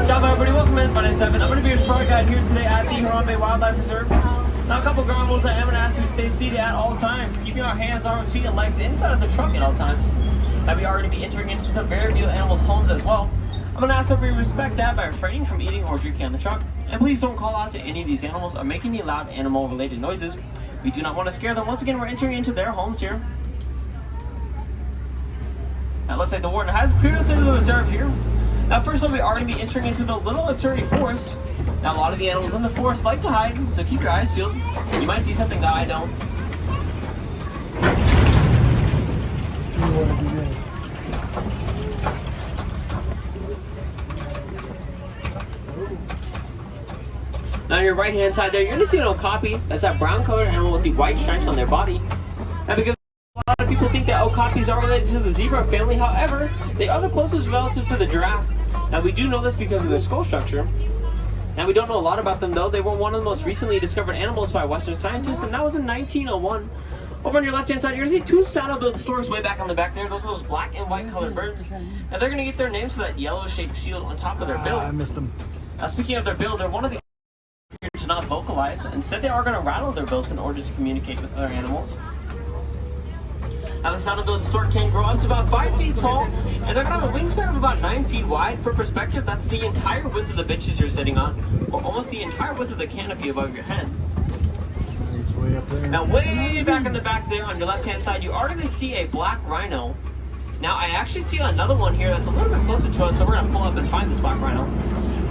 Ciao, everybody. Welcome in. My name's Evan. I'm going to be your safari guide here today at the Harambe Wildlife Reserve. Now, a couple of ground rules I am going to ask you to stay seated at all times, keeping our hands, arms, feet, and legs inside of the truck at all times. Now, we are going to be entering into some very beautiful animals' homes as well. I'm going to ask that we respect that by refraining from eating or drinking on the truck. And please don't call out to any of these animals or make any loud animal-related noises. We do not want to scare them. Once again, we're entering into their homes here. Now, looks like the warden has cleared us into the reserve here. Now, first of all, we are going to be entering into the Little Aturi Forest. Now, a lot of the animals in the forest like to hide, so keep your eyes peeled. You might see something that I don't. Now on your right hand side there, you're gonna see an okapi. That's that brown colored animal with the white stripes on their body. Now because a lot of people think that okapis are related to the zebra family, however, they are the closest relative to the giraffe. Now we do know this because of their skull structure. Now we don't know a lot about them though. They were one of the most recently discovered animals by Western scientists, and that was in 1901. Over on your left hand side, you're gonna see two saddle-built stores way back on the back there. Those are those black and white colored birds. And they're gonna get their names for that yellow shaped shield on top of their bill. I missed them. Now speaking of their bill, they're one of the to not vocalize. Instead they are gonna rattle their bills in order to communicate with other animals. Now the saddle-built stork can grow up to about 5 feet tall, and they're gonna have a wingspan of about 9 feet wide. For perspective, that's the entire width of the benches you're sitting on, or almost the entire width of the canopy above your head. Way up there. Now way back in the back there on your left hand side, you are going to see a black rhino. Now I actually see another one here that's a little bit closer to us, so we're going to pull up and find this black rhino.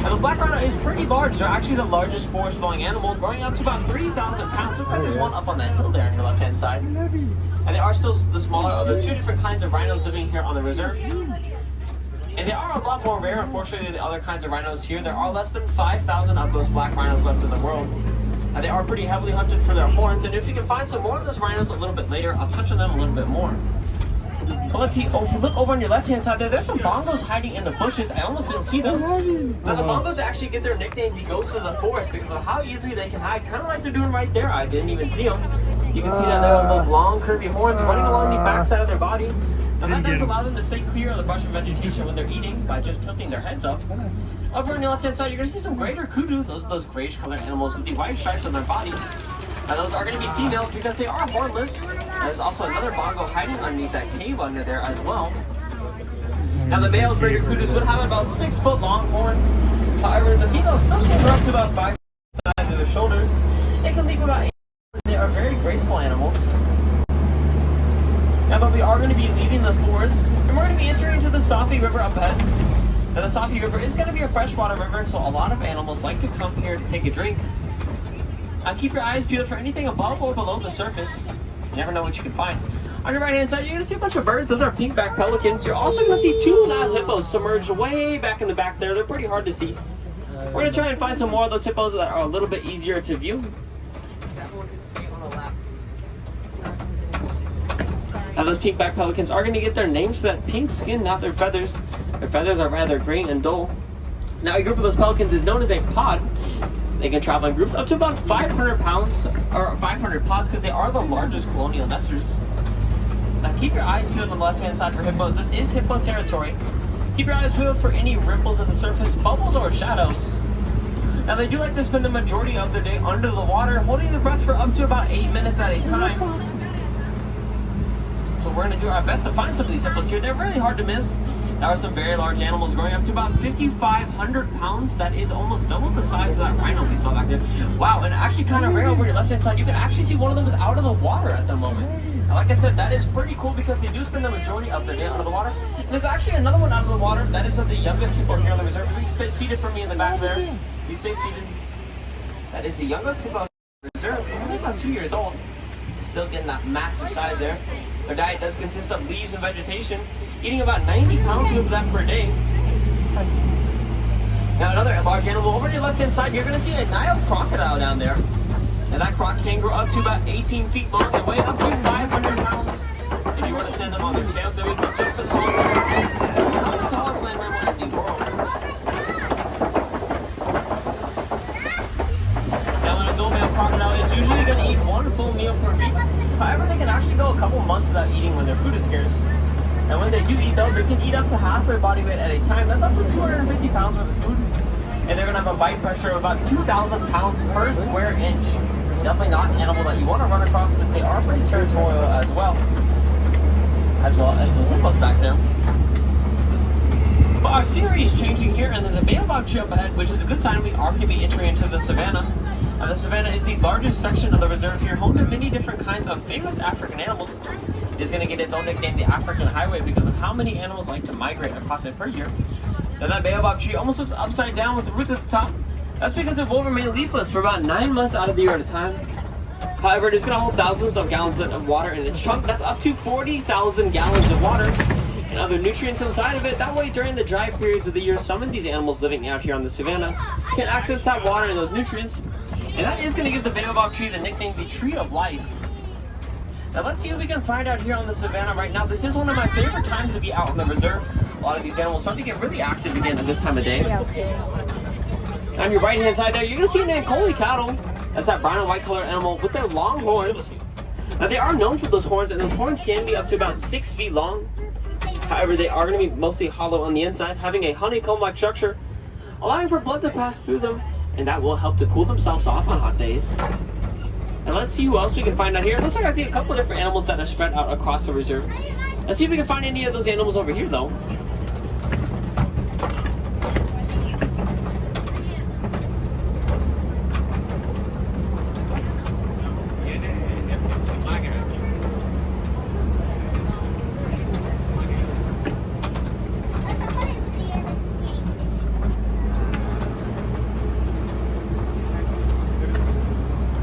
Now the black rhino is pretty large. They're actually the largest forest dwelling animal, growing up to about 3,000 pounds. Looks like there's one up on that hill there on your left hand side. And they are still the smaller of the two different kinds of rhinos living here on the reserve. And they are a lot more rare, unfortunately, than the other kinds of rhinos here. There are less than 5,000 of those black rhinos left in the world. And they are pretty heavily hunted for their horns, and if you can find some more of those rhinos a little bit later, I'll touch on them a little bit more. But let's see, if you look over on your left hand side there, there's some bongos hiding in the bushes. I almost didn't see them. Now the bongos actually get their nickname the ghosts of the forest because of how easily they can hide, kind of like they're doing right there. I didn't even see them. You can see that they have those long curvy horns running along the backside of their body. And that does allow them to stay clear of the brush and vegetation when they're eating by just tilting their heads up. Over on your left hand side, you're going to see some greater kudu. Those are those grayish colored animals with the white stripes on their bodies. Now those are going to be females because they are hornless. There's also another bongo hiding underneath that cave under there as well. Now the male greater kudus would have about 6 foot long horns. However, the females still can grow up to about 5 feet size of their shoulders. They can leap about 8 feet. They are very graceful animals. Now but we are going to be leaving the forest and we're going to be entering into the Safi River up ahead. Now the Safi River is going to be a freshwater river, so a lot of animals like to come here to take a drink. Keep your eyes peeled for anything above or below the surface. You never know what you can find. On your right hand side, you're going to see a bunch of birds. Those are pink-backed pelicans. You're also going to see 2 Nile hippos submerged way back in the back there. They're pretty hard to see. We're going to try and find some more of those hippos that are a little bit easier to view. Now those pink-backed pelicans are going to get their names for that pink skin, not their feathers. Their feathers are rather gray and dull. Now a group of those pelicans is known as a pod. They can travel in groups up to about 500 pounds, or 500 pods, because they are the largest colonial nesters. Now keep your eyes peeled on the left-hand side for hippos. This is hippo territory. Keep your eyes peeled for any ripples in the surface, bubbles, or shadows. Now they do like to spend the majority of their day under the water, holding their breath for up to about 8 minutes at a time. So we're going to do our best to find some of these hippos here. They're really hard to miss. There are some very large animals growing up to about 5,500 pounds. That is almost double the size of that rhino we saw back there. Wow, and actually kind of rare over your left-hand side, you can actually see one of them is out of the water at the moment. And like I said, that is pretty cool because they do spend the majority of their day out of the water. And there's actually another one out of the water. That is of the youngest hippo here on the reserve. Please stay seated for me in the back there. Please stay seated. That is the youngest hippo on the reserve. Only about 2 years old. Still getting that massive size there. Their diet does consist of leaves and vegetation, eating about 90 pounds of that per day. Now another large animal over to your left hand side, you're going to see a Nile crocodile down there. And that croc can grow up to about 18 feet long and weigh up to 500 pounds. If you want to send them on their tails, they would be just as tall as them. That's the tallest land mammal in the world. Now an adult male crocodile is usually going to eat 1 full meal per week. However, they can actually go a couple months without eating when their food is scarce. And when they do eat though, they can eat up to half their body weight at a time. That's up to 250 pounds worth of food. And they're going to have a bite pressure of about 2,000 pounds per square inch. Definitely not an animal that you want to run across since they are pretty territorial as well as those hippos back there. But our scenery is changing here, and there's a baobab tree up ahead, which is a good sign we are going to be entering into the savannah. The savannah is the largest section of the reserve here, home to many different kinds of famous African animals. It's going to get its own nickname, the African Highway, because of how many animals like to migrate across it per year. Now that baobab tree almost looks upside down with the roots at the top. That's because it will remain leafless for about 9 months out of the year at a time. However, it is going to hold thousands of gallons of water in its trunk. That's up to 40,000 gallons of water. and other nutrients inside of it. That way, during the dry periods of the year, some of these animals living out here on the savanna can access that water and those nutrients. And that is going to give the baobab tree the nickname the Tree of Life. Now let's see what we can find out here on the savanna right now. This is one of my favorite times to be out on the reserve. A lot of these animals start to get really active again at this time of day. On your right hand side there, you're going to see an Ankole cattle. That's that brown and white color animal with their long horns. Now they are known for those horns, and those horns can be up to about 6 feet long. However, they are going to be mostly hollow on the inside, having a honeycomb-like structure, allowing for blood to pass through them, and that will help to cool themselves off on hot days. And let's see who else we can find out here. It looks like I see a couple of different animals that are spread out across the reserve. Let's see if we can find any of those animals over here, though.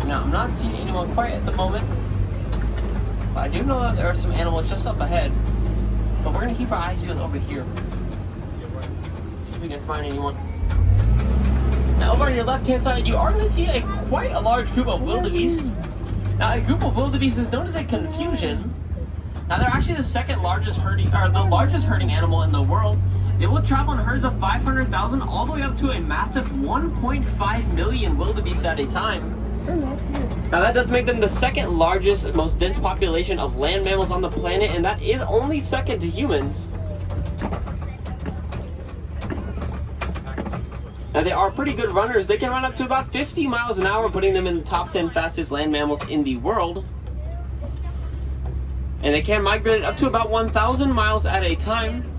Now, I'm not seeing anyone quite at the moment, but I do know that there are some animals just up ahead. But we're going to keep our eyes peeled over here. Let's see if we can find anyone. Now, over on your left-hand side, you are going to see quite a large group of wildebeest. Now, a group of wildebeest is known as a confusion. Now, they're actually the second largest herding, or the largest herding animal in the world. They will travel in herds of 500,000 all the way up to a massive 1.5 million wildebeest at a time. Now that does make them the second largest, most dense population of land mammals on the planet, and that is only second to humans. Now they are pretty good runners. They can run up to about 50 miles an hour, putting them in the top 10 fastest land mammals in the world. And they can migrate up to about 1,000 miles at a time.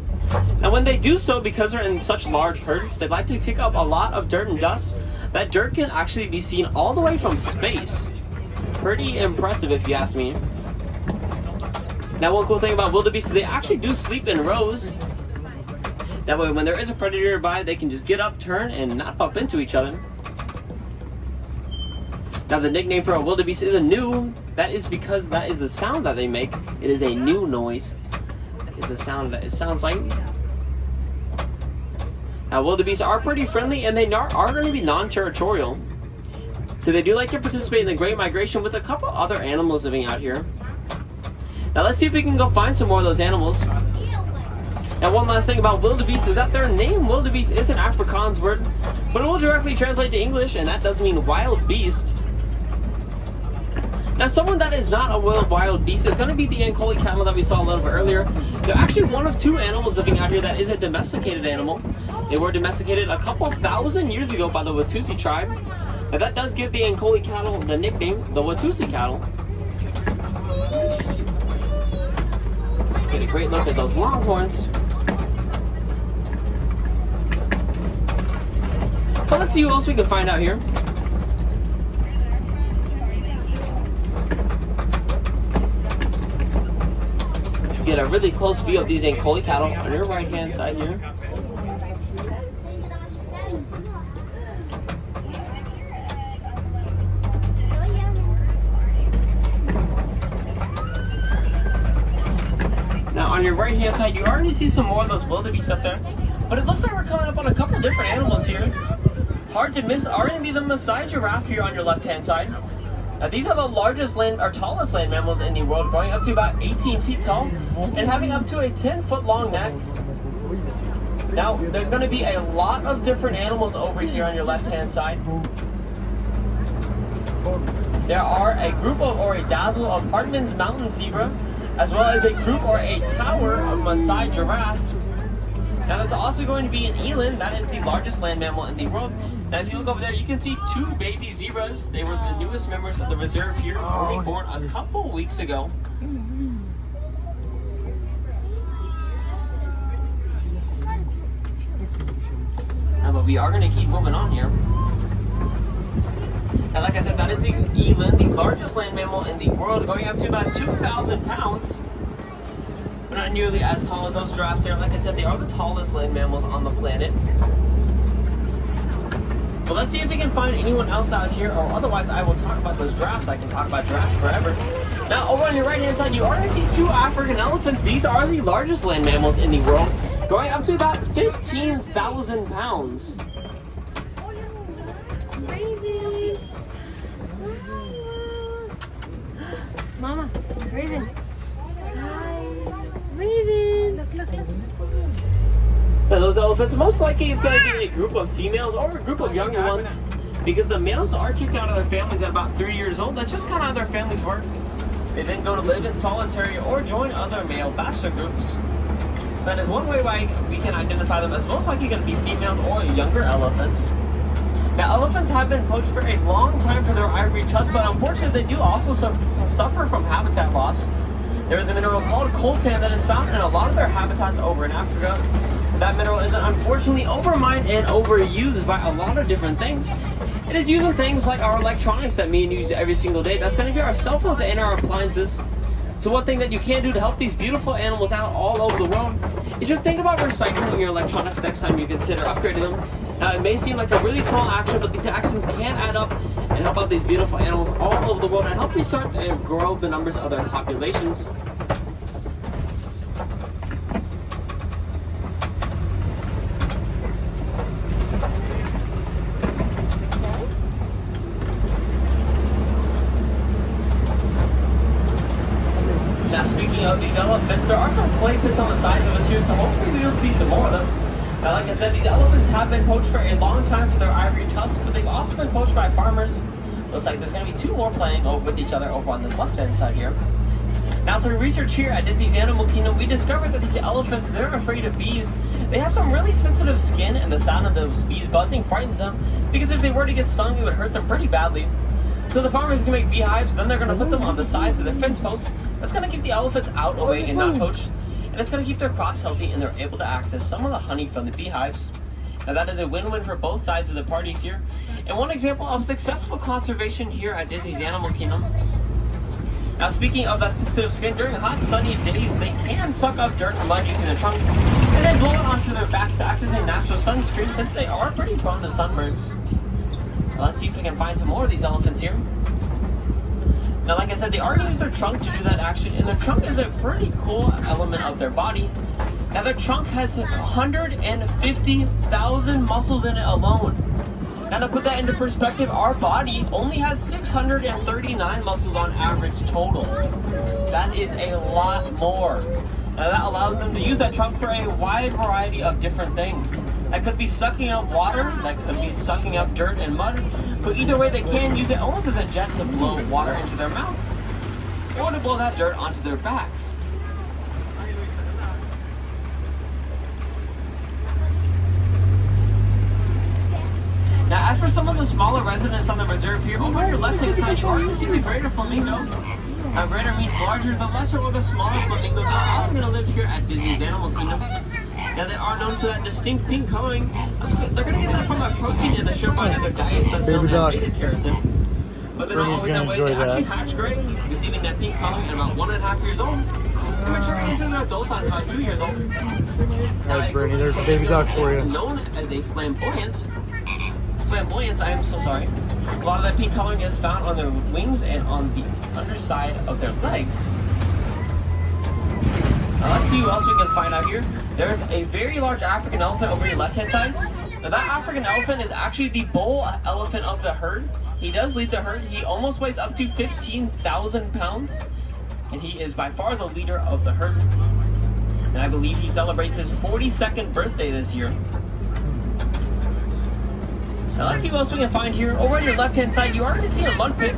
Now when they do so, because they're in such large herds, they like to kick up a lot of dirt and dust. That dirt can actually be seen all the way from space. Pretty impressive if you ask me. Now one cool thing about wildebeest is they actually do sleep in rows. That way when there is a predator nearby, they can just get up, turn, and not bump into each other. Now the nickname for a wildebeest is a new. That is because that is the sound that they make. It is a new noise. That is the sound that it sounds like. Now, wildebeest are pretty friendly, and they are going to be non-territorial. So they do like to participate in the Great Migration with a couple other animals living out here. Now, let's see if we can go find some more of those animals. Now, one last thing about wildebeest is that their name, wildebeest, is an Afrikaans word, but it will directly translate to English, and that does mean wild beast. Now, someone that is not a wild beast is going to be the Ankole camel that we saw a little bit earlier. They're actually one of two animals living out here that is a domesticated animal. They were domesticated a couple thousand years ago by the Watusi tribe. And that does give the Ankole cattle the nickname, the Watusi cattle. Get a great look at those long horns. But let's see who else we can find out here. Get a really close view of these Ankole cattle on your right hand side here. Now on your right hand side, you already see some more of those wildebeest up there, but it looks like we're coming up on a couple different animals here. Hard to miss are going to be the Maasai giraffe here on your left hand side. Now these are the largest tallest land mammals in the world, growing up to about 18 feet tall and having up to a 10-foot long neck. Now there's going to be a lot of different animals over here on your left hand side. There are a group of, or a dazzle of Hartmann's mountain zebra, as well as a group or a tower of Maasai giraffe. Now there's also going to be an eland, that is the largest land mammal in the world. Now if you look over there, you can see two baby zebras. They were the newest members of the reserve here, only born a couple weeks ago. But we are going to keep moving on here. And like I said, that is the eland, the largest land mammal in the world, going up to about 2,000 pounds. But not nearly as tall as those giraffes there. Like I said, they are the tallest land mammals on the planet. But let's see if we can find anyone else out here, or otherwise I will talk about those giraffes. I can talk about giraffes forever. Now, over on your right-hand side, you already see 2 African elephants. These are the largest land mammals in the world, going up to about 15,000 pounds. Mama, Raven. Hi. Raven. Look, look, look. Now, those elephants, most likely it's going to be a group of females or a group of younger ones, because the males are kicked out of their families at about 3 years old. That's just kind of how their families work. They then go to live in solitary or join other male bachelor groups. So that is one way we can identify them as most likely going to be females or younger elephants. Now, elephants have been poached for a long time for their ivory tusks, but unfortunately they do also suffer from habitat loss. There is a mineral called coltan that is found in a lot of their habitats over in Africa. That mineral is unfortunately overmined and overused by a lot of different things. It is used in things like our electronics that me and you use every single day. That's going to be our cell phones and our appliances. So one thing that you can do to help these beautiful animals out all over the world is just think about recycling your electronics next time you consider upgrading them. Now, it may seem like a really small action, but these actions can add up and help out these beautiful animals all over the world and help you start to grow the numbers of their populations. Now, speaking of these elephants, there are some clay pits on the sides of us here, so hopefully we'll see some more of them. Now, like I said, these elephants have been poached for a long time for their ivory tusks, but they've also been poached by farmers. Looks like there's going to be 2 more playing with each other over on the left-hand side here. Now, through research here at Disney's Animal Kingdom, we discovered that these elephants, they're afraid of bees. They have some really sensitive skin, and the sound of those bees buzzing frightens them, because if they were to get stung, it would hurt them pretty badly. So the farmers can make beehives, then they're going to put them on the sides of the fence posts. That's going to keep the elephants out away and not poached. And it's going to keep their crops healthy, and they're able to access some of the honey from the beehives. Now that is a win-win for both sides of the parties here. And one example of successful conservation here at Disney's Animal Kingdom. Now, speaking of that sensitive skin, during hot sunny days, they can suck up dirt and mud using their trunks and then blow it onto their backs to act as a natural sunscreen, since they are pretty prone to sunburns. Now, let's see if we can find some more of these elephants here. Now, like I said, they already use their trunk to do that action, and their trunk is a pretty cool element of their body. Now, their trunk has 150,000 muscles in it alone. Now, to put that into perspective, our body only has 639 muscles on average total. That is a lot more. Now, that allows them to use that trunk for a wide variety of different things. That could be sucking up water, that could be sucking up dirt and mud, but either way they can use it almost as a jet to blow water into their mouths, or to blow that dirt onto their backs. Now, as for some of the smaller residents on the reserve here, over on your left-hand side, you are going to see the greater flamingo. Now, greater means larger. The lesser or the smaller flamingos are also going to live here at Disney's Animal Kingdom. Now, they are known for that distinct pink coloring. They're going to get that from a protein in the shrimp part of their diet that's known as beta-carotene. But they're not always that way. They actually hatch gray, receiving that pink coloring at about 1.5 years old, and maturing into their adult size about 2 years old. Alright, Bernie, there's a baby duck for you. Known as a flamboyance, I am so sorry. A lot of that pink coloring is found on their wings and on the underside of their legs. Now, let's see who else we can find out here. There's a very large African elephant over your left-hand side. Now, that African elephant is actually the bull elephant of the herd. He does lead the herd. He almost weighs up to 15,000 pounds. And he is by far the leader of the herd. And I believe he celebrates his 42nd birthday this year. Now, let's see what else we can find here. Over on your left-hand side, you are going to see a mud pit.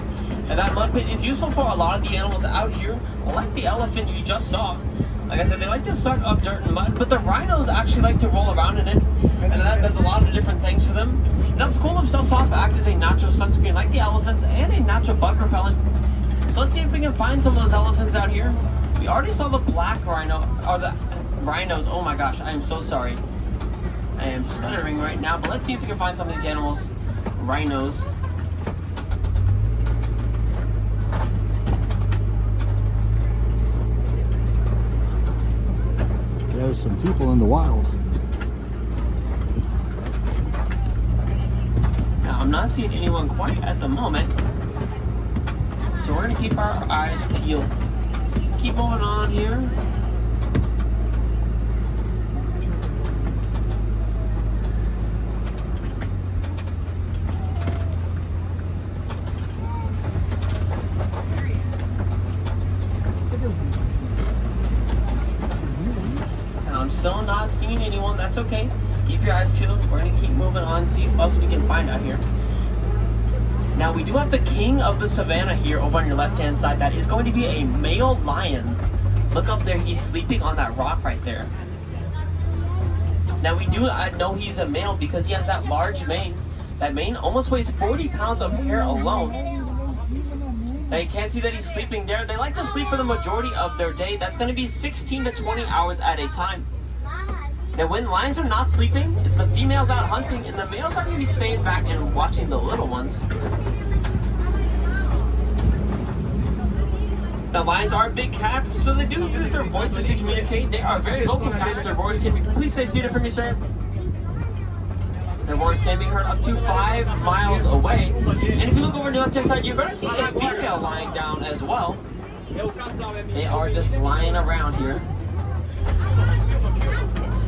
And that mud pit is useful for a lot of the animals out here, like the elephant you just saw. Like I said, they like to suck up dirt and mud, but the rhinos actually like to roll around in it, and that does a lot of different things for them. Now, it's cool themselves off act as a natural sunscreen like the elephants and a natural bug repellent. So let's see if we can find some of those elephants out here. We already saw the black rhino, or the rhinos. Oh my gosh, I am so sorry. I am stuttering right now, but let's see if we can find some of these animals. Rhinos. There's some people in the wild. not seeing anyone quite at the moment. So we're gonna keep our eyes peeled. Keep moving on here. And I'm still not seeing anyone. That's okay. Keep your eyes peeled. We're gonna keep moving on, see what else we can find out here. Now we do have the king of the savannah here over on your left-hand side. That is going to be a male lion. Look up there, he's sleeping on that rock right there. Now we do know he's a male because he has that large mane. That mane almost weighs 40 pounds of hair alone. Now you can't see that he's sleeping there. They like to sleep for the majority of their day. That's going to be 16 to 20 hours at a time. Now when lions are not sleeping, it's the females out hunting and the males are going to be staying back and watching the little ones. Now lions are big cats, so they do use their voices to communicate. They are very vocal cats. Their roars can be... Please stay seated for me, sir. Their roars can be heard up to 5 miles away. And if you look over to the left-hand side, you're going to see a female lying down as well. They are just lying around here.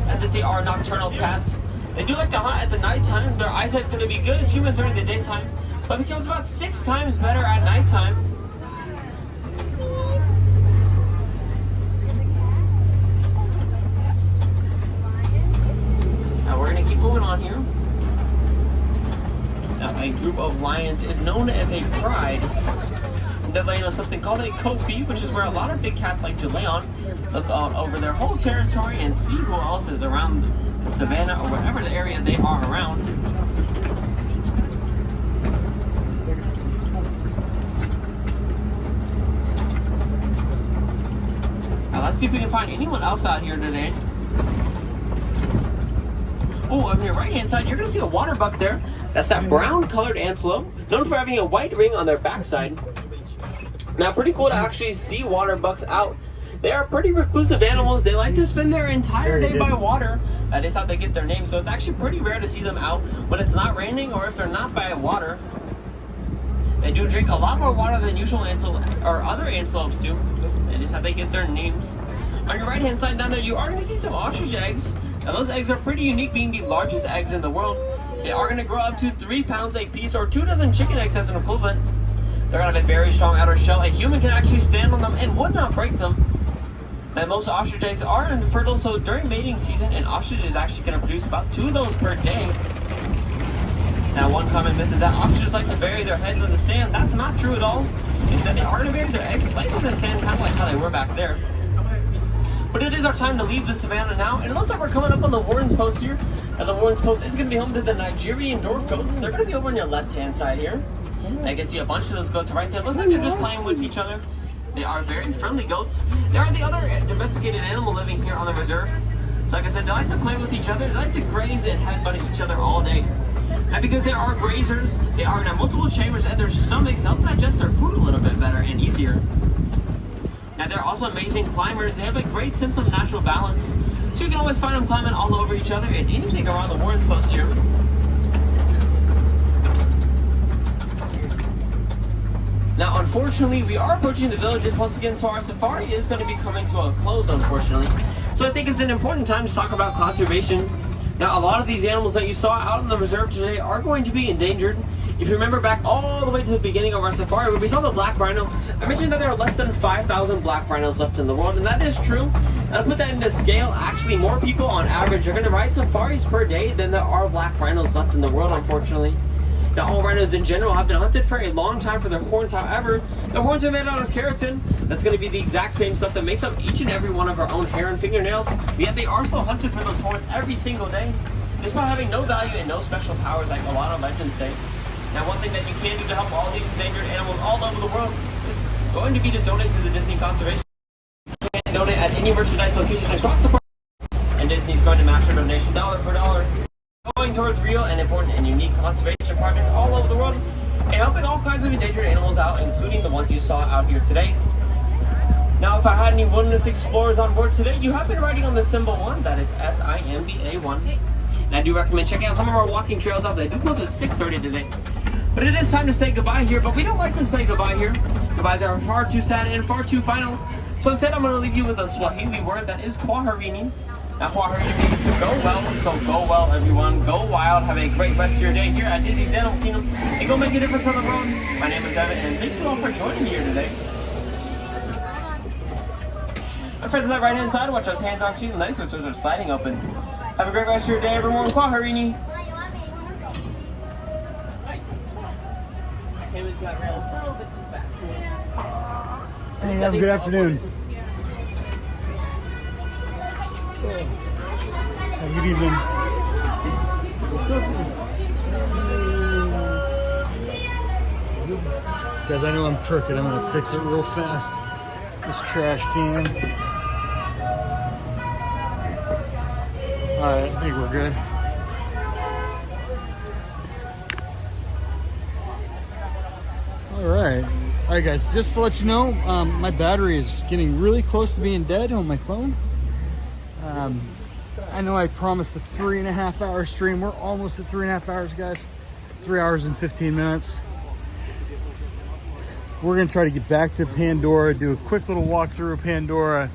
As they are nocturnal cats. They do like to hunt at the nighttime. Their eyesight's going to be good as humans are in the daytime, but it becomes about 6 times better at nighttime. Now we're going to keep moving on here. Now a group of lions is known as a pride. They're laying on something called a copy, which is where a lot of big cats like to lay on. Look out over their whole territory and see who else is around the savannah or whatever the area they are around. Now let's see if we can find anyone else out here today. Oh, on your right hand side, you're going to see a water buck there. That's that brown colored antelope, known for having a white ring on their backside. Now, pretty cool to actually see water bucks out. They are pretty reclusive animals. They like to spend their entire day by water. That is how they get their name. So it's actually pretty rare to see them out when it's not raining or if they're not by water. They do drink a lot more water than usual antelope or other antelopes do. That is how they get their names. On your right hand side down there, you are going to see some ostrich eggs. Now those eggs are pretty unique, being the largest eggs in the world. They are going to grow up to 3 pounds a piece, or 2 dozen chicken eggs as an equivalent. They're going to have a very strong outer shell. A human can actually stand on them and would not break them. And most ostrich eggs are infertile, so during mating season, an ostrich is actually going to produce about 2 of those per day. Now, one common myth is that ostriches like to bury their heads in the sand. That's not true at all. Instead, they are going to bury their eggs slightly in the sand, kind of like how they were back there. But it is our time to leave the savannah now, and it looks like we're coming up on the Warren's Post here. Now, the Warren's Post is going to be home to the Nigerian dwarf goats. They're going to be over on your left-hand side here. I can see a bunch of those goats right there. Looks like they're just playing with each other. They are very friendly goats. They are the other domesticated animal living here on the reserve. So like I said, they like to play with each other. They like to graze and headbutt each other all day. And because they are grazers, they are in multiple chambers, and their stomachs help digest their food a little bit better and easier. Now they're also amazing climbers. They have a great sense of natural balance. So you can always find them climbing all over each other and anything around the Warren's Post here. Now, unfortunately, we are approaching the villages once again, so our safari is going to be coming to a close, unfortunately. So I think it's an important time to talk about conservation. Now, a lot of these animals that you saw out in the reserve today are going to be endangered. If you remember back all the way to the beginning of our safari, where we saw the black rhino, I mentioned that there are less than 5,000 black rhinos left in the world, and that is true. Now, to put that into scale, actually more people on average are going to ride safaris per day than there are black rhinos left in the world, unfortunately. Now, all rhinos in general have been hunted for a long time for their horns. However, the horns are made out of keratin. That's going to be the exact same stuff that makes up each and every one of our own hair and fingernails. Yet they are still hunted for those horns every single day, despite having no value and no special powers like a lot of legends say. Now, one thing that you can do to help all these endangered animals all over the world is going to be to donate to the Disney Conservation. You can donate at any merchandise location across the park, and Disney's going to match your donation dollar for dollar, going towards real and important and unique conservation projects all over the world, and helping all kinds of endangered animals out, including the ones you saw out here today. Now, if I had any wilderness explorers on board today, you have been riding on the Simba 1, that is SIMBA 1. And I do recommend checking out some of our walking trails out there. They do close at 6:30 today. But it is time to say goodbye here, but we don't like to say goodbye here. Goodbyes are far too sad and far too final. So instead, I'm going to leave you with a Swahili word that is kwaherini. Now, kwaherini means to go well, so go well, everyone. Go wild. Have a great rest of your day here at Disney's Animal Kingdom, and go make a difference on the road. My name is Evan, and thank you all for joining me here today. My friends on that right-hand side, watch those hands-on feet and legs, which those are sliding open. Have a great rest of your day, everyone. Kwaherini. Hey, have a good afternoon. Have a good evening. Guys, I know I'm crooked. I'm gonna fix it real fast. This trash can. Alright, I think we're good. Alright guys, just to let you know, my battery is getting really close to being dead on my phone. I know I promised a 3.5 hour stream. We're almost at 3.5 hours, guys. 3 hours and 15 minutes. We're gonna try to get back to Pandora, do a quick little walkthrough of Pandora,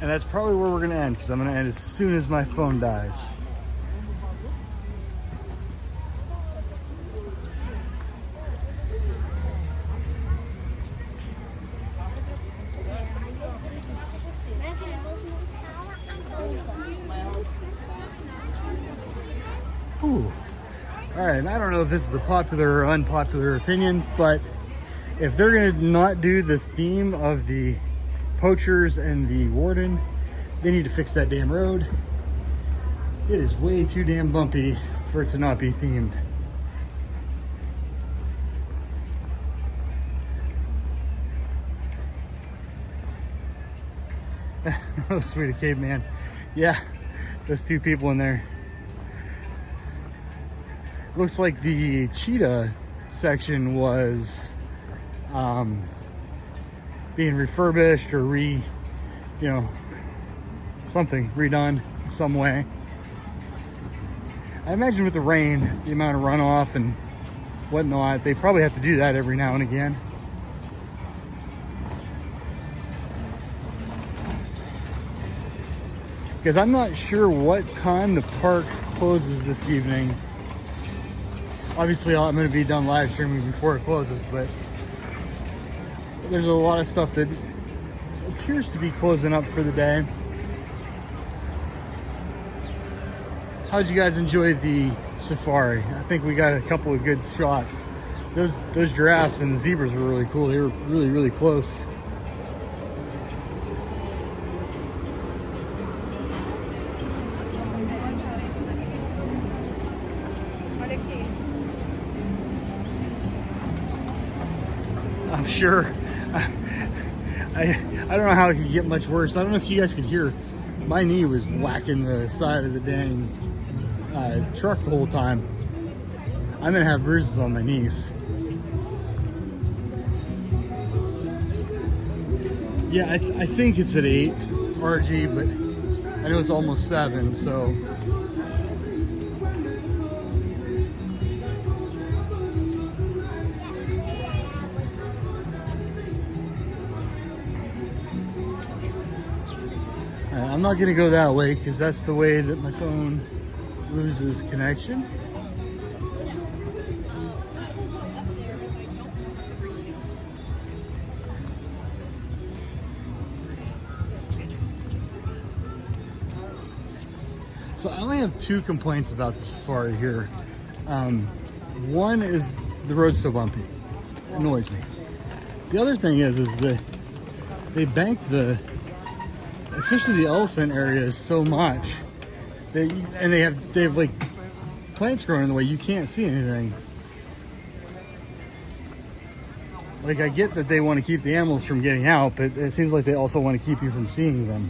and that's probably where we're gonna end, because I'm gonna end as soon as my phone dies. Ooh. All right, I don't know if this is a popular or unpopular opinion, but if they're gonna not do the theme of the poachers and the warden, they need to fix that damn road. It is way too damn bumpy for it to not be themed. Oh, sweet a caveman. Yeah, those two people in there. Looks like the cheetah section was being refurbished or something redone in some way. I imagine with the rain, the amount of runoff and whatnot, they probably have to do that every now and again. Because I'm not sure what time the park closes this evening. Obviously, I'm going to be done live streaming before it closes, but there's a lot of stuff that appears to be closing up for the day. How'd you guys enjoy the safari? I think we got a couple of good shots. Those giraffes and the zebras were really cool. They were really, really close. I'm sure. I don't know how it could get much worse. I don't know if you guys could hear. My knee was whacking the side of the dang truck the whole time. I'm gonna have bruises on my knees. Yeah, I think it's at 8 RG, but I know it's almost 7, so. I'm not gonna go that way because that's the way that my phone loses connection. So I only have 2 complaints about the safari here. One is the road's so bumpy. It annoys me. The other thing is that they bank especially the elephant areas so much that they have like plants growing in the way you can't see anything. Like, I get that they want to keep the animals from getting out, but it seems like they also want to keep you from seeing them.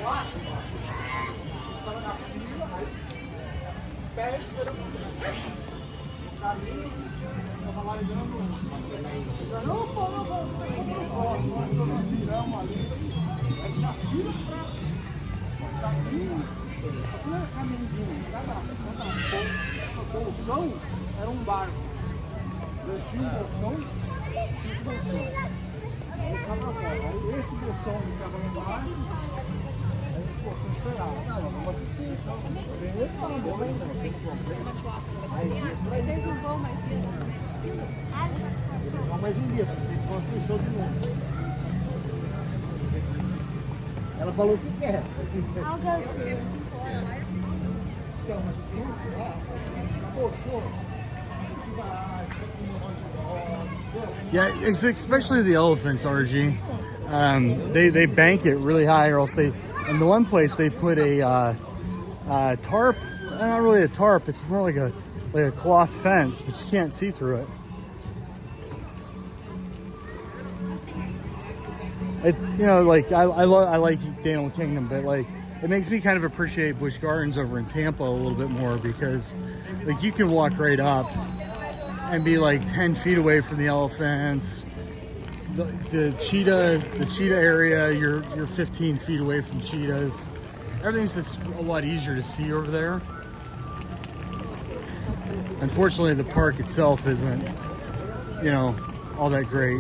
What? Bolsão era um barco. Eu tinha um bolsão, aí esse bolsão ficava no barco, aí esse bolsão esperava. Vocês não vão mais ver? Não, mais um dia, vocês vão ter show de novo. Ela falou que quer. Então, mas o tempo lá, show. Yeah, it's especially the elephants, RG. They bank it really high, or else they. In the one place they put a tarp. Not really a tarp. It's more like a cloth fence, but you can't see through it. You know, like I like Animal Kingdom, but like it makes me kind of appreciate Busch Gardens over in Tampa a little bit more, because like you can walk right up and be like 10 feet away from the elephants. The cheetah area, you're 15 feet away from cheetahs. Everything's just a lot easier to see over there. Unfortunately, the park itself isn't, you know, all that great.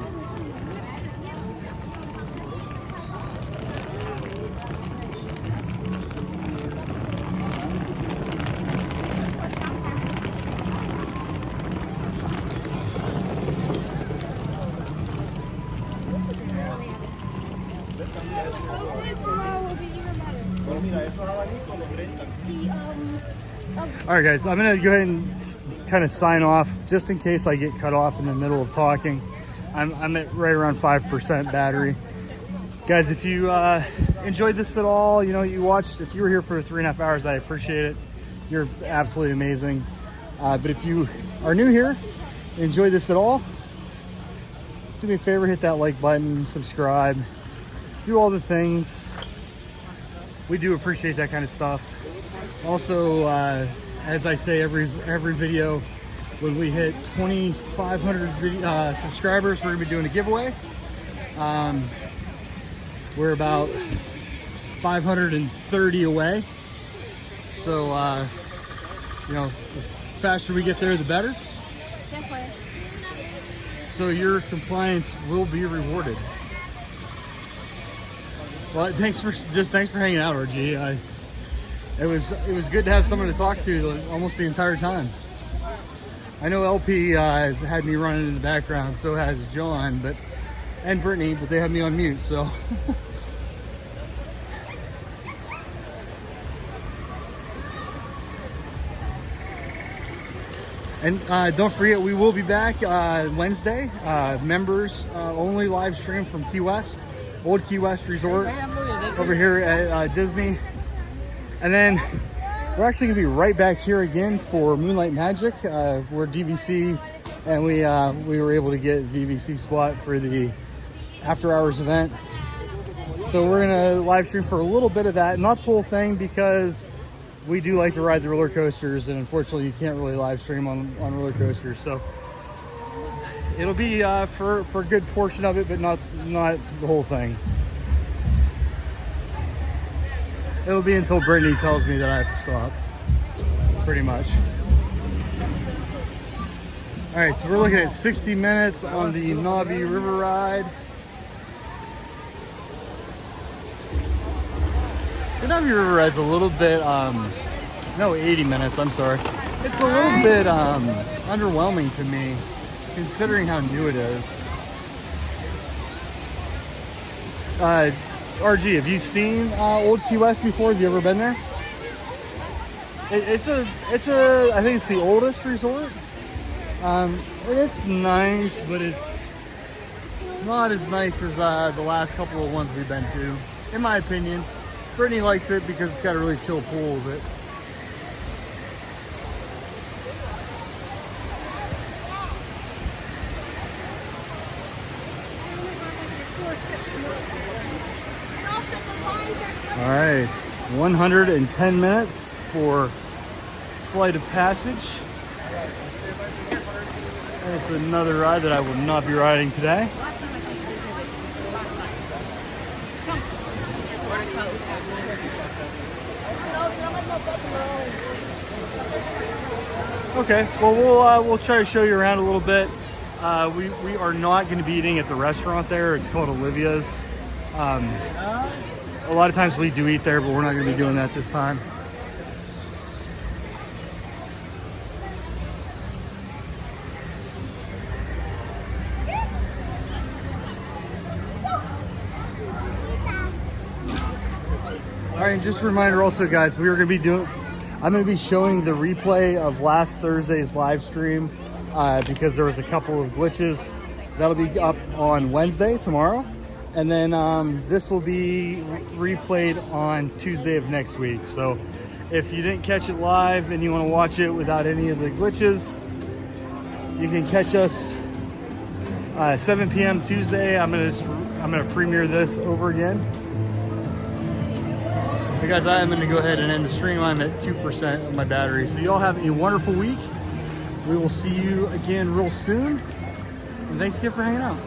All right, guys, I'm gonna go ahead and kind of sign off just in case I get cut off in the middle of talking. I'm at right around 5% battery. Guys, if you enjoyed this at all, you know, you watched, if you were here for 3.5 hours, I appreciate it. You're absolutely amazing. But if you are new here, enjoyed this at all, do me a favor, hit that like button, subscribe, do all the things. We do appreciate that kind of stuff. Also, as I say every video, when we hit 2,500 subscribers, we're gonna be doing a giveaway. We're about 530 away. So, you know, the faster we get there, the better. So your compliance will be rewarded. Well, thanks for hanging out, RG. It was good to have someone to talk to almost the entire time. I know LP has had me running in the background, so has John, and Brittany, but they have me on mute, so. And don't forget, we will be back Wednesday. Members only live stream from Key West, Old Key West Resort over here at Disney. And then we're actually gonna be right back here again for Moonlight Magic. We're DVC, and we were able to get a DVC spot for the after hours event. So we're gonna live stream for a little bit of that, not the whole thing, because we do like to ride the roller coasters, and unfortunately you can't really live stream on roller coasters. So it'll be for a good portion of it, but not the whole thing. It'll be until Brittany tells me that I have to stop, pretty much. All right, so we're looking at 60 minutes on the Navi River ride. The Navi River ride's a little bit, no, 80 minutes, I'm sorry. It's a little bit underwhelming to me, considering how new it is. RG, have you seen Old Key West before? Have you ever been there? It's a I think it's the oldest resort. It's nice, but it's not as nice as the last couple of ones we've been to, in my opinion. Brittany likes it because it's got a really chill pool, but all right, 110 minutes for Flight of Passage. This is another ride that I will not be riding today. Okay, well we'll try to show you around a little bit. We are not going to be eating at the restaurant there. It's called Olivia's. A lot of times we do eat there, but we're not going to be doing that this time. All right, and just a reminder also, guys, I'm going to be showing the replay of last Thursday's live stream because there was a couple of glitches. That'll be up on Wednesday, tomorrow. And then this will be replayed on Tuesday of next week. So if you didn't catch it live and you want to watch it without any of the glitches, you can catch us 7 p.m. Tuesday. I'm gonna premiere this over again. Hey guys, I am going to go ahead and end the stream. I'm at 2% of my battery. So you all have a wonderful week. We will see you again real soon. And thanks again for hanging out.